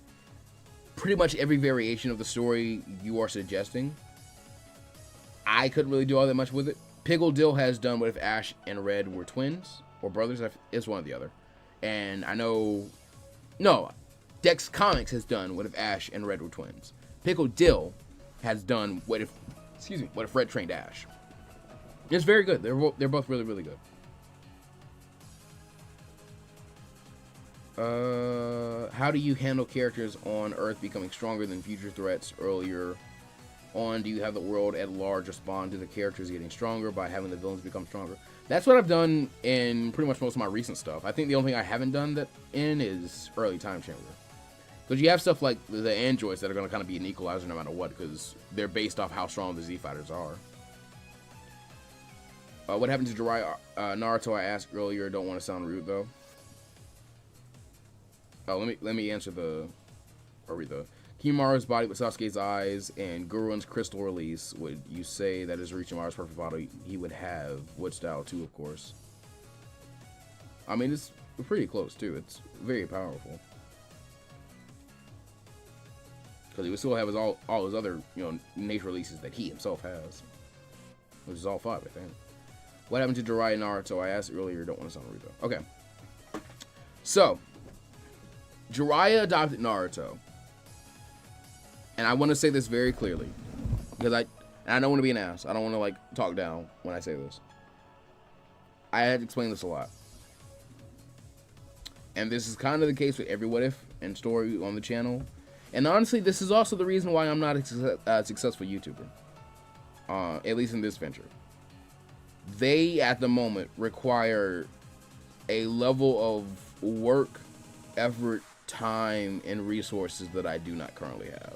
pretty much every variation of the story you are suggesting, I couldn't really do all that much with it. Piggle Dill has done What If Ash and Red were twins or brothers. It's one or the other. And I know, no, Dex Comics has done What If Ash and Red were twins. Pickle Dill has done What If Red Trained Ash. It's very good. They're both really, really good. How do you handle characters on Earth becoming stronger than future threats earlier on? Do you have the world at large respond to the characters getting stronger by having the villains become stronger? That's what I've done in pretty much most of my recent stuff. I think the only thing I haven't done that in is early Time Chamber. Because you have stuff like the androids that are going to kind of be an equalizer no matter what, because they're based off how strong the Z Fighters are. What happened to Jiraiya Naruto? I asked earlier. Don't want to sound rude though. Oh, let me answer or read the. Kimaru's body with Sasuke's eyes and Gurun's crystal release. Would you say that is Orochimaru's perfect body? He would have Wood style too, of course. I mean, it's pretty close too. It's very powerful. Because he would still have all his other, nature releases that he himself has. Which is all 5, I think. What happened to Jiraiya Naruto? I asked earlier, don't want to sound rude though. Okay. So, Jiraiya adopted Naruto. And I want to say this very clearly. Because I don't want to be an ass. I don't want to, talk down when I say this. I had to explain this a lot. And this is kind of the case with every What If and story on the channel. And honestly, this is also the reason why I'm not a successful YouTuber. At least in this venture. They, at the moment, require a level of work, effort, time, and resources that I do not currently have.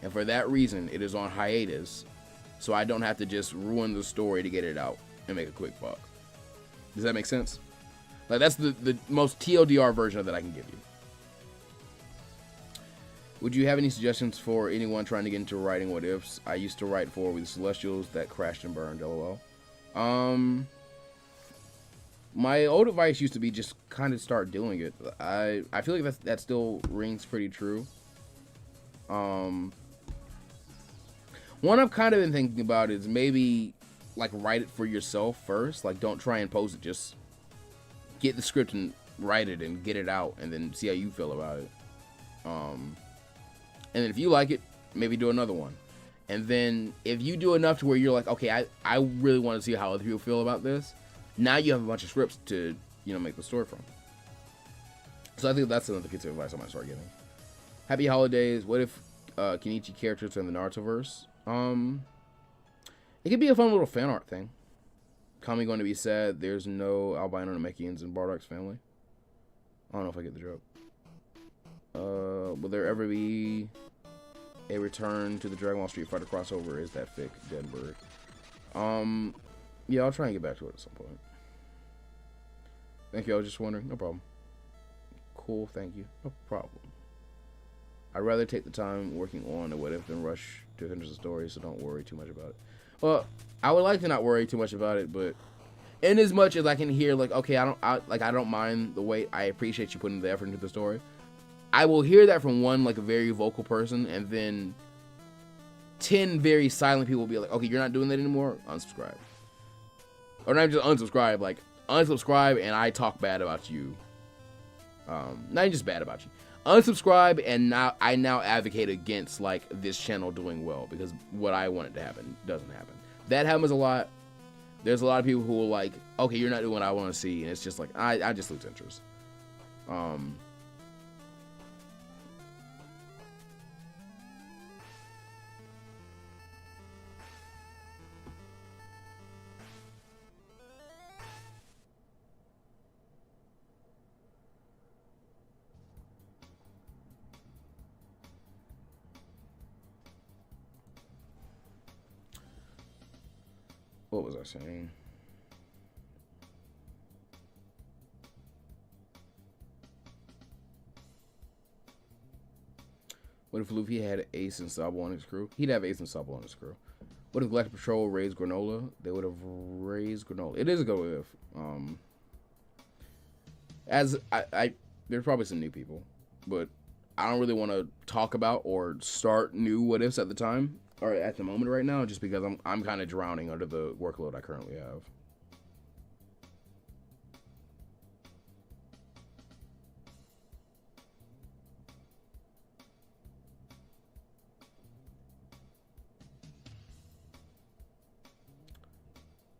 And for that reason, it is on hiatus, so I don't have to just ruin the story to get it out and make a quick buck. Does that make sense? That's the most TLDR version of that I can give you. Would you have any suggestions for anyone trying to get into writing What Ifs? I used to write for with Celestials that crashed and burned, lol. My old advice used to be just kind of start doing it. I feel like that still rings pretty true. One I've kind of been thinking about is maybe write it for yourself first. Don't try and post it. Just get the script and write it and get it out, and then see how you feel about it. And then if you like it, maybe do another one. And then if you do enough to where you're like, okay, I really want to see how other people feel about this. Now you have a bunch of scripts to, make the story from. So I think that's another piece of advice I might start giving. Happy holidays. What if Kenichi characters are in the Narutoverse? It could be a fun little fan art thing. Kami going to be sad. There's no albino Namekians in Bardock's family. I don't know if I get the joke. Will there ever be a return to the Dragon Ball Street Fighter crossover? Is that fic? Deadbird. Yeah, I'll try and get back to it at some point. Thank you. I was just wondering. No problem. Cool. Thank you. No problem. I'd rather take the time working on a What If than rush to finish the story, so don't worry too much about it. Well, I would like to not worry too much about it, but in as much as I can hear, okay, I don't mind the wait. I appreciate you putting the effort into the story. I will hear that from one, a very vocal person, and then 10 very silent people will be like, okay, you're not doing that anymore? Unsubscribe. Or not just unsubscribe, unsubscribe and I talk bad about you. Not just bad about you. Unsubscribe and now I advocate against, this channel doing well, because what I wanted to happen doesn't happen. That happens a lot. There's a lot of people who are like, okay, you're not doing what I want to see, and it's just I just lose interest. What was I saying? What if Luffy had Ace and Sabo on his crew? He'd have Ace and Sabo on his crew. What if Galactic Patrol raised Granola? They would have raised Granola. It is a good if. There's probably some new people, but I don't really want to talk about or start new What Ifs at the time. or at the moment right now, just because I'm kind of drowning under the workload I currently have.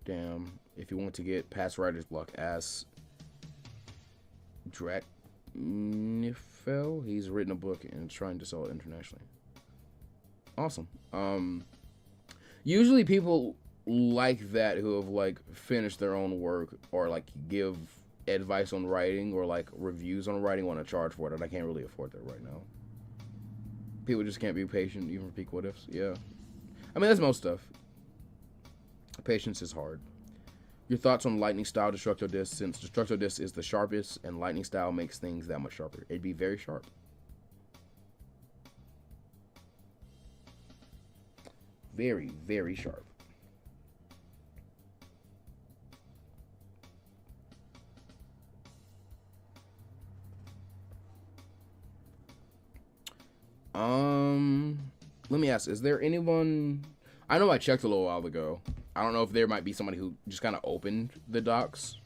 Damn. If you want to get past writer's block, ask Draknifel. He's written a book and is trying to sell it internationally. Awesome. Usually people like that who have like finished their own work or like give advice on writing or like reviews on writing want to charge for it, and I can't really afford that right now. People just can't be patient even for peak what ifs. Yeah. I mean, that's most stuff. Patience is hard. Your thoughts on lightning style Destructo Disc, since Destructo Disc is the sharpest and lightning style makes things that much sharper. It'd be very sharp. Very, very sharp. Let me ask, is there anyone, I know I checked a little while ago. I don't know if there might be somebody who just kind of opened the docs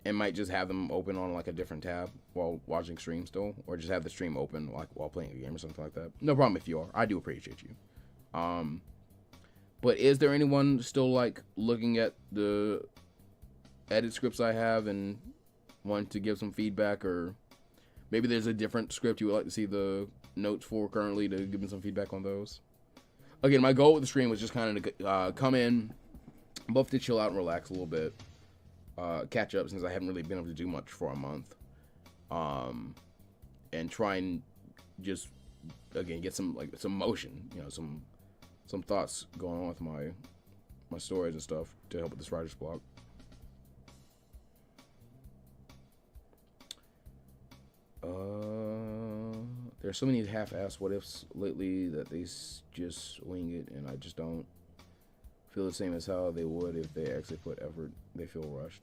and might just have them open on like a different tab while watching stream still, or just have the stream open like while playing a game or something like that. No problem if you are. I do appreciate you. But is there anyone still like looking at the edit scripts I have and want to give some feedback, or maybe there's a different script you would like to see the notes for currently to give me some feedback on those? Again, my goal with the stream was just kind of to come in, both to chill out and relax a little bit, catch up since I haven't really been able to do much for a month, and try and just again get some like some motion, you know, some thoughts going on with my stories and stuff to help with this writer's block. There's so many half-assed what ifs lately that they just wing it, and I just don't feel the same as how they would if they actually put effort. They feel rushed.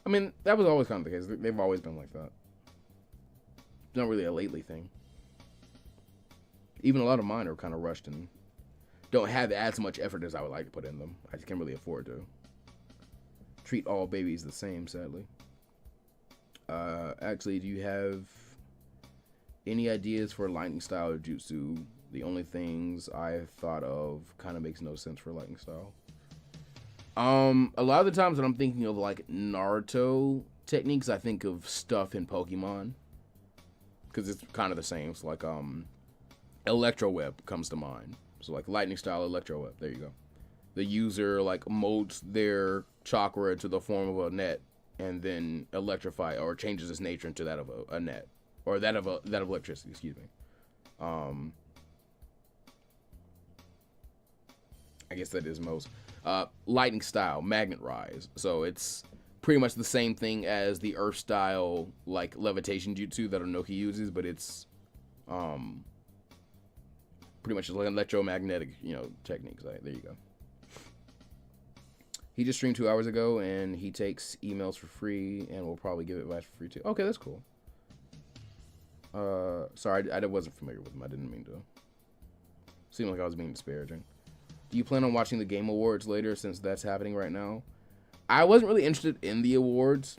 I mean, that was always kind of the case. They've always been like that. It's not really a lately thing. Even a lot of mine are kind of rushed and don't have as much effort as I would like to put in them. I just can't really afford to treat all babies the same, sadly. Actually, do you have any ideas for lightning style jutsu? The only things I've thought of kind of makes no sense for lightning style. A lot of the times when I'm thinking of like Naruto techniques, I think of stuff in Pokemon because it's kind of the same. So like Electro Web comes to mind. So like lightning style Electro Web. There you go. The user like molds their chakra to the form of a net and then electrify or changes its nature into that of a net. Or that of electricity, excuse me. I guess that is most. Lightning style, magnet rise. So it's pretty much the same thing as the earth style, like levitation jutsu that Onoki uses, but it's pretty much like electromagnetic, techniques. There you go. He just streamed 2 hours ago, and he takes emails for free, and will probably give advice for free too. Okay, that's cool. Sorry, I wasn't familiar with him. I didn't mean to. Seemed like I was being disparaging. Do you plan on watching the Game Awards later, since that's happening right now? I wasn't really interested in the awards.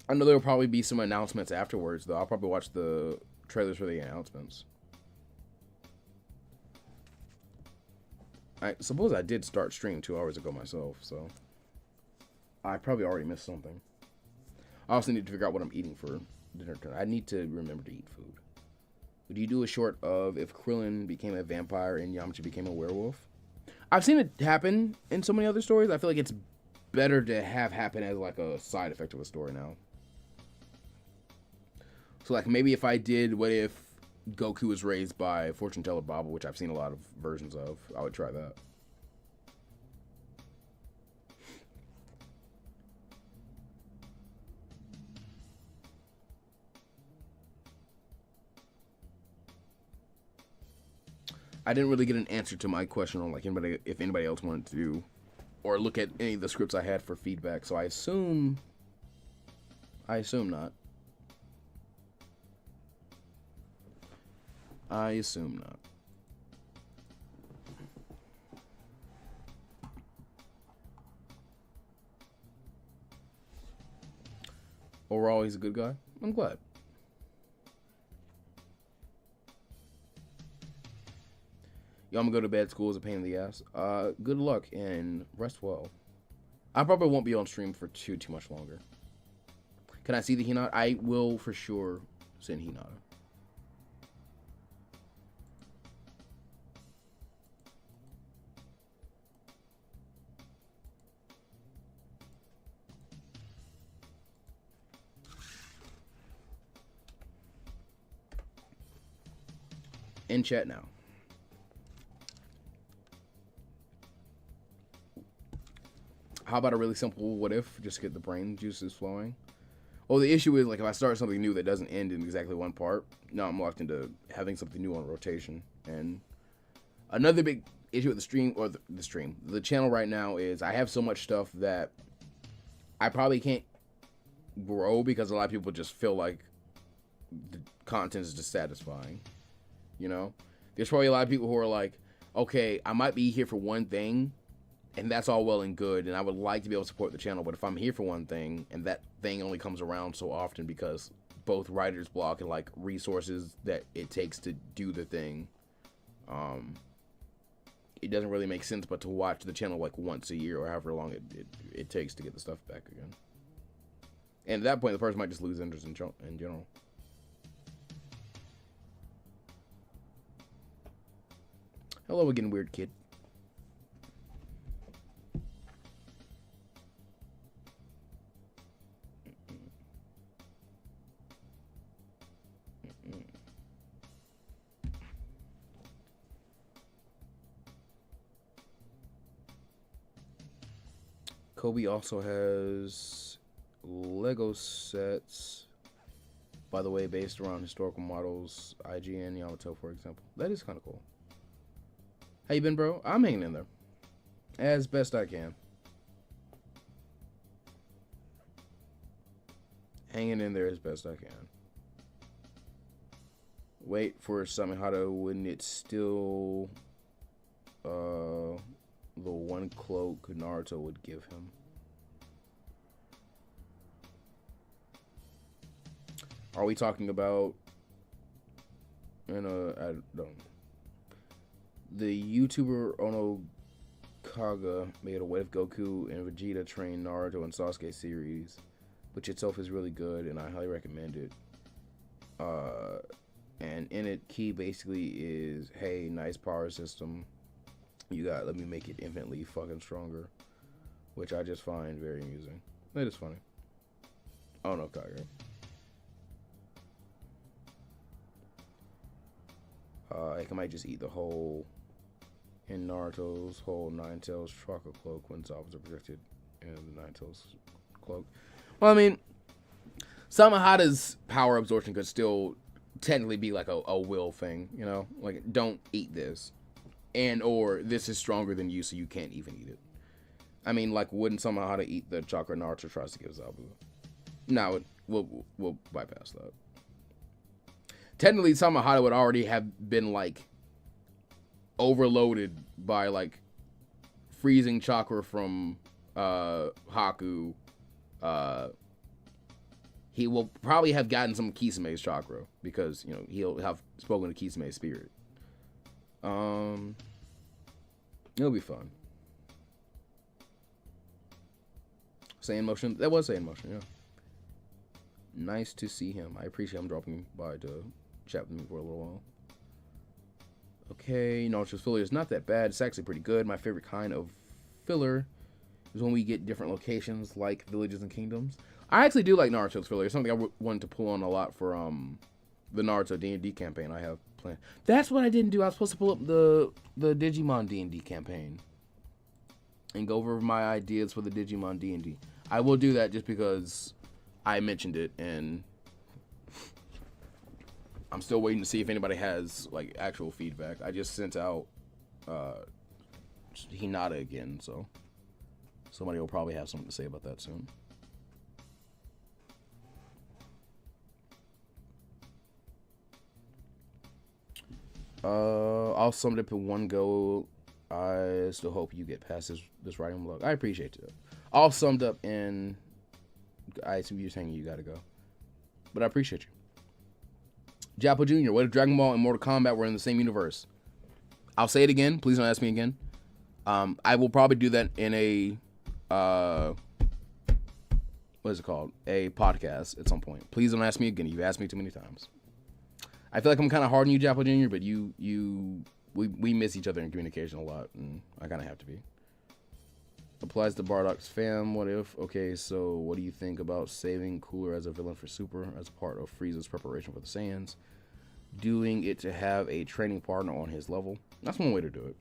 I know there'll probably be some announcements afterwards, though. I'll probably watch the trailers for the announcements. I suppose I did start stream 2 hours ago myself, so I probably already missed something. I also need to figure out what I'm eating for dinner tonight. I need to remember to eat food. Would you do a short of if Krillin became a vampire and Yamcha became a werewolf? I've seen it happen in so many other stories. I feel like it's better to have happen as like a side effect of a story now. So like maybe if I did what if Goku was raised by Fortune Teller Baba, which I've seen a lot of versions of, I would try that. I didn't really get an answer to my question on like if anybody else wanted to do or look at any of the scripts I had for feedback, so I assume not. I assume not. Overall, he's a good guy. I'm glad. Yo, I'm gonna go to bed. School is a pain in the ass. Good luck and rest well. I probably won't be on stream for too much longer. Can I see the Hinata? I will for sure send Hinata. In chat now. How about a really simple what if? Just get the brain juices flowing. Oh, the issue is, like, if I start something new that doesn't end in exactly one part, now I'm locked into having something new on rotation. And another big issue with the stream, or the channel right now is I have so much stuff that I probably can't grow because a lot of people just feel like the content is dissatisfying. You know? There's probably a lot of people who are like, okay, I might be here for one thing, and that's all well and good, and I would like to be able to support the channel, but if I'm here for one thing, and that thing only comes around so often because both writer's block and, like, resources that it takes to do the thing, it doesn't really make sense but to watch the channel, like, once a year or however long it takes to get the stuff back again. And at that point, the person might just lose interest in general. Hello again, weird kid. Kobe also has Lego sets, by the way, based around historical models, IGN, Yamato, for example. That is kind of cool. How you been, bro? I'm hanging in there as best I can. Hanging in there as best I can. Wait for Samihara when it's still the one cloak Naruto would give him. Are we talking about I don't know. The YouTuber Ono Kaga made a What If Goku and Vegeta train Naruto and Sasuke series, which itself is really good and I highly recommend it. And in it, key basically is, hey, nice power system. Let me make it infinitely fucking stronger, which I just find very amusing. That is funny. Ono Kaga. I might just eat the whole in Naruto's whole Nine Tails chakra cloak when Zabuza are projected in the Nine Tails cloak. Well, I mean, Samihada's power absorption could still technically be like a will thing, you know? Like, don't eat this. And or this is stronger than you, so you can't even eat it. I mean, like, wouldn't Samihada eat the chakra Naruto tries to give Zabuza? No, we'll bypass that. Technically, Samihada would already have been, like, overloaded by, like, freezing chakra from Haku. He will probably have gotten some Kisame's chakra because, you know, he'll have spoken to Kisame's spirit. It'll be fun. Saiyan Motion. That was Saiyan Motion, yeah. Nice to see him. I appreciate him dropping by to chat with me for a little while. Okay, Naruto's filler is not that bad. It's actually pretty good. My favorite kind of filler is when we get different locations like villages and kingdoms. I actually do like Naruto's filler. It's something I wanted to pull on a lot for the Naruto D&D campaign I have planned. That's what I didn't do. I was supposed to pull up the Digimon D&D campaign and go over my ideas for the Digimon D&D. I will do that just because I mentioned it and I'm still waiting to see if anybody has like actual feedback. I just sent out Hinata again, so somebody will probably have something to say about that soon. I'll sum it up in one go. I still hope you get past this writing blog. I appreciate it. All summed up in I see you're saying you gotta go, but I appreciate you. Jappo Jr., what if Dragon Ball and Mortal Kombat were in the same universe? I'll say it again. Please don't ask me again. I will probably do that in a what is it called? A podcast at some point. Please don't ask me again. You've asked me too many times. I feel like I'm kind of hard on you, Jappo Jr., but we miss each other in communication a lot, and I kind of have to be. Applies to Bardock's fam. What if? Okay, so what do you think about saving Cooler as a villain for Super as part of Frieza's preparation for the Saiyans? Doing it to have a training partner on his level. That's one way to do it.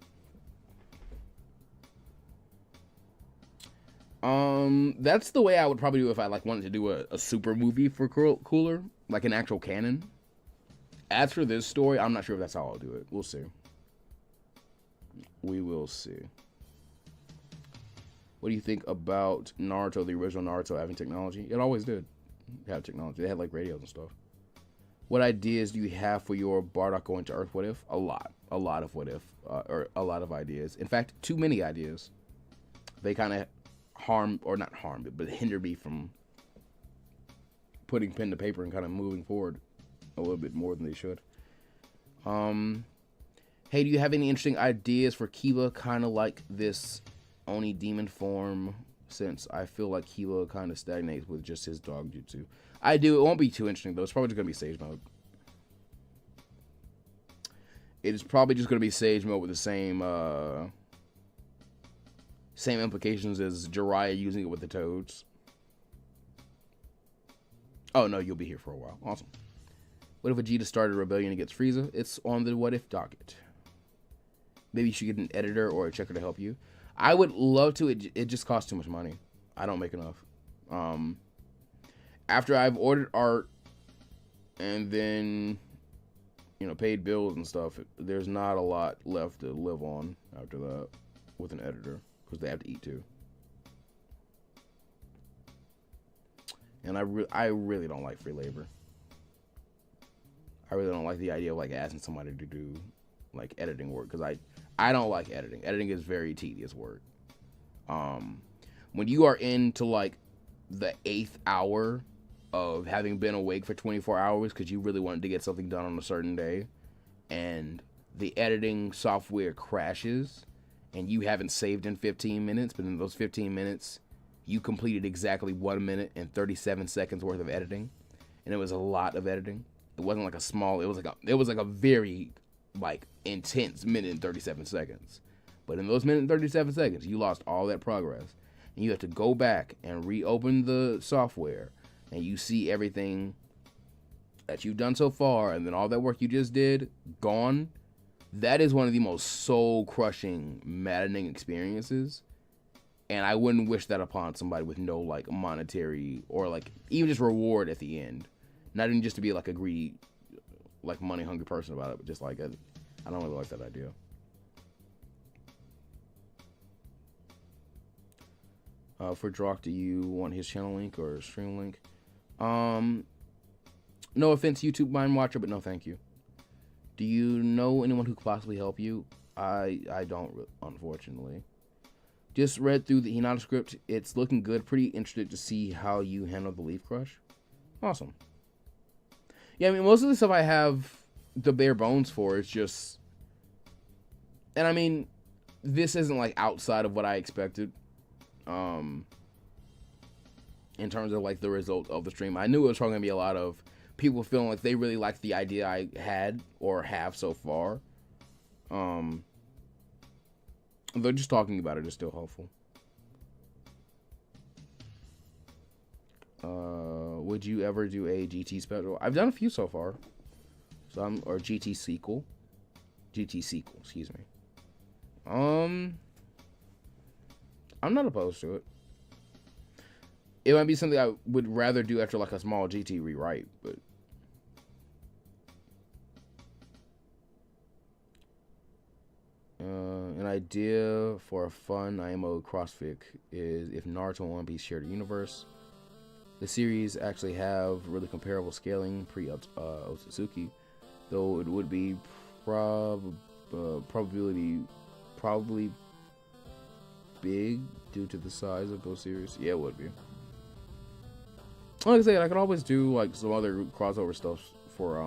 That's the way I would probably do if I like wanted to do a super movie for Cooler, like an actual canon. As for this story, I'm not sure if that's how I'll do it. We'll see. We will see. What do you think about Naruto, the original Naruto, having technology? It always did have technology. They had like radios and stuff. What ideas do you have for your Bardock going to Earth? What if? A lot of what if, or a lot of ideas. In fact, too many ideas. They kind of harm, or not harm, but hinder me from putting pen to paper and kind of moving forward a little bit more than they should. Hey, do you have any interesting ideas for Kiba, kind of like this Oni demon form, since I feel like Kiba kind of stagnates with just his dog jutsu? I do. It won't be too interesting, though. It's probably just going to be Sage Mode. It is probably just going to be Sage Mode with the same implications as Jiraiya using it with the Toads. Oh, no, you'll be here for a while. Awesome. What if Vegeta started a rebellion against Frieza? It's on the what if docket. Maybe you should get an editor or a checker to help you. I would love to. It just costs too much money. I don't make enough. After I've ordered art and then, paid bills and stuff, there's not a lot left to live on after that with an editor, because they have to eat too. And I really don't like free labor. I really don't like the idea of like asking somebody to do like editing work, because I don't like editing. Editing is very tedious work. When you are into like the 8th hour of having been awake for 24 hours because you really wanted to get something done on a certain day, and the editing software crashes and you haven't saved in 15 minutes, but in those 15 minutes you completed exactly 1 minute and 37 seconds worth of editing, and it was a lot of editing. It wasn't like a small, it was like a very like intense minute and 37 seconds. But in those minute and 37 seconds, you lost all that progress. And you have to go back and reopen the software, and you see everything that you've done so far, and then all that work you just did, gone. That is one of the most soul-crushing, maddening experiences. And I wouldn't wish that upon somebody with no like monetary or like even just reward at the end. Not even just to be like a greedy, like money-hungry person about it, but just like I don't really like that idea. For Drock, do you want his channel link or stream link? No offense, YouTube Mind Watcher, but no thank you. Do you know anyone who could possibly help you? I don't, unfortunately. Just read through the Hinata script. It's looking good. Pretty interested to see how you handle the Leaf Crush. Awesome. Yeah, I mean, most of the stuff I have the bare bones for is just... And I mean, this isn't like outside of what I expected. In terms of like the result of the stream. I knew it was probably going to be a lot of people feeling like they really liked the idea I had or have so far. Though just talking about it is still helpful. Would you ever do a GT special? I've done a few so far. Or GT sequel. GT sequel, excuse me. I'm not opposed to it. It might be something I would rather do after like a small GT rewrite, but an idea for a fun IMO CrossFit is if Naruto and One Piece shared a universe. The series actually have really comparable scaling pre-Otsutsuki, though it would be probably big due to the size of both series. Yeah, it would be. like I said, I could always do like some other crossover stuff for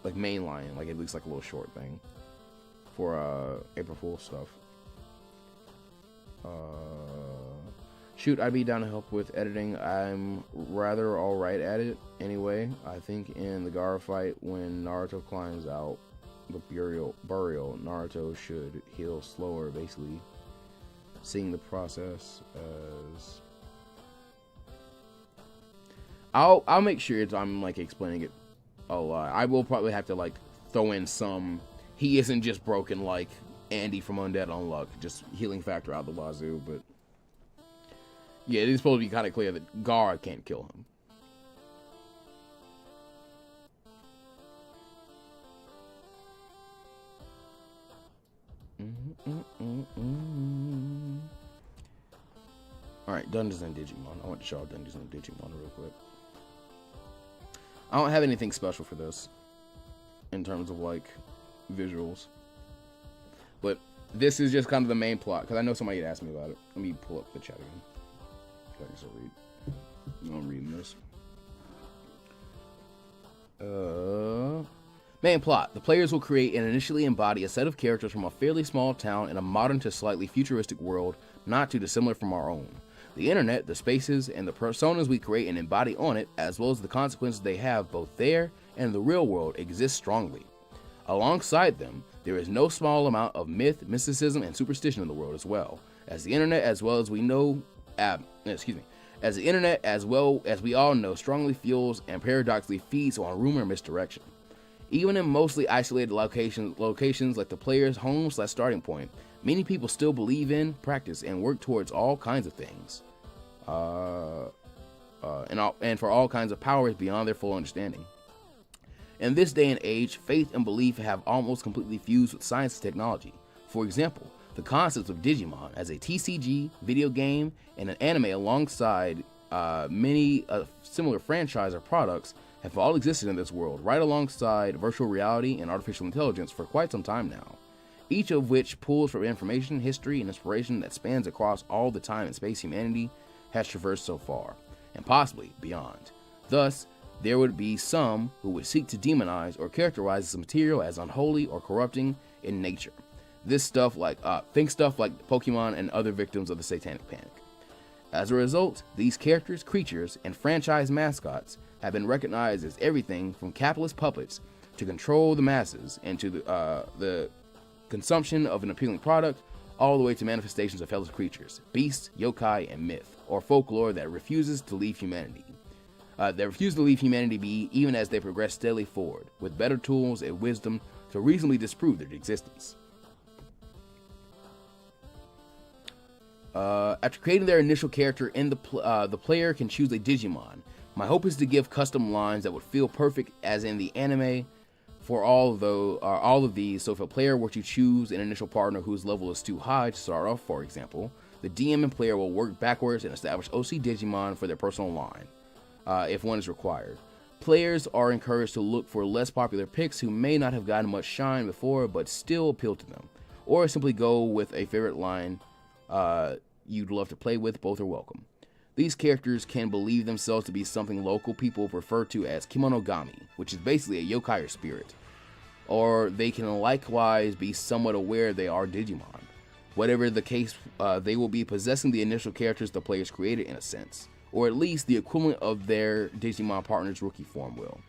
like mainline, like at least like a little short thing for April Fool's stuff. Shoot, I'd be down to help with editing. I'm rather alright at it anyway. I think in the Gaara fight, when Naruto climbs out the burial, Naruto should heal slower, basically seeing the process as... I'll make sure I'm like explaining it a lot. I will probably have to like throw in some, he isn't just broken like Andy from Undead Unluck, just healing factor out the wazoo, but yeah, it is supposed to be kind of clear that Gaara can't kill him. Alright, Dungeons and Digimon. I want to show Dungeons and Digimon real quick. I don't have anything special for this in terms of like visuals, but this is just kind of the main plot because I know somebody had asked me about it. Let me pull up the chat again. I can still read. I'm reading this. Main plot. The players will create and initially embody a set of characters from a fairly small town in a modern to slightly futuristic world, not too dissimilar from our own. The internet, the spaces, and the personas we create and embody on it, as well as the consequences they have both there and in the real world, exist strongly. Alongside them, there is no small amount of myth, mysticism, and superstition in the world as well. As the internet, as well as we know, as the internet, as well as we all know, strongly fuels and paradoxically feeds on rumor and misdirection. Even in mostly isolated locations like the player's home/starting point, many people still believe in, practice, and work towards all kinds of things. And for all kinds of powers beyond their full understanding. In this day and age, faith and belief have almost completely fused with science and technology. For example, the concepts of Digimon as a TCG, video game, and an anime alongside many similar franchise or products have all existed in this world, right alongside virtual reality and artificial intelligence for quite some time now, each of which pulls from information, history, and inspiration that spans across all the time and space humanity has traversed so far, and possibly beyond. Thus, there would be some who would seek to demonize or characterize this material as unholy or corrupting in nature. Think stuff like Pokemon and other victims of the Satanic Panic. As a result, these characters, creatures, and franchise mascots have been recognized as everything from capitalist puppets to control the masses and to the consumption of an appealing product, all the way to manifestations of hellish creatures, beasts, yokai, and myth, or folklore that refuses to leave humanity. Be even as they progress steadily forward, with better tools and wisdom to reasonably disprove their existence. After creating their initial character in the player can choose a Digimon. My hope is to give custom lines that would feel perfect as in the anime for all of these, so if a player were to choose an initial partner whose level is too high to start off, for example, the DM and player will work backwards and establish OC Digimon for their personal line, if one is required. Players are encouraged to look for less popular picks who may not have gotten much shine before but still appeal to them, or simply go with a favorite line you'd love to play with. Both are welcome. These characters can believe themselves to be something local people refer to as Kemonogami, which is basically a yokai or spirit. Or they can likewise be somewhat aware they are Digimon. Whatever the case, they will be possessing the initial characters the players created in a sense, or at least the equivalent of their Digimon partner's rookie form will.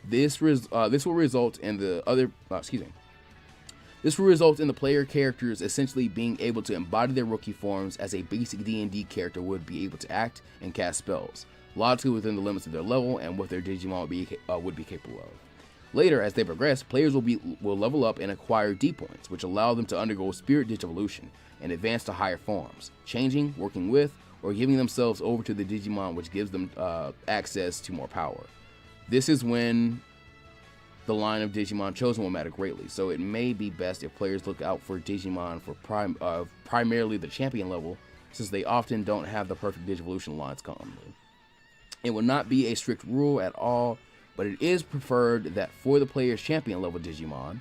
This will result in the player characters essentially being able to embody their rookie forms as a basic D&D character would be able to act and cast spells, logically within the limits of their level and what their Digimon would be capable of. Later, as they progress, players will level up and acquire D-points, which allow them to undergo spirit digivolution and advance to higher forms, changing, working with, or giving themselves over to the Digimon, which gives them access to more power. This is when the line of Digimon chosen will matter greatly, so it may be best if players look out for Digimon for primarily the champion level, since they often don't have the perfect Digivolution lines commonly. It will not be a strict rule at all, but it is preferred that for the player's champion level Digimon,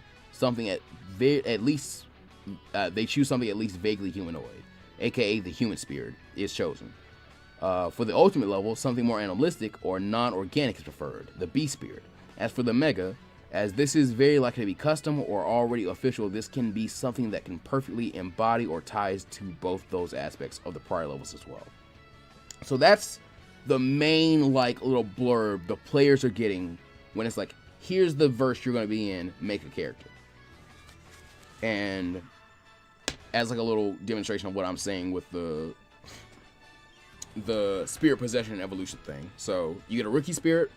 they choose something at least vaguely humanoid, aka the human spirit, is chosen. For the ultimate level, something more animalistic or non-organic is preferred, the Beast Spirit. As for the Mega, as this is very likely to be custom or already official, this can be something that can perfectly embody or ties to both those aspects of the prior levels as well. So that's the main like little blurb the players are getting when it's like, here's the verse you're going to be in, make a character. And as like a little demonstration of what I'm saying with the spirit possession and evolution thing. So you get a rookie spirit,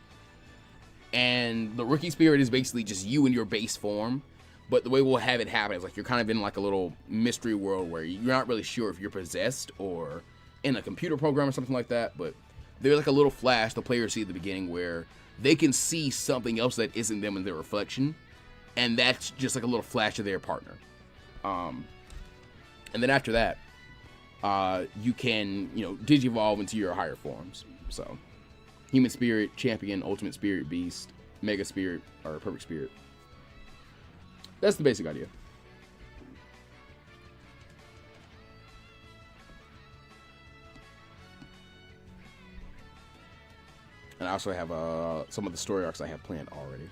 and the rookie spirit is basically just you in your base form. But the way we'll have it happen is like you're kind of in like a little mystery world where you're not really sure if you're possessed or in a computer program or something like that. But there's like a little flash the players see at the beginning where they can see something else that isn't them in their reflection, and that's just like a little flash of their partner. And then after that, you can, digivolve into your higher forms. So, Human Spirit, Champion, Ultimate Spirit, Beast, Mega Spirit, or Perfect Spirit. That's the basic idea. And I also have some of the story arcs I have planned already.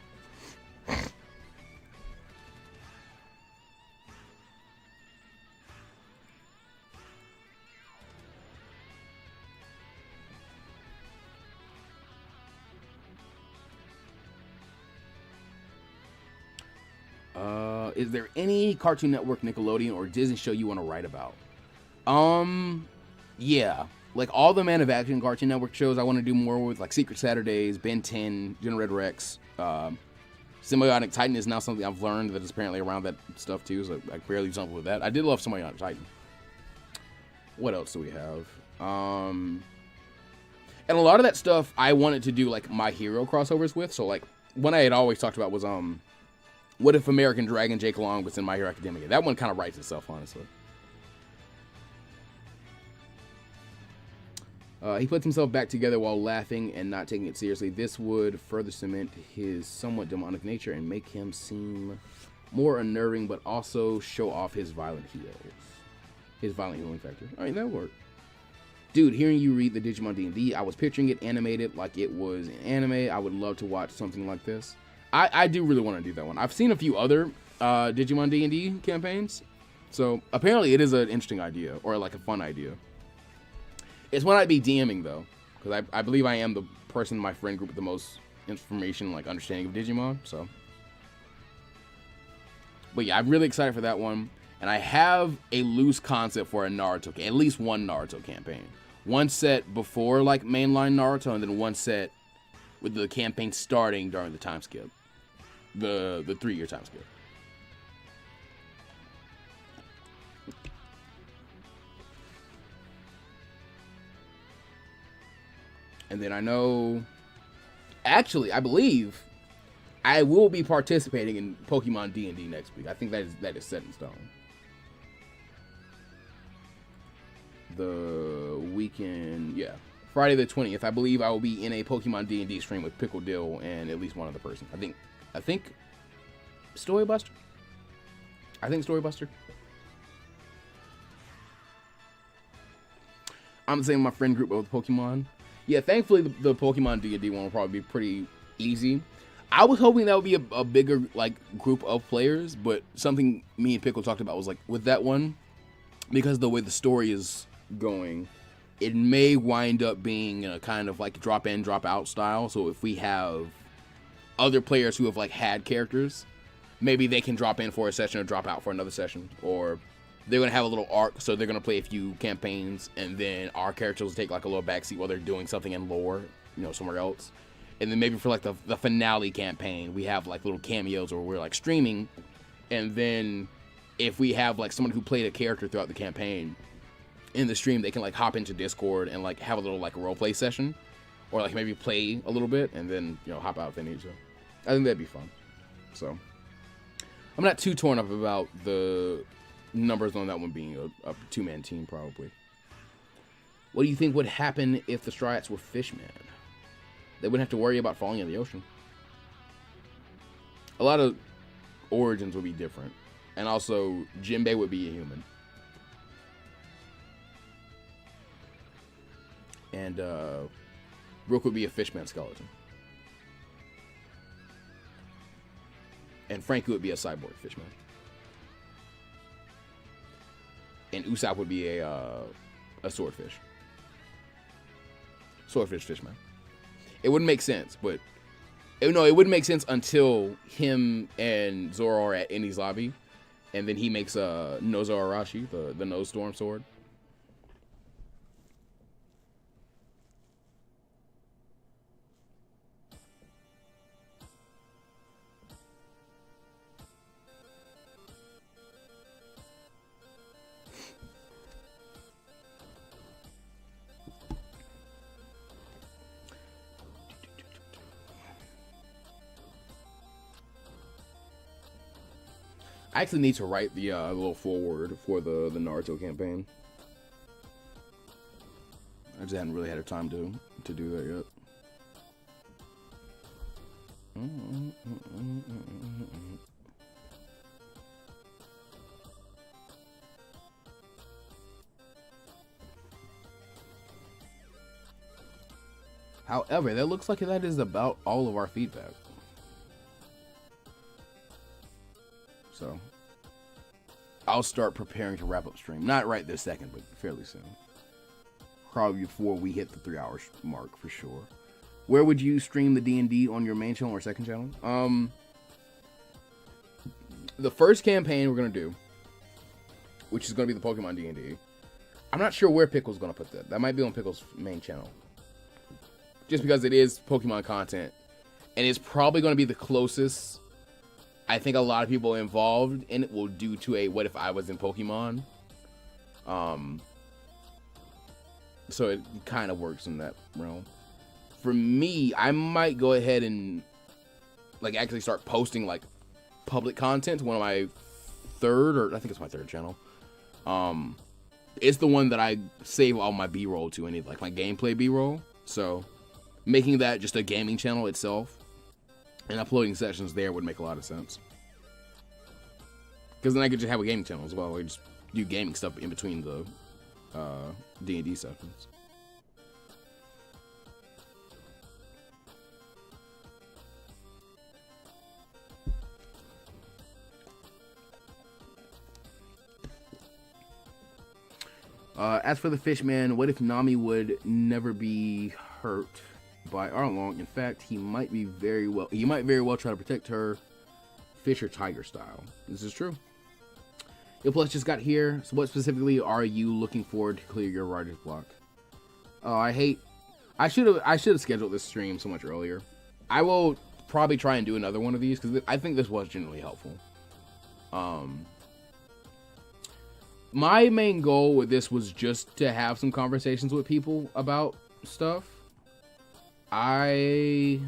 Is there any Cartoon Network, Nickelodeon, or Disney show you want to write about? Yeah. Like all the Man of Action Cartoon Network shows I want to do more with, like Secret Saturdays, Ben 10, Gen Red Rex. Symbiotic Titan is now something I've learned that is apparently around that stuff too, so I barely do something with that. I did love Symbiotic Titan. What else do we have? And a lot of that stuff I wanted to do like My Hero crossovers with. So like one I had always talked about was what if American Dragon Jake Long was in My Hero Academia? That one kind of writes itself, honestly. He puts himself back together while laughing and not taking it seriously. This would further cement his somewhat demonic nature and make him seem more unnerving, but also show off his violent healing factor. All right, that worked. Dude, hearing you read the Digimon D&D, I was picturing it animated like it was an anime. I would love to watch something like this. I do really want to do that one. I've seen a few other Digimon D&D campaigns, so apparently it is an interesting idea, or like a fun idea. It's one I'd be DMing though, because I believe I am the person in my friend group with the most information, like understanding of Digimon. So, but yeah, I'm really excited for that one, and I have a loose concept for a Naruto, at least one Naruto campaign. One set before like mainline Naruto, and then one set with the campaign starting during the time skip, the 3-year time skip. And then I know, actually, I believe I will be participating in Pokemon D&D next week. I think that is set in stone. The weekend, yeah, Friday the 20th. I believe I will be in a Pokemon D&D stream with Pickle Dill and at least one other person. I think Storybuster. I'm saying my friend group with Pokemon. Yeah, thankfully the Pokemon D&D one will probably be pretty easy. I was hoping that would be a bigger like group of players, but something me and Pickle talked about was like with that one, because the way the story is going, it may wind up being a kind of like drop in, drop out style. So if we have other players who have like had characters, maybe they can drop in for a session or drop out for another session, or they're going to have a little arc, so they're going to play a few campaigns, and then our characters will take like a little backseat while they're doing something in lore, somewhere else. And then maybe for like the finale campaign, we have like little cameos where we're like streaming, and then if we have like someone who played a character throughout the campaign in the stream, they can like hop into Discord and like have a little like role play session, or like maybe play a little bit and then hop out if they need to. I think that'd be fun. So I'm not too torn up about the numbers on that one being a 2-man team, probably. What do you think would happen if the Striats were fishmen? They wouldn't have to worry about falling in the ocean. A lot of origins would be different. And also, Jinbei would be a human. and Rook would be a Fishman skeleton. And Frankie would be a cyborg Fishman. And Usopp would be a swordfish. Swordfish Fishman. It wouldn't make sense, but it wouldn't make sense until him and Zoro are at Enies lobby, and then he makes a Nozo Arashi, the Nose Storm sword. I actually need to write the little foreword for the Naruto campaign. I just hadn't really had the time to do that yet. However, that looks like that is about all of our feedback. So, I'll start preparing to wrap up stream. Not right this second, but fairly soon. Probably before we hit the 3 hours mark for sure. Where would you stream the D&D, on your main channel or second channel? The first campaign we're going to do, which is going to be the Pokemon D&D, I'm not sure where Pickle's going to put that. That might be on Pickle's main channel. Just because it is Pokemon content. And it's probably going to be the closest I think a lot of people involved in it will do to a what if I was in Pokemon. So it kind of works in that realm. For me, I might go ahead and like actually start posting like public content to one of my I think it's my third channel. It's the one that I save all my B-roll to, any like my gameplay B-roll. So making that just a gaming channel itself and uploading sessions there would make a lot of sense. Because then I could just have a gaming channel as well. I just do gaming stuff in between the D&D sessions. As for the Fishman, what if Nami would never be hurt by Arlong? In fact, he might very well try to protect her, fish or tiger style. This is true. Yo Plus just got here. So what specifically are you looking forward to clear your writer's block? Oh, I should have scheduled this stream so much earlier. I will probably try and do another one of these because I think this was generally helpful. My main goal with this was just to have some conversations with people about stuff. I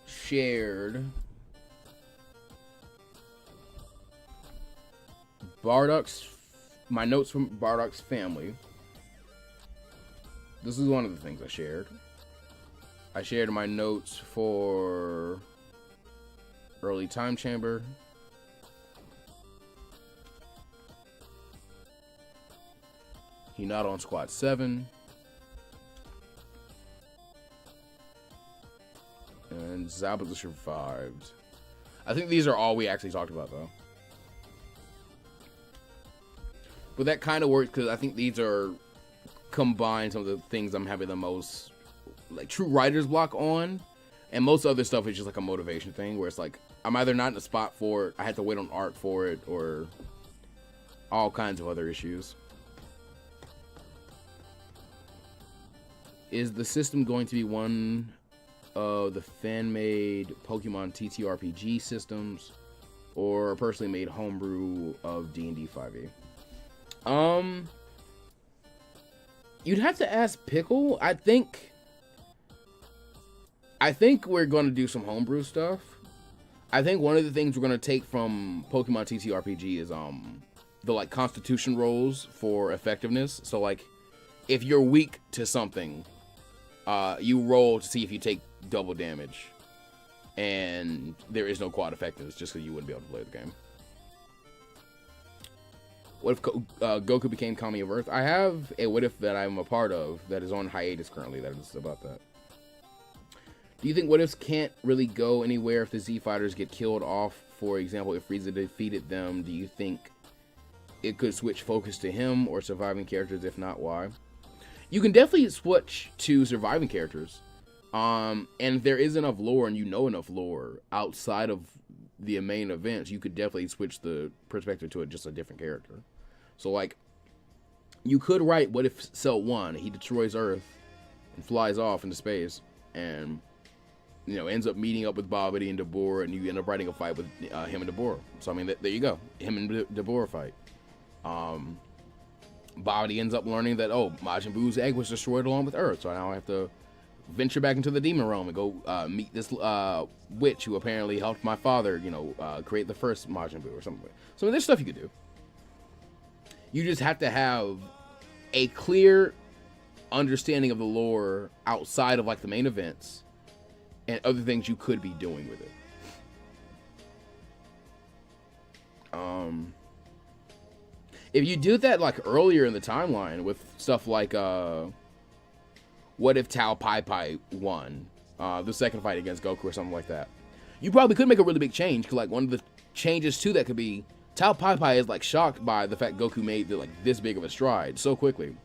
shared my notes from Bardock's family. This is one of the things I shared. I shared my notes for Early Time Chamber. He not on Squad 7. And Zabuza survived. I think these are all we actually talked about, though. But that kind of works because I think these are combined some of the things I'm having the most, like, true writer's block on. And most other stuff is just like a motivation thing where it's like, I'm either not in the spot for it, I had to wait on art for it, or all kinds of other issues. Is the system going to be one of the fan-made Pokemon TTRPG systems or a personally made homebrew of D&D 5e? You'd have to ask Pickle. I think we're going to do some homebrew stuff. I think one of the things we're going to take from Pokemon TTRPG is the like constitution rolls for effectiveness. So like if you're weak to something, you roll to see if you take double damage, and there is no quad effectiveness just because you wouldn't be able to play the game. What if Goku became Kami of Earth? I have a what if that I'm a part of that is on hiatus currently that is about that. Do you think what ifs can't really go anywhere if the Z fighters get killed off? For example, if Frieza defeated them, do you think it could switch focus to him or surviving characters? If not, why? You can definitely switch to surviving characters. And if there is enough lore and you know enough lore outside of the main events, you could definitely switch the perspective to just a different character. So, like, you could write what if Cell 1, he destroys Earth and flies off into space and, you know, ends up meeting up with Babidi and Dabura, and you end up writing a fight with him and Dabura. So, I mean, there you go. Him and Dabura fight. Babidi ends up learning that, oh, Majin Buu's egg was destroyed along with Earth, so now I have to venture back into the demon realm and go meet this witch who apparently helped my father, you know, create the first Majin Buu or something. So there's stuff you could do. You just have to have a clear understanding of the lore outside of like the main events and other things you could be doing with it. If you do that like earlier in the timeline with stuff like what if Tao Pai Pai won the second fight against Goku or something like that, you probably could make a really big change, because like one of the changes to that could be Tao Pai Pai is like shocked by the fact Goku made like this big of a stride so quickly.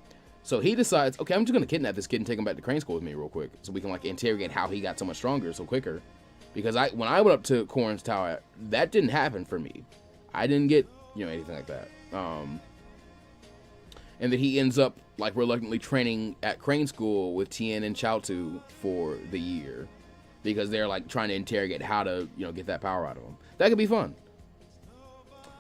So he decides, okay, I'm just gonna kidnap this kid and take him back to Crane School with me real quick, so we can like interrogate how he got so much stronger so quicker. Because when I went up to Korin's Tower, that didn't happen for me. I didn't get, you know, anything like that. And then he ends up like reluctantly training at Crane School with Tien and Chaozu for the year, because they're like trying to interrogate how to, you know, get that power out of him. That could be fun.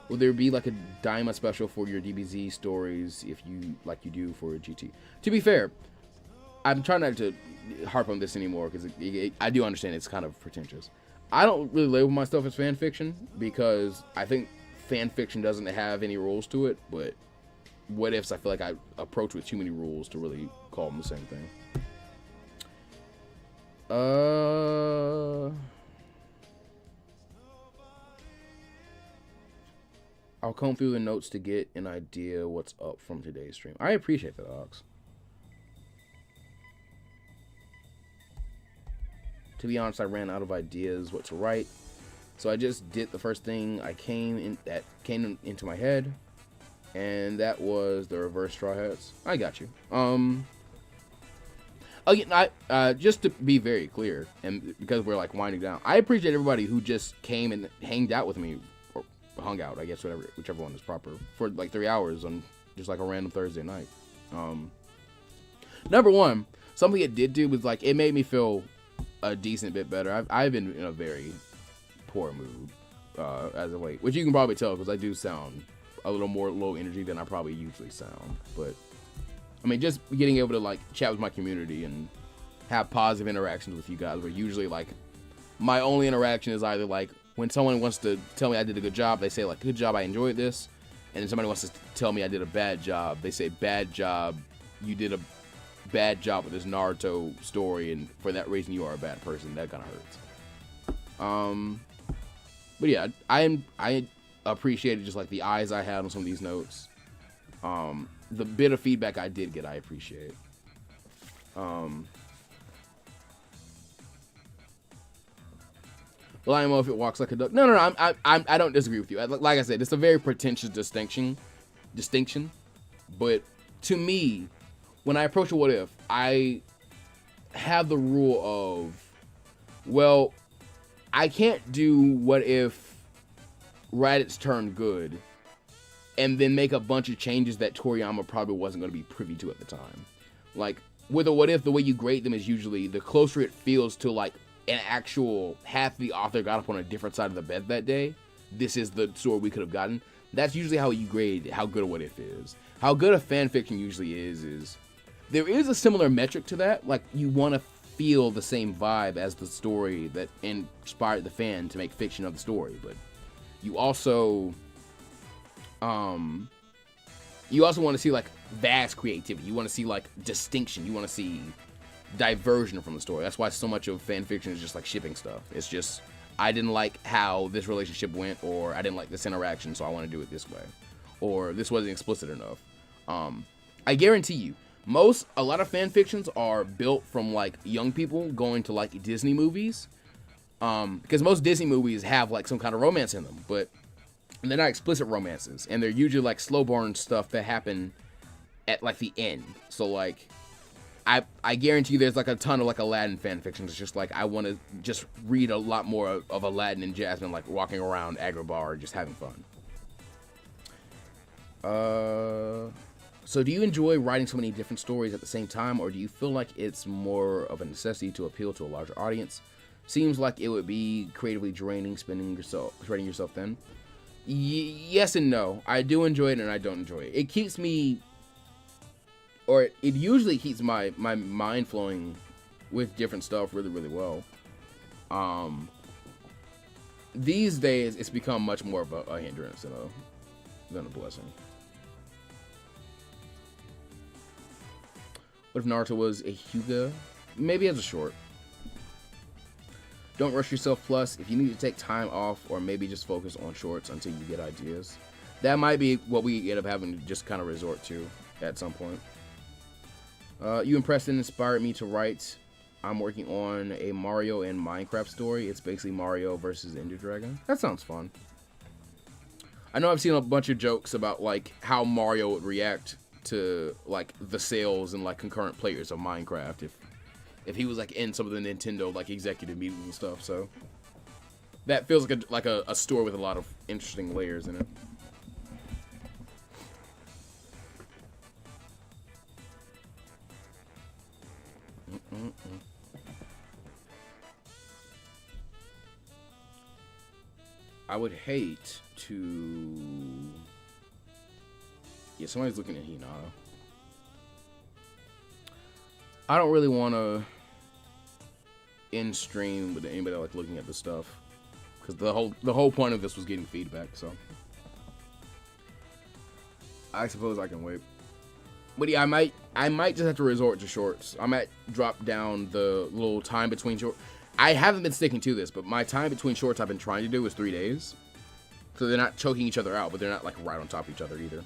Will there be like a Daima special for your DBZ stories if you like you do for GT? To be fair, I'm trying not to harp on this anymore, because I do understand it's kind of pretentious. I don't really label my stuff as fan fiction because I think fan fiction doesn't have any rules to it, but what ifs I feel like I approach with too many rules to really call them the same thing. I'll comb through the notes to get an idea what's up from today's stream. I appreciate that, Ox. To be honest, I ran out of ideas what to write, so I just did the first thing that came into my head, and that was the reverse Straw Hats. I got you. Again, just to be very clear, and because we're like winding down, I appreciate everybody who just came and hanged out with me, or hung out, I guess, whichever one is proper, for like 3 hours on just like a random Thursday night. Number one, something it did do was like it made me feel a decent bit better. I've been in a very poor mood as of late, which you can probably tell because I do sound a little more low energy than I probably usually sound. But I mean, just getting able to like chat with my community and have positive interactions with you guys, where usually like my only interaction is either like when someone wants to tell me I did a good job, they say like, good job, I enjoyed this. And then somebody wants to tell me I did a bad job, they say, bad job, you did a bad job with this Naruto story, and for that reason you are a bad person. That kind of hurts. But yeah, I appreciated just like the eyes I had on some of these notes. The bit of feedback I did get, I appreciate. Well, I don't know if it walks like a duck. No, I don't disagree with you. Like I said, it's a very pretentious distinction. But to me, when I approach a what if, I have the rule of, well, I can't do what if Raditz turned good and then make a bunch of changes that Toriyama probably wasn't going to be privy to at the time. Like, with a what if, the way you grade them is usually the closer it feels to like an actual half the author got up on a different side of the bed that day. This is the story we could have gotten. That's usually how you grade how good a what if is. How good a fan fiction usually is there is a similar metric to that. Like, you want to feel the same vibe as the story that inspired the fan to make fiction of the story, but you also want to see like vast creativity. You want to see like distinction. You want to see diversion from the story. That's why so much of fan fiction is just like shipping stuff. It's just, I didn't like how this relationship went, or I didn't like this interaction, so I want to do it this way. or this wasn't explicit enough. I guarantee you, a lot of fan fictions are built from like young people going to like Disney movies, because most Disney movies have like some kind of romance in them, but they're not explicit romances, and they're usually like slow burn stuff that happen at like the end. So like, I guarantee you there's like a ton of like Aladdin fan fictions. It's just like I want to just read a lot more of Aladdin and Jasmine like walking around Agrabah just having fun. So do you enjoy writing so many different stories at the same time, or do you feel like it's more of a necessity to appeal to a larger audience? Seems like it would be creatively draining, spreading yourself thin. Yes and no. I do enjoy it and I don't enjoy it. It keeps me, or it usually keeps my mind flowing with different stuff really, really well. These days, it's become much more of a hindrance than a blessing. What if Naruto was a Hyuga? Maybe as a short. Don't rush yourself. Plus, if you need to take time off, or maybe just focus on shorts until you get ideas. That might be what we end up having to just kind of resort to at some point. You impressed and inspired me to write. I'm working on a Mario and Minecraft story. It's basically Mario versus Ender Dragon. That sounds fun. I know I've seen a bunch of jokes about like how Mario would react to like the sales and like concurrent players of Minecraft if he was like in some of the Nintendo like executive meetings and stuff. So that feels like a story with a lot of interesting layers in it. I would hate to... Yeah, somebody's looking at Hinata. I don't really want to end stream with anybody like looking at this stuff, because the whole point of this was getting feedback. So I suppose I can wait. But yeah, I might just have to resort to shorts. I might drop down the little time between shorts. I haven't been sticking to this, but my time between shorts I've been trying to do is 3 days. So they're not choking each other out, but they're not like right on top of each other either.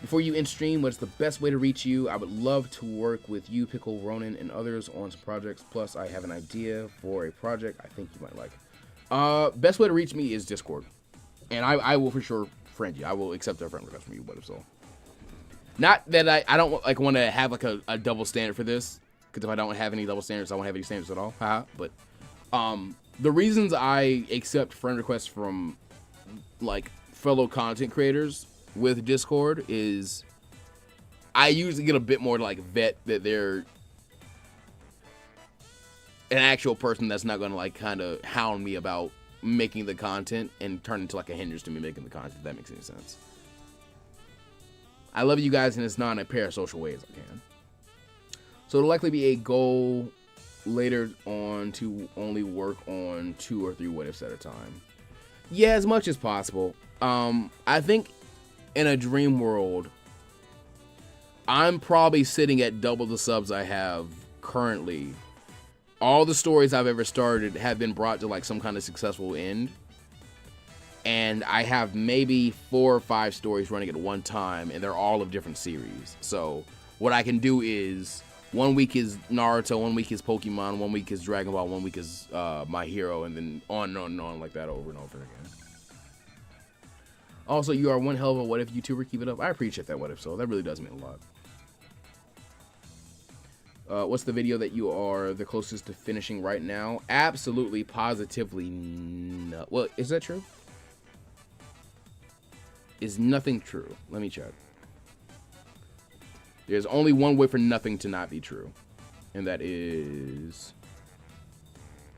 Before you end stream, what's the best way to reach you? I would love to work with you, Pickle, Ronan, and others on some projects. Plus, I have an idea for a project I think you might like. Best way to reach me is Discord. And I will for sure friend you. I will accept a friend request from you, but if so. Not that I don't like want to have like a double standard for this, because if I don't have any double standards, I won't have any standards at all. But the reasons I accept friend requests from like fellow content creators with Discord is I usually get a bit more to like vet that they're an actual person that's not going to like kind of hound me about making the content and turn into like a hindrance to me making the content, if that makes any sense. I love you guys, and it's not in a parasocial way as I can. So it'll likely be a goal later on to only work on 2 or 3 what ifs at a time. Yeah, as much as possible. I think in a dream world, I'm probably sitting at double the subs I have currently. All the stories I've ever started have been brought to like some kind of successful end. And I have maybe 4 or 5 stories running at one time, and they're all of different series. So what I can do is 1 week is Naruto, 1 week is Pokemon, 1 week is Dragon Ball, 1 week is My Hero, and then on and on and on like that over and over again. Also, you are one hell of a what if YouTuber. Keep it up. I appreciate that what if, so that really does mean a lot. What's the video that you are the closest to finishing right now? Absolutely, positively no. Well, is that true? Is nothing true? Let me check. There's only one way for nothing to not be true, and that is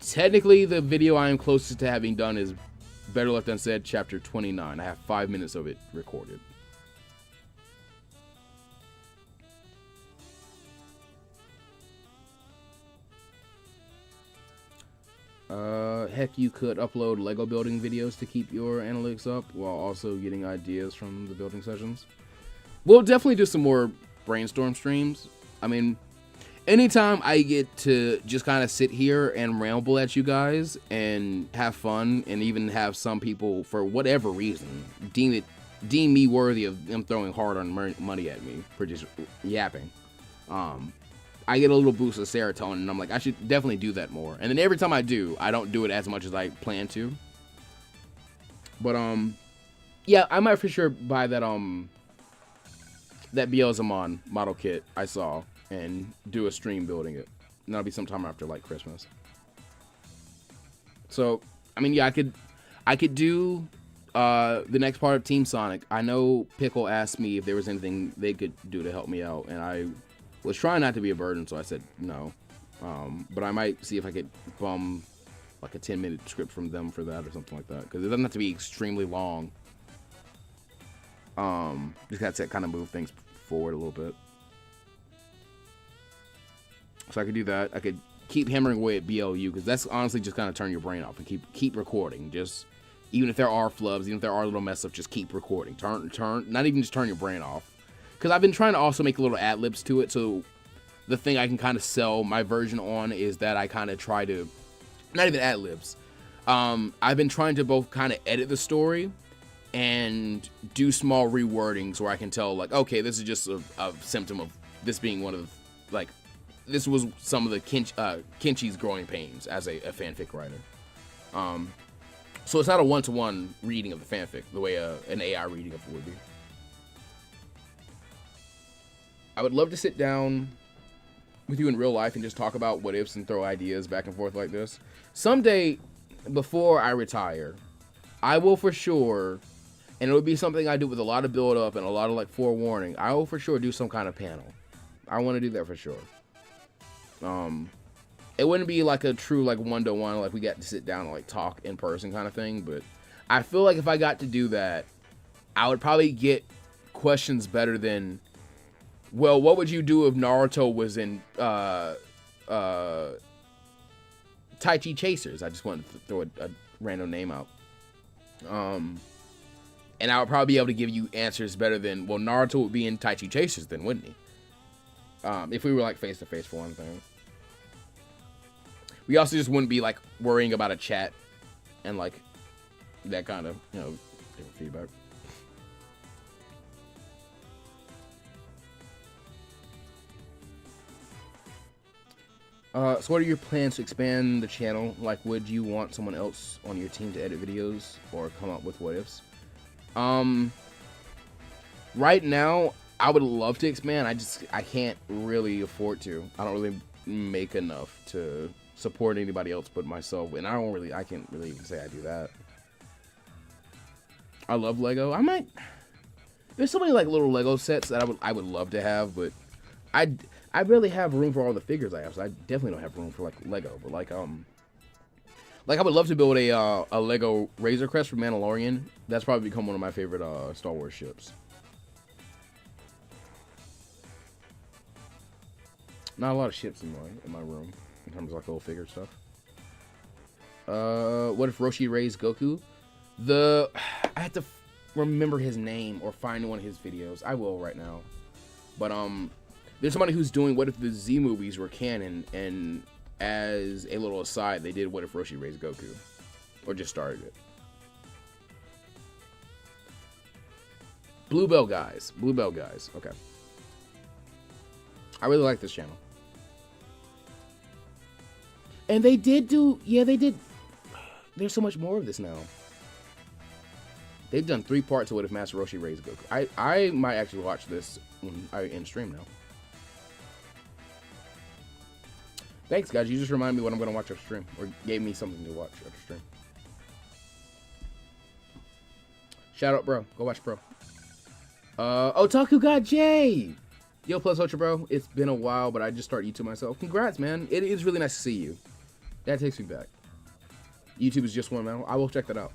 technically the video I am closest to having done is Better Left Unsaid, chapter 29. I have 5 minutes of it recorded. Heck, you could upload Lego building videos to keep your analytics up while also getting ideas from the building sessions. We'll definitely do some more brainstorm streams. I mean, anytime I get to just kind of sit here and ramble at you guys and have fun, and even have some people, for whatever reason, deem me worthy of them throwing hard-earned money at me for just yapping, I get a little boost of serotonin, and I'm like, I should definitely do that more. And then every time I do, I don't do it as much as I plan to. But yeah, I might for sure buy that Beelzemon model kit I saw and do a stream building it. And that'll be sometime after like Christmas. So, I mean, yeah, I could do the next part of Team Sonic. I know Pickle asked me if there was anything they could do to help me out, and I was trying not to be a burden, so I said no. But I might see if I could bum like a 10-minute script from them for that or something like that, because it doesn't have to be extremely long. Just got to kind of move things forward a little bit. So I could do that. I could keep hammering away at BLU, because that's honestly just kind of turn your brain off and keep recording. Just even if there are flubs, even if there are little mess ups, just keep recording. Turn, not even just turn your brain off. Because I've been trying to also make little ad libs to it, so the thing I can kind of sell my version on is that I kind of try to, not even ad libs. I've been trying to both kind of edit the story and do small rewordings where I can tell, like, okay, this is just a symptom of this being one of the, like, this was some of the Kenchi's growing pains as a fanfic writer. So it's not a one-to-one reading of the fanfic the way an AI reading of it would be. I would love to sit down with you in real life and just talk about what ifs and throw ideas back and forth like this. Someday, before I retire, I will for sure, and it would be something I do with a lot of build up and a lot of like forewarning, I will for sure do some kind of panel. I want to do that for sure. It wouldn't be like a true like one-to-one, like we got to sit down and like talk in person kind of thing, but I feel like if I got to do that, I would probably get questions better than, well, what would you do if Naruto was in Tai Chi Chasers? I just wanted to throw a random name out. And I would probably be able to give you answers better than, well, Naruto would be in Tai Chi Chasers then, wouldn't he? If we were like face to face for one thing. We also just wouldn't be like worrying about a chat and like that kind of, you know, different feedback. So what are your plans to expand the channel? Like, would you want someone else on your team to edit videos or come up with what ifs? Right now, I would love to expand. I can't really afford to. I don't really make enough to support anybody else but myself, and I can't really even say I do that. I love Lego. There's so many like little Lego sets that I would love to have, but I barely have room for all the figures I have, so I definitely don't have room for like Lego. But like I would love to build a Lego Razor Crest for Mandalorian. That's probably become one of my favorite Star Wars ships. Not a lot of ships in my room in terms of like little figure stuff. What if Roshi raised Goku? I have to remember his name or find one of his videos. I will right now. But there's somebody who's doing what if the Z movies were canon, and as a little aside, they did what if Roshi raised Goku, or just started it. Bluebell guys. Okay. I really like this channel. And they did they did. There's so much more of this now. They've done 3 parts of what if Master Roshi raised Goku. I might actually watch this in stream now. Thanks, guys. You just reminded me what I'm going to watch after stream, or gave me something to watch after stream. Shout out, bro. Go watch, bro. Otaku got J. Yo, plus Ultra, bro. It's been a while, but I just started YouTube myself. Congrats, man. It is really nice to see you. That takes me back. YouTube is just one man. I will check that out.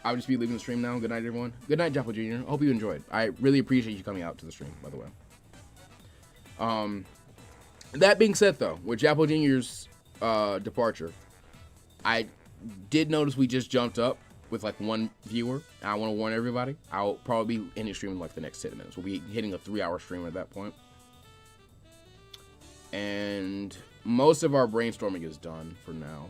I'll just be leaving the stream now. Good night, everyone. Good night, Jappo Jr. I hope you enjoyed. I really appreciate you coming out to the stream, by the way. That being said, though, with Jappo Jr.'s departure, I did notice we just jumped up with like 1 viewer. I want to warn everybody. I'll probably be ending stream in like the next 10 minutes. We'll be hitting a 3-hour stream at that point. and most of our brainstorming is done for now.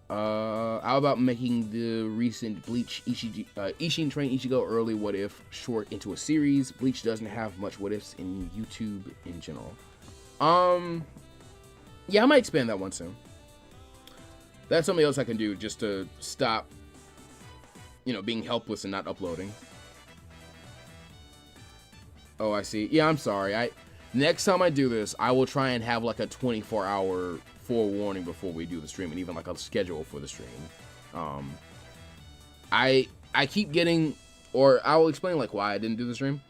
How about making the recent Bleach Ishin Train Ichigo early what if short into a series? Bleach doesn't have much what ifs in YouTube in general. Yeah, I might expand that one soon. That's something else I can do just to stop, being helpless and not uploading. Oh, I see. Yeah, I'm sorry. Next time I do this, I will try and have like a 24-hour forewarning before we do the stream, and even like a schedule for the stream. I keep getting, or I will explain like why I didn't do the stream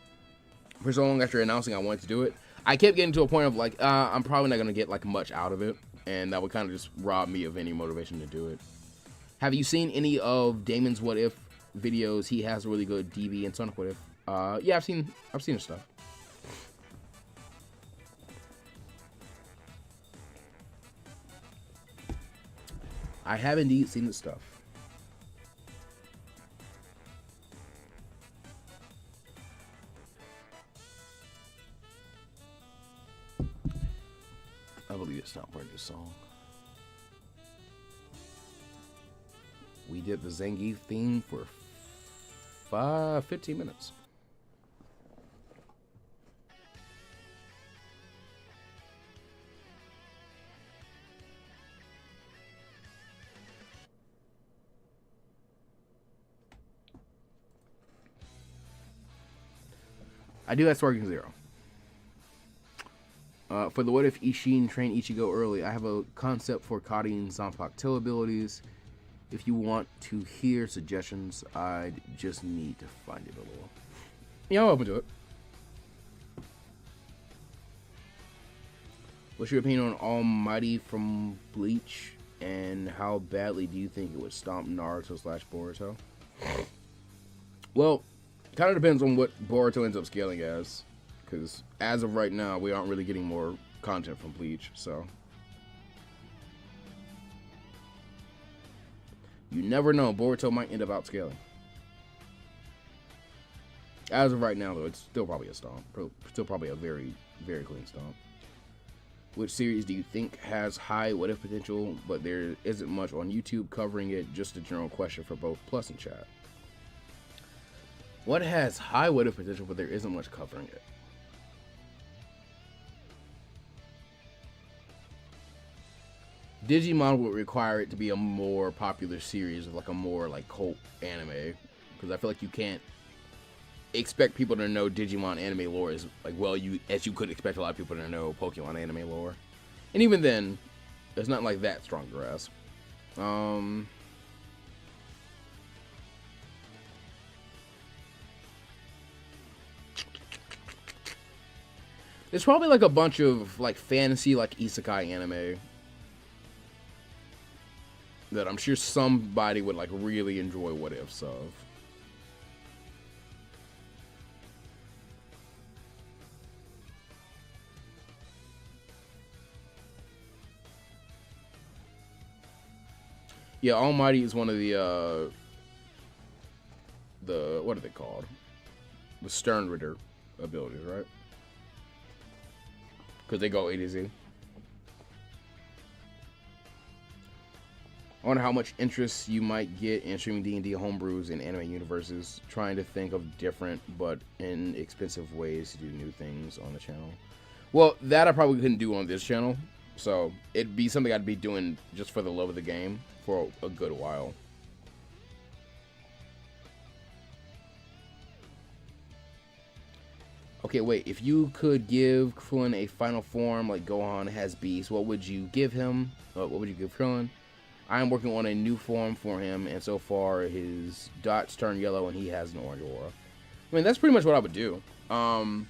for so long after announcing I wanted to do it. I kept getting to a point of like, I'm probably not gonna get like much out of it, and that would kind of just rob me of any motivation to do it. Have you seen any of Damon's What If videos? He has a really good DB and Sonic What If. Yeah, I've seen his stuff. I have indeed seen the stuff. I believe it's not part of this song. We did the Zangief theme for 15 minutes. I do have Sparking Zero. For the What If Ishin Train Ichigo early, I have a concept for Kari and Zanpakuto Tail abilities. If you want to hear suggestions, I just need to find it a little. Yeah, I'm open to it. What's your opinion on All Mighty from Bleach, and how badly do you think it would stomp Naruto/Boruto? Well, kind of depends on what Boruto ends up scaling as, because as of right now, we aren't really getting more content from Bleach, so you never know. Boruto might end up outscaling. As of right now, though, it's still probably a stomp. Still probably a very, very clean stomp. Which series do you think has high what if potential, but there isn't much on YouTube covering it? Just a general question for both Plus and chat. What has high what if potential, but there isn't much covering it? Digimon would require it to be a more popular series, like a more like cult anime, because I feel like you can't expect people to know Digimon anime lore as like well as you could expect a lot of people to know Pokemon anime lore, and even then, it's not like that strong grasp. There's probably like a bunch of like fantasy, like isekai anime that I'm sure somebody would like really enjoy what ifs of. Yeah, Almighty is one of the what are they called? The Sternritter abilities, right? Because they go A to Z. I wonder how much interest you might get in streaming D&D homebrews in anime universes. Trying to think of different but inexpensive ways to do new things on the channel. Well, that I probably couldn't do on this channel. So it'd be something I'd be doing just for the love of the game for a good while. Okay, wait. If you could give Krillin a final form like Gohan has Beast, what would you give him? What would you give Krillin? I am working on a new form for him, and so far his dots turn yellow and he has an orange aura. I mean, that's pretty much what I would do. I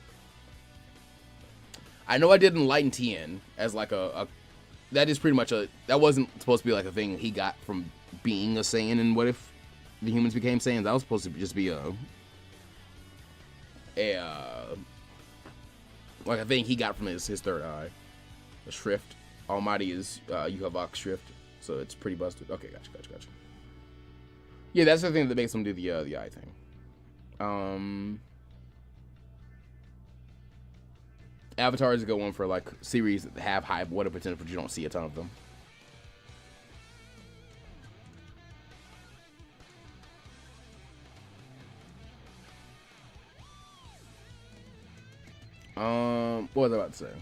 know I did Enlighten Tien as like that is pretty much that wasn't supposed to be like a thing he got from being a Saiyan, and what if the humans became Saiyans? That was supposed to just be like a thing he got from his third eye. The Shrift. Almighty is Yuhavok Shrift. So it's pretty busted. Okay, gotcha. Yeah, that's the thing that makes him do the eye thing. Avatar is a good one for like series that have high what if potential, but you don't see a ton of them. What was I about to say?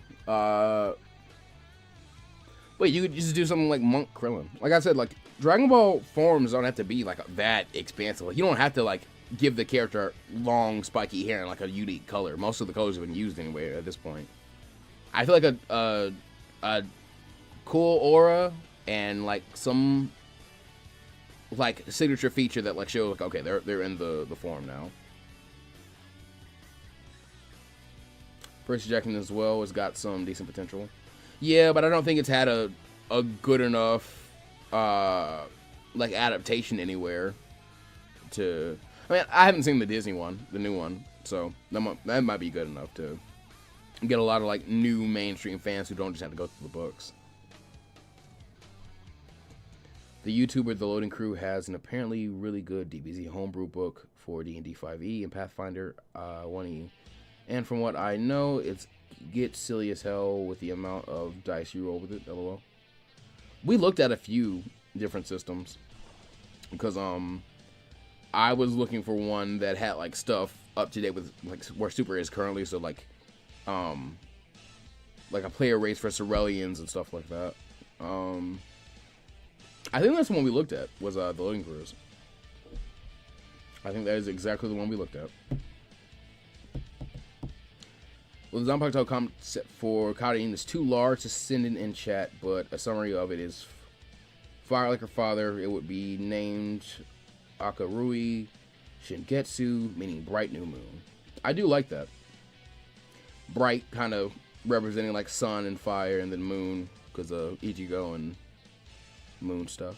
Wait, you could just do something like Monk Krillin. Like I said, like Dragon Ball forms don't have to be like that expansive. Like, you don't have to like give the character long spiky hair and like a unique color. Most of the colors have been used anyway at this point. I feel like a cool aura and like some like signature feature that like shows like, okay, they're in the form now. First Ejection as well has got some decent potential. Yeah, but I don't think it's had a good enough like adaptation anywhere to. I mean, I haven't seen the Disney one, the new one, so that might be good enough to get a lot of like new mainstream fans who don't just have to go through the books. The YouTuber The Loading Crew has an apparently really good DBZ homebrew book for D&D 5e and Pathfinder 1e. And from what I know, it gets silly as hell with the amount of dice you roll with it, lol. We looked at a few different systems because I was looking for one that had like stuff up to date with like where Super is currently, so like a player race for Ceruleans and stuff like that. I think that's the one we looked at was the Loading Crews. I think that is exactly the one we looked at. Well, the Zombie concept for Karin is too large to send in chat, but a summary of it is fire like her father. It would be named Akarui Shingetsu, meaning bright new moon. I do like that. Bright kind of representing like sun and fire, and then moon because of Ichigo and moon stuff.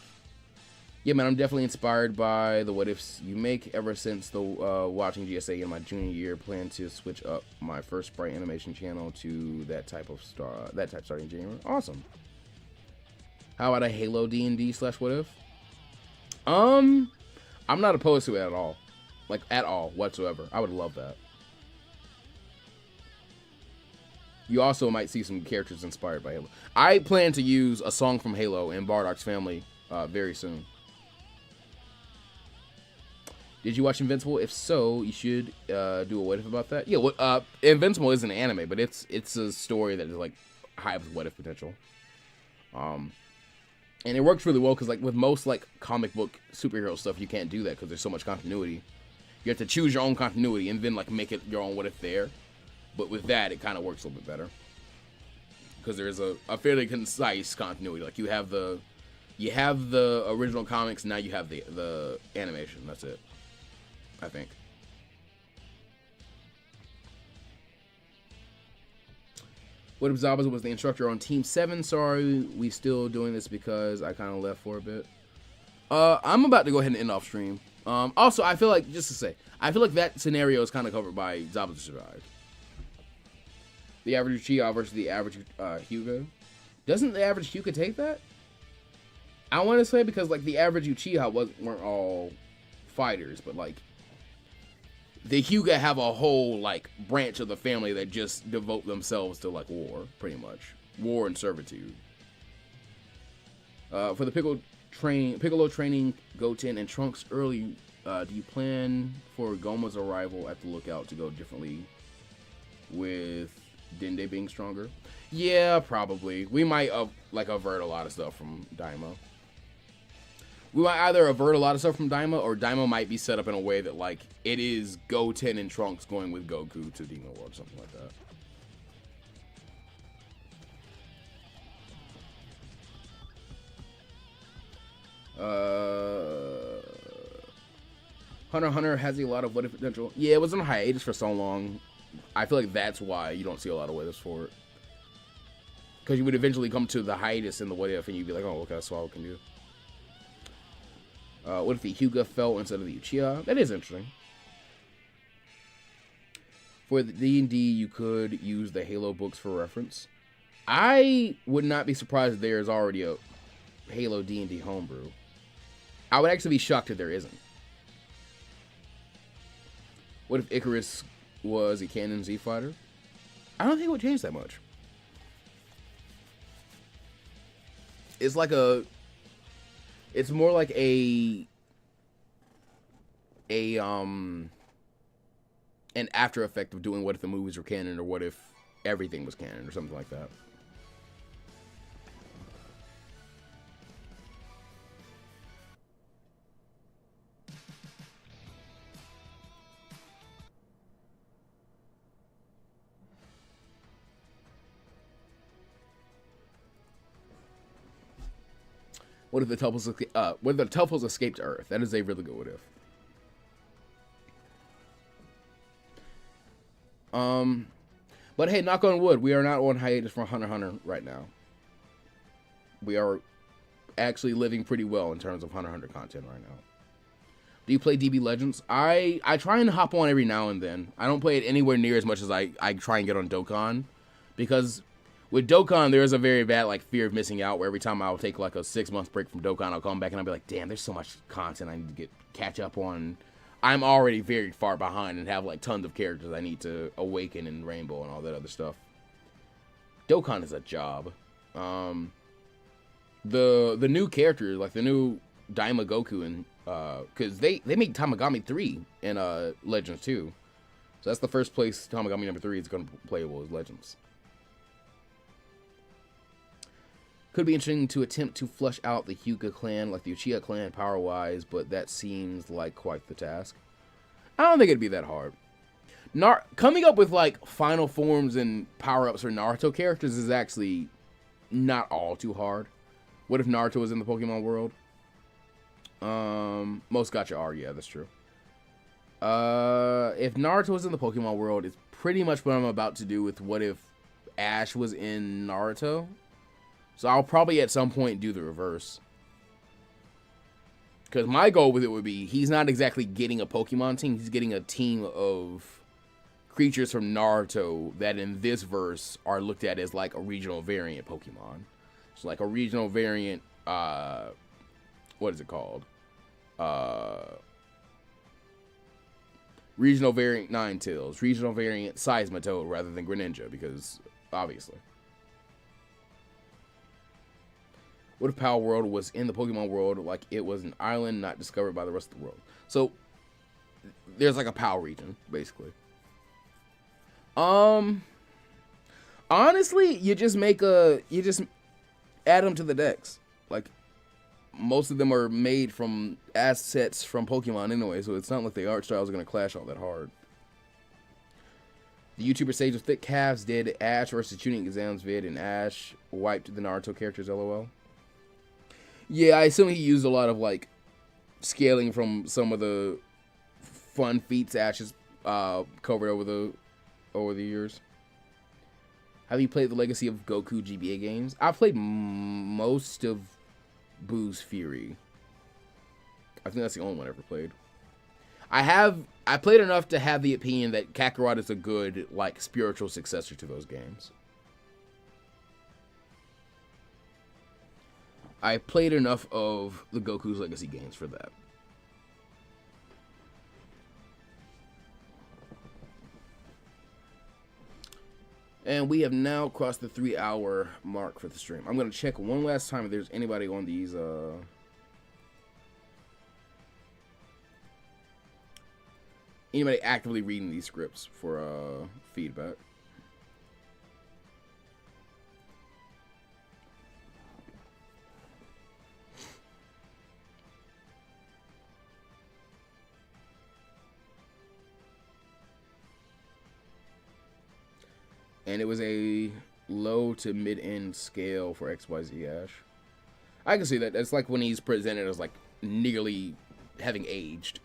Yeah, man, I'm definitely inspired by the what ifs you make ever since the watching GSA in my junior year. Plan to switch up my first sprite animation channel to that type starting January. Awesome. How about a Halo D&D / what if? I'm not opposed to it at all. Like at all whatsoever. I would love that. You also might see some characters inspired by Halo. I plan to use a song from Halo in Bardock's Family very soon. Did you watch Invincible? If so, you should do a what if about that. Yeah, Invincible is an anime, but it's a story that is like high with what if potential. And it works really well because like with most like comic book superhero stuff, you can't do that because there's so much continuity. You have to choose your own continuity and then like make it your own what if there. But with that, it kind of works a little bit better because there's a fairly concise continuity. Like you have the original comics, now you have the animation. That's it, I think. What if Zabuza was the instructor on Team 7? Sorry, we still doing this because I kind of left for a bit. I'm about to go ahead and end off stream. Also, I feel like, just to say, I feel like that scenario is kind of covered by Zabuza Survived. The average Uchiha versus the average Hyuga. Doesn't the average Hyuga take that? I want to say because like the average Uchiha weren't all fighters, but like the Hyuga have a whole like branch of the family that just devote themselves to like war, pretty much war and servitude. For the Piccolo training Goten and Trunks early, do you plan for Goma's arrival at the lookout to go differently with Dende being stronger? Yeah, probably. We might avert a lot of stuff from Daima. We might either avert a lot of stuff from Daima, or Daima might be set up in a way that like it is Goten and Trunks going with Goku to Demon World or something like that. Hunter x Hunter has a lot of what if potential. Yeah, it was on hiatus for so long. I feel like that's why you don't see a lot of what ifs for it. Because you would eventually come to the hiatus in the what if, and you'd be like, oh, okay, that's all we can do. What if the Hyuga fell instead of the Uchiha? That is interesting. For the D&D, you could use the Halo books for reference. I would not be surprised if there is already a Halo D&D homebrew. I would actually be shocked if there isn't. What if Icarus was a canon Z fighter? I don't think it would change that much. It's like a, it's more like an after effect of doing what if the movies were canon or what if everything was canon or something like that. What if the Tuffles escaped Earth? That is a really good what if. But hey, knock on wood, we are not on hiatus from Hunter x Hunter right now. We are actually living pretty well in terms of Hunter x Hunter content right now. Do you play DB Legends? I try and hop on every now and then. I don't play it anywhere near as much as I try and get on Dokkan, because with Dokkan, there is a very bad like fear of missing out, where every time I'll take like a 6-month break from Dokkan, I'll come back and I'll be like, damn, there's so much content I need to catch up on. I'm already very far behind and have like tons of characters I need to awaken in Rainbow and all that other stuff. Dokkan is a job. The new characters, like the new Daima Goku, and because they make Tamagami 3 in Legends too. So that's the first place Tamagami number 3 is going to be playable, is Legends. Could be interesting to attempt to flush out the Hyuga clan like the Uchiha clan power-wise, but that seems like quite the task. I don't think it'd be that hard. Coming up with like final forms and power-ups for Naruto characters is actually not all too hard. What if Naruto was in the Pokemon world? Most gacha are, yeah, that's true. If Naruto was in the Pokemon world, it's pretty much what I'm about to do with what if Ash was in Naruto. So I'll probably at some point do the reverse. Because my goal with it would be, he's not exactly getting a Pokemon team, he's getting a team of creatures from Naruto that in this verse are looked at as like a regional variant Pokemon. So like a regional variant, what is it called? Regional variant Ninetales, regional variant Seismitoad rather than Greninja, because obviously. What if Power World was in the Pokemon world like it was an island not discovered by the rest of the world? So there's like a POW region, basically. Honestly, you just add them to the decks. Like, most of them are made from assets from Pokemon anyway, so it's not like the art styles are going to clash all that hard. The YouTuber Sage of Thick Calves did Ash versus Tuning Exams vid, and Ash wiped the Naruto characters, lol. Yeah, I assume he used a lot of, like, scaling from some of the fun feats Ash has covered over the years. Have you played the Legacy of Goku GBA games? I've played most of Boo's Fury. I think that's the only one I ever played. I played enough to have the opinion that Kakarot is a good, like, spiritual successor to those games. I played enough of the Goku's Legacy games for that. And we have now crossed the 3-hour mark for the stream. I'm going to check one last time if there's anybody on these, anybody actively reading these scripts for, feedback. And it was a low to mid-end scale for XYZ Ash. I can see that. That's like when he's presented as like nearly having aged.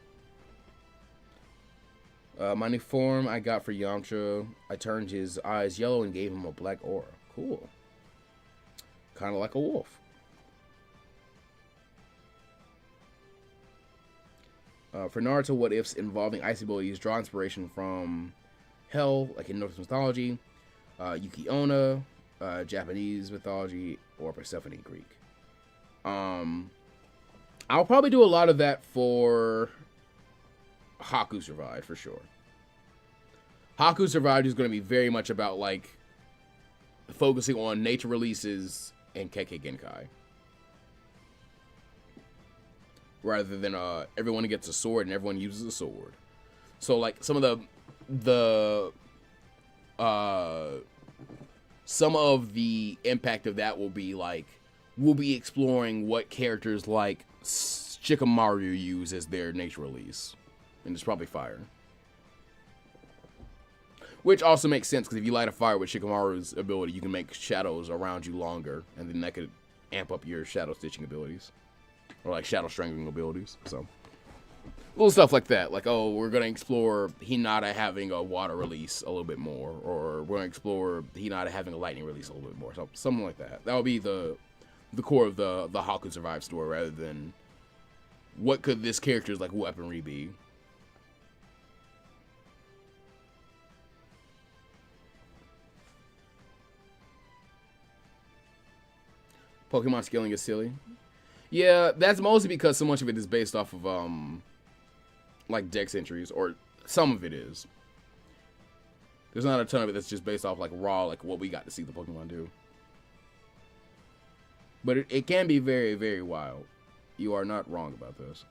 My new form I got for Yamcha, I turned his eyes yellow and gave him a black aura. Cool. Kind of like a wolf. For Naruto what ifs involving ice abilities, draw inspiration from Hell, like in Norse mythology, Yuki Onna, Japanese mythology, or Persephone Greek. I'll probably do a lot of that for Haku Survive, for sure. Haku Survived is going to be very much about like focusing on nature releases and Kekkei Genkai, rather than everyone gets a sword and everyone uses a sword. So like some of the impact of that will be like we'll be exploring what characters like Shikamaru use as their nature release, and it's probably fire. Which also makes sense, because if you light a fire with Shikamaru's ability, you can make shadows around you longer, and then that could amp up your shadow stitching abilities. Or like shadow strangling abilities. So little stuff like that. Like, oh, we're going to explore Hinata having a water release a little bit more. Or we're going to explore Hinata having a lightning release a little bit more. So something like that. That would be the core of the Haku Survive story, rather than what could this character's like weaponry be. Pokemon scaling is silly. Yeah, that's mostly because so much of it is based off of like dex entries, or some of it is. There's not a ton of it that's just based off like raw, like what we got to see the Pokemon do. But it can be very, very wild. You are not wrong about this.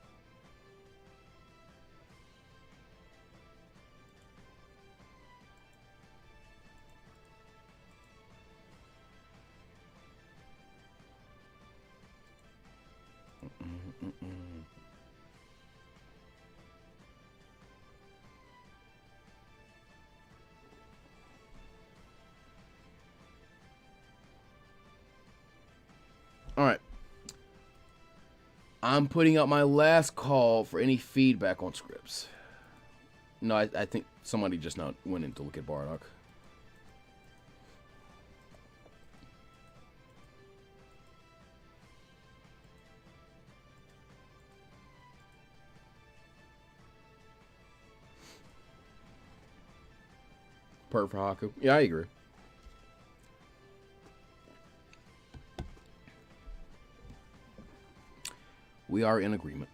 All right. I'm putting out my last call for any feedback on scripts. No, I think somebody just now went in to look at Bardock. Perfect for Haku. Yeah, I agree. We are in agreement.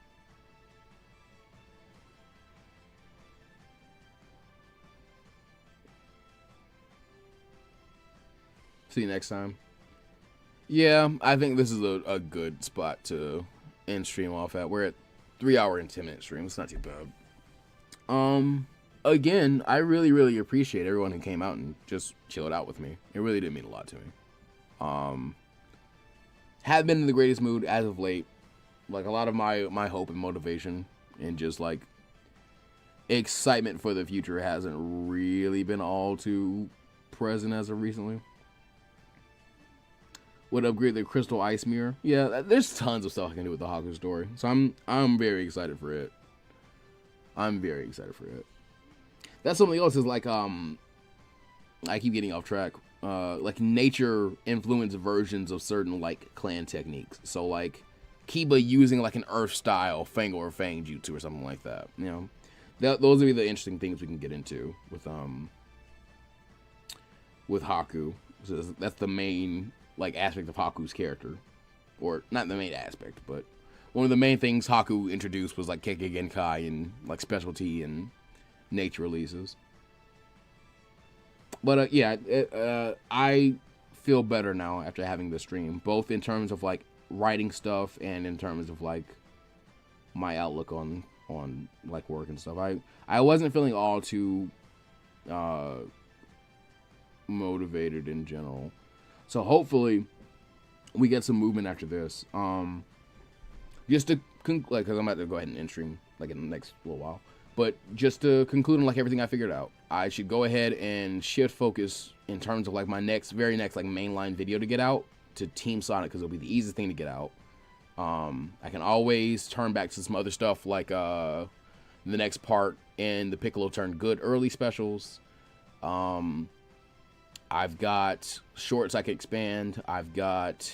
See you next time. Yeah, I think this is a good spot to end stream off at. We're at 3 hour and 10-minute stream. It's not too bad. Again, I really, really appreciate everyone who came out and just chilled out with me. It really did mean a lot to me. Have been in the greatest mood as of late. Like, a lot of my hope and motivation and just, like, excitement for the future hasn't really been all too present as of recently. Would upgrade the Crystal Ice Mirror. Yeah, there's tons of stuff I can do with the Haku story. So I'm very excited for it. I'm very excited for it. That's something else is, like, I keep getting off track. Like, nature-influenced versions of certain, like, clan techniques. So, like, Kiba using like an Earth style Fang or Fang Jutsu or something like that. You know, those would be the interesting things we can get into with Haku. So that's the main like aspect of Haku's character, or not the main aspect, but one of the main things Haku introduced was like Kekkei Genkai and like specialty and nature releases. But yeah, I feel better now after having the stream, both in terms of like writing stuff and in terms of like my outlook on like work and stuff. I wasn't feeling all too motivated in general, so hopefully we get some movement after this. Just to like, because I'm about to go ahead and end stream like in the next little while, but just to conclude on like everything I figured out, I should go ahead and shift focus in terms of like my very next like mainline video to get out to Team Sonic, because it'll be the easiest thing to get out. I can always turn back to some other stuff like the next part in the Piccolo Turn Good early specials. I've got shorts I can expand. I've got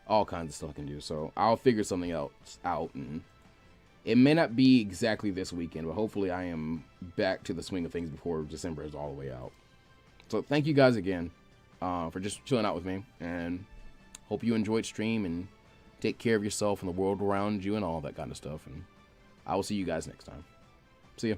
all kinds of stuff I can do. So I'll figure something else out, and it may not be exactly this weekend, but hopefully I am back to the swing of things before December is all the way out. So thank you guys again for just chilling out with me, and hope you enjoyed stream, and take care of yourself and the world around you and all that kind of stuff. And I will see you guys next time. See ya.